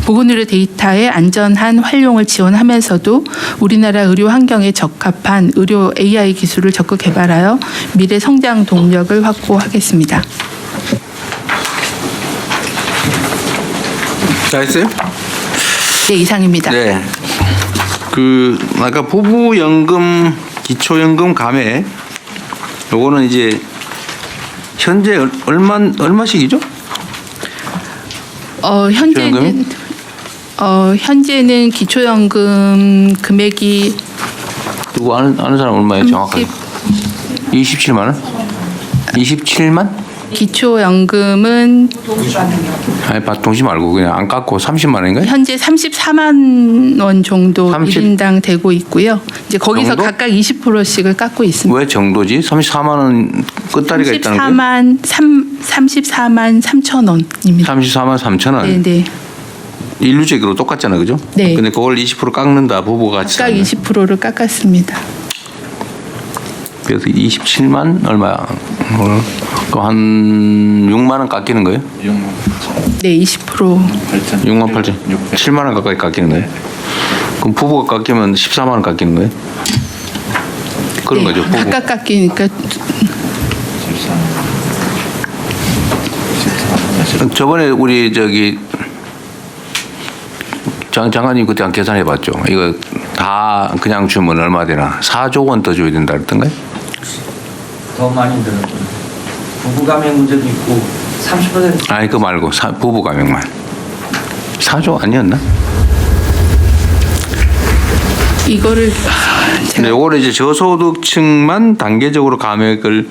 보건의료 데이터의 안전한 활용을 지원하면서도 우리나라 의료 환경에 적합한 의료 AI 기술을 적극 개발하여 미래 성장 동력을 확보하겠습니다. 다 했어요? 네, 이상입니다. 네. 아까 부부연금, 기초연금 감액, 요거는 이제 현재 얼마씩이죠? 현재는 기초연금 금액이 누구 아는 사람 얼마예요 정확하게? 27만 원? 27만? 기초연금은 아니 동시 말고 그냥 안 깎고 30만 원인가요? 현재 34만 원 정도 30 1인당 되고 있고요. 이제 거기서 정도? 각각 20%씩을 깎고 있습니다. 왜 정도지? 34만 원 끝다리가 있다는 거예요? 34만 3천 원입니다. 34만 3천 원. 네네. 일률적으로 똑같잖아요, 그죠? 네. 근데 그걸 20% 깎는다 부부가 같이 각각 살면. 20%를 깎았습니다. 그래서 27만 얼마야? 그럼 한 6만 원 깎이는 거예요? 네, 20%. 6만 8천. 7만 원 가까이 깎이는 거예요? 그럼 부부가 깎이면 14만 원 깎이는 거예요? 그런 네, 거죠, 부부. 각각 깎이니까 저번에 우리 저기 장관님 그때 한 계산해봤죠. 이거 다 그냥 주면 얼마 되나? 4조 원 더 줘야 된다 그랬던가요? 더 많이 들어요. 부부 감액 문제도 있고 30%. 아니 그거 말고 부부 감액만. 4조 아니었나? 이거를 근데 요거를 이제 저소득층만 단계적으로 감액을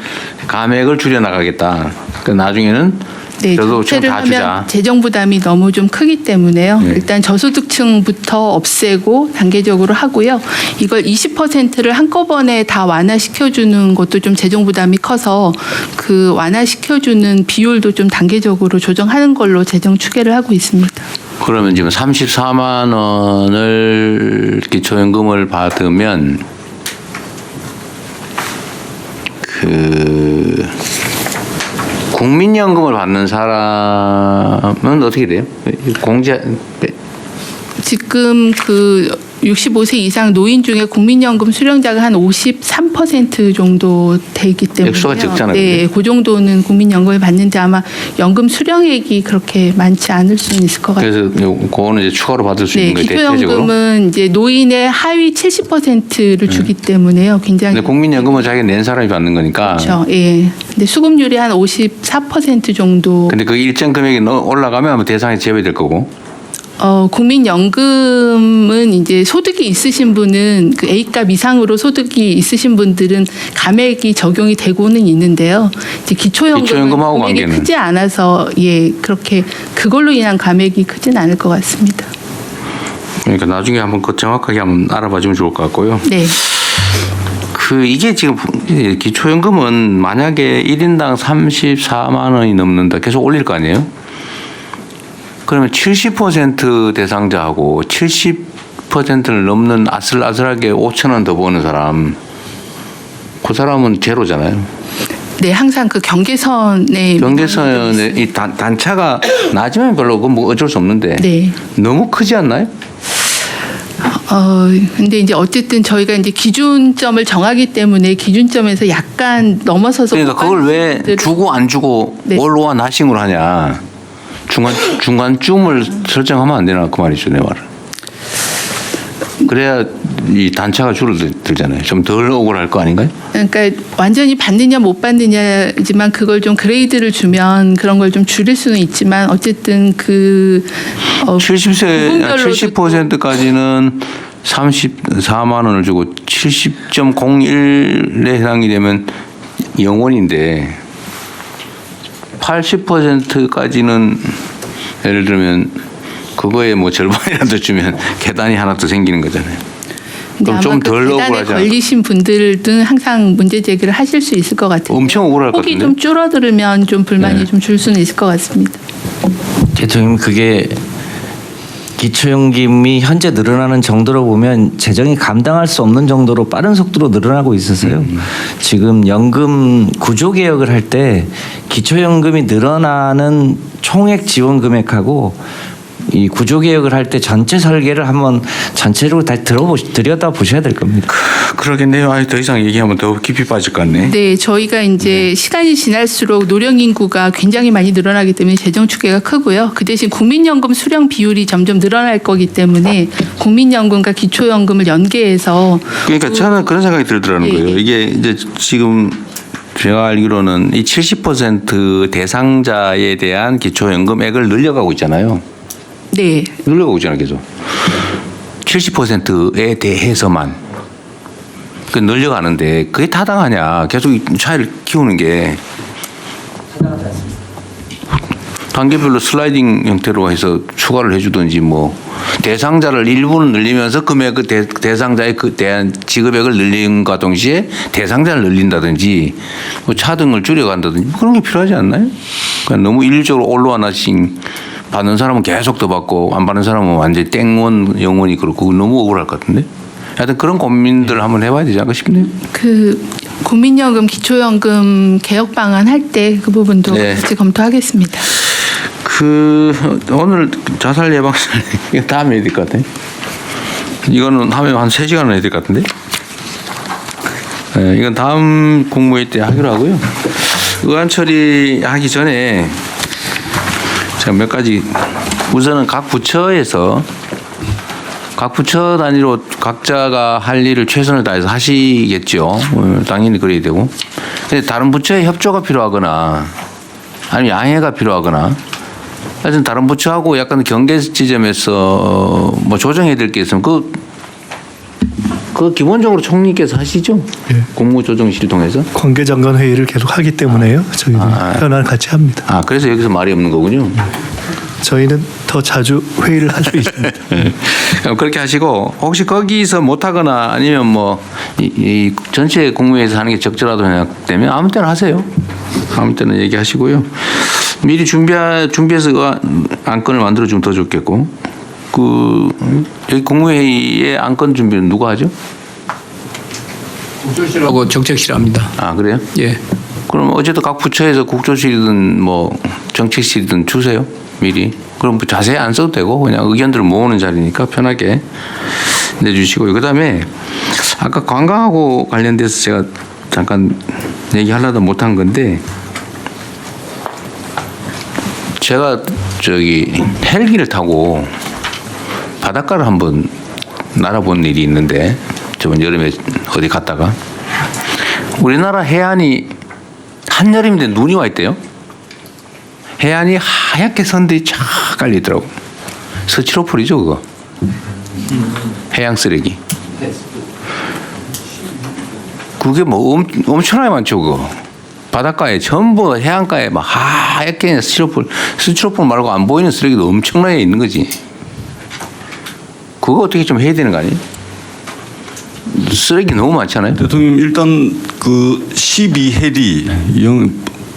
줄여 나가겠다. 그 나중에는 네, 저소득층 정체를 다 하면 주자. 재정 부담이 너무 좀 크기 때문에요. 네. 일단 저소득층부터 없애고 단계적으로 하고요. 이걸 20%를 한꺼번에 다 완화시켜주는 것도 좀 재정 부담이 커서 그 완화시켜주는 비율도 좀 단계적으로 조정하는 걸로 재정 추계를 하고 있습니다. 그러면 지금 34만 원을 기초연금을 받으면 그 국민연금을 받는 사람은 어떻게 돼요? 공제 지금 그 65세 이상 노인 중에 국민연금 수령자가 한 53% 정도 되기 때문에 액수가 적잖아요. 네, 그 정도는 국민연금을 받는데 아마 연금 수령액이 그렇게 많지 않을 수는 있을 것 같아요. 그래서 그거는 이제 추가로 받을 수 네, 있는 거예요. 대체적으로. 기초연금은 이제 노인의 하위 70%를 주기 때문에요. 굉장히 근데 국민연금은 자기가 낸 사람이 받는 거니까. 그렇죠. 예. 근데 수급률이 한 54% 정도. 근데 그 일정 금액이 올라가면 아마 대상에 제외될 거고. 국민연금은 이제 소득이 있으신 분은 그 A값 이상으로 소득이 있으신 분들은 감액이 적용이 되고는 있는데요. 이제 기초연금하고 금액이 관계는? 크지 않아서 예 그렇게 그걸로 인한 감액이 크진 않을 것 같습니다. 그러니까 나중에 한번 그 정확하게 한번 알아봐주면 좋을 것 같고요. 네. 그 이게 지금 기초연금은 만약에 1인당 34만 원이 넘는다 계속 올릴 거 아니에요? 그러면 70% 대상자하고 70%를 넘는 아슬아슬하게 5천 원 더 버는 사람, 그 사람은 제로잖아요. 네, 항상 그 경계선에 이 단차가 낮으면 별로 그건 뭐 어쩔 수 없는데 네. 너무 크지 않나요? 근데 이제 어쨌든 저희가 이제 기준점을 정하기 때문에 기준점에서 약간 넘어서서 그러니까 그걸 왜 주고 안 주고 네. 올로와 나싱으로 하냐? 중간쯤을 설정하면 안 되나 그 말이죠, 내 말은. 그래야 이 단차가 줄어들잖아요. 좀 덜 억울할 거 아닌가요? 그러니까 완전히 받느냐 못 받느냐지만 그걸 좀 그레이드를 주면 그런 걸 좀 줄일 수는 있지만 어쨌든 그 70%까지는 34만 원을 주고 70.01에 해당이 되면 0원인데 80%까지는 예를 들면 그거에 뭐 절반이라도 주면 계단이 하나 더 생기는 거잖아요. 그럼 좀 덜 계단에 억울하지 않아요? 걸리신 분들은 항상 문제 제기를 하실 수 있을 것 같아요. 엄청 억울할 것 폭이 같은데. 좀 줄어들으면 좀 불만이 좀 줄 수는 있을 것 같습니다. 대통령 그게 기초연금이 현재 늘어나는 정도로 보면 재정이 감당할 수 없는 정도로 빠른 속도로 늘어나고 있어서요. 지금 연금 구조 개혁을 할 때 기초연금이 늘어나는 총액 지원 금액하고 이 구조 개혁을 할 때 전체 설계를 한번 전체적으로 다시 들여다 보셔야 될 겁니다. 그러겠네요. 더 이상 얘기하면 더 깊이 빠질 것 같네. 네, 저희가 이제 시간이 지날수록 노령 인구가 굉장히 많이 늘어나기 때문에 재정 축계가 크고요. 그 대신 국민연금 수령 비율이 점점 늘어날 거기 때문에 국민연금과 기초연금을 연계해서 그러니까 저는 그런 생각이 들더라는 거예요. 이게 이제 지금 제가 알기로는 이 70% 대상자에 대한 기초연금액을 늘려가고 있잖아요. 네. 늘려가고 있잖아요, 계속. 70%에 대해서만. 그 늘려가는데 그게 타당하냐? 계속 이 차이를 키우는 게. 단계별로 슬라이딩 형태로 해서 추가를 해주든지 뭐 대상자를 일부는 늘리면서 금액 그 대상자의 그 대한 지급액을 늘린과 동시에 대상자를 늘린다든지 뭐 차등을 줄여간다든지 그런 게 필요하지 않나요? 그러니까 너무 일률적으로 올라와나싱 받는 사람은 계속 더 받고 안 받는 사람은 완전히 땡원 영원히 그렇고 너무 억울할 것 같은데. 하여튼 그런 고민들을 한번 해봐야 되지 않을까 싶네요. 그 국민연금, 기초연금 개혁 방안 할 때 그 부분도 네. 같이 검토하겠습니다. 오늘 자살 예방설 이거 다음에 해야 될 것 같아. 이거는 하면 한 3시간은 해야 될 것 같은데. 네, 이건 다음 국무회의 때 하기로 하고요. 의안 처리하기 전에 제가 몇 가지 우선은 각 부처에서 각 부처 단위로 각자가 할 일을 최선을 다해서 하시겠죠. 당연히 그래야 되고. 근데 다른 부처의 협조가 필요하거나 아니면 양해가 필요하거나 하여튼 다른 부처하고 약간 경계 지점에서 뭐 조정해야 될 게 있으면 그 기본적으로 총리께서 하시죠. 예. 국무조정실 통해서. 관계장관 회의를 계속 하기 때문에요. 저희는 현안 같이 합니다. 그래서 여기서 말이 없는 거군요. 저희는 더 자주 회의를 할 수 있습니다. 그럼 그렇게 하시고 혹시 거기서 못하거나 아니면 뭐 이 전체 국무회의에서 하는 게 적절하다고 생각되면 아무 때나 하세요. 아무 때나 얘기하시고요. 미리 준비해서 안건을 만들어주면 더 좋겠고 여기 국무회의의 안건 준비는 누가 하죠? 국조실하고 정책실 합니다. 그래요? 예. 그럼 어쨌든 각 부처에서 국조실이든 뭐 정책실이든 주세요. 미리. 그럼 자세히 안 써도 되고 그냥 의견들을 모으는 자리니까 편하게 내주시고요. 그다음에 아까 관광하고 관련돼서 제가 잠깐 얘기하려다 못한 건데 제가 헬기를 타고 바닷가를 한번 날아본 일이 있는데 저번 여름에 어디 갔다가 우리나라 해안이 한여름인데 눈이 와 있대요. 해안이 하얗게 선들이 쫙 깔리더라고. 스티로폴이죠 그거. 해양 쓰레기. 그게 뭐 엄청나게 많죠 그거. 바닷가에 전부 해안가에 막 하얗게 스티로폴 말고 안 보이는 쓰레기도 엄청나게 있는 거지. 그거 어떻게 좀 해야 되는 거 아니에요? 쓰레기 너무 많잖아요. 대통령 일단 그 12해리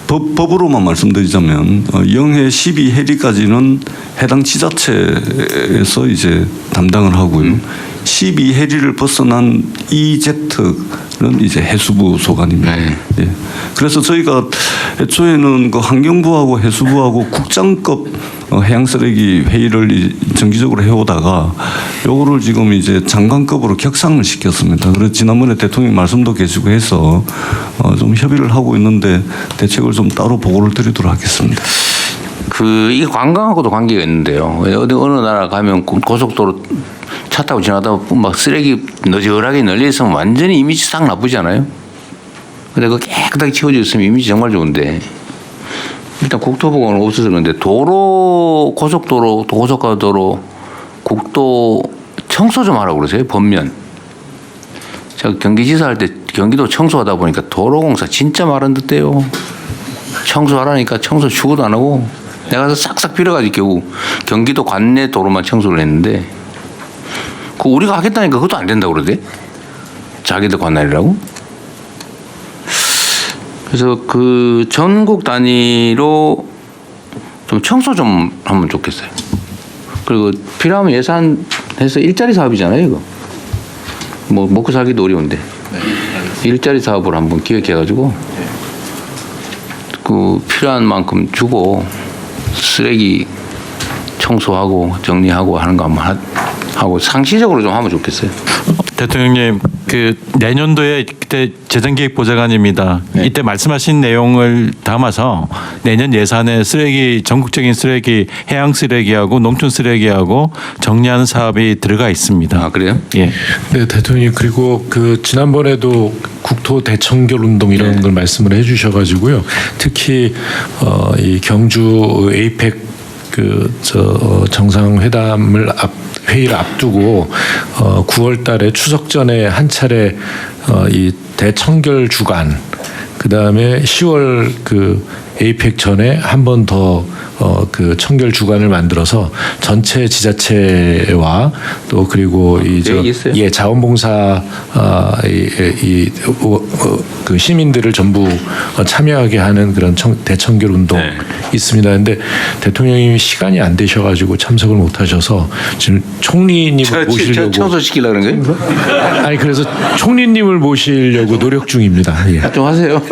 법으로만 말씀드리자면 영해 12해리까지는 해당 지자체에서 이제 담당을 하고요. 12해리를 벗어난 EZ는 이제 해수부 소관입니다. 예. 그래서 저희가 애초에는 그 환경부하고 해수부하고 국장급 해양쓰레기 회의를 정기적으로 해오다가 요거를 지금 이제 장관급으로 격상을 시켰습니다. 그래서 지난번에 대통령 말씀도 계시고 해서 좀 협의를 하고 있는데 대책을 좀 따로 보고를 드리도록 하겠습니다. 이게 관광하고도 관계가 있는데요. 어느 나라 가면 고속도로 차 타고 지나다 막 쓰레기 너저하게 널려 있으면 완전히 이미지 싹 나쁘잖아요. 근데 그거 깨끗하게 치워져 있으면 이미지 정말 좋은데 일단 국토보건은 없어서 그런데 고속도로, 고속가도로, 국도 청소 좀 하라고 그러세요. 번면. 제가 경기지사 할 때 경기도 청소하다 보니까 도로공사 진짜 마른 듯해요. 청소하라니까 청소 죽어도 안 하고 내가 가서 싹싹 빌어가지고 겨우 경기도 관내 도로만 청소를 했는데 우리가 하겠다니까 그것도 안 된다고 그러대. 자기들 관할이라고. 그래서 전국 단위로 좀 청소 좀 하면 좋겠어요. 그리고 필요하면 예산해서 일자리 사업이잖아요, 이거. 뭐 먹고 살기도 어려운데. 일자리 사업을 한번 기획해가지고 필요한 만큼 주고 쓰레기 청소하고 정리하고 하는 거 한번 하고 상시적으로 좀 하면 좋겠어요. 대통령님, 내년도에 그때 재정기획보좌관입니다. 이때 말씀하신 내용을 담아서 내년 예산에 전국적인 쓰레기, 해양 쓰레기하고 농촌 쓰레기하고 정리하는 사업이 들어가 있습니다. 그래요? 예. 네, 대통령님, 그리고 지난번에도 국토 대청결 운동 이런 걸 말씀을 해주셔가지고요. 특히 이 경주 에이펙 정상회담을 회의를 앞두고 9월 달에 추석 전에 한 차례 이 대청결 주간, 그다음에 10월 그 에이펙 전에 한 번 더 그 청결 주간을 만들어서 전체 지자체와 또 그리고 이 자원봉사 그 시민들을 전부 참여하게 하는 그런 대청결 운동 있습니다. 근데 대통령님이 시간이 안 되셔가지고 참석을 못 하셔서 지금 총리님을 모시려고 청소시키려고 그런 거예요? 아니 그래서 총리님을 모시려고 노력 중입니다. 예. 좀 하세요.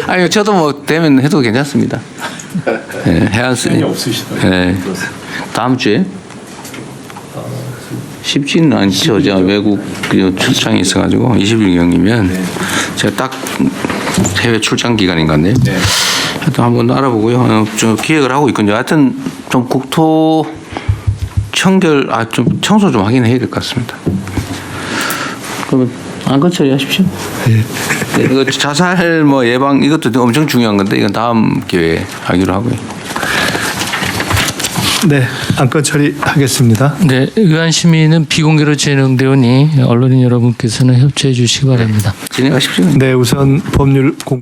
아니 저도 뭐 되면 해도 괜찮습니다. 네, 해안쓰니. 네. 다음 주에 쉽지는 않죠. 제가 외국 출장이 있어가지고 20일경이면 제가 딱 해외 출장 기간인 것 같네요. 하여튼 한번 알아보고요. 좀 기획을 하고 있거든요. 하여튼 좀 국토 청결 좀 청소 좀 하긴 해야 될 것 같습니다. 그러면 안건 처리하십시오. 네, 이거 자살 뭐 예방 이것도 엄청 중요한 건데 이건 다음 기회에 하기로 하고요. 네, 안건 처리하겠습니다. 네, 의안 심의는 비공개로 진행되오니 언론인 여러분께서는 협조해 주시기 바랍니다. 진행하십시오. 네, 우선 법률 공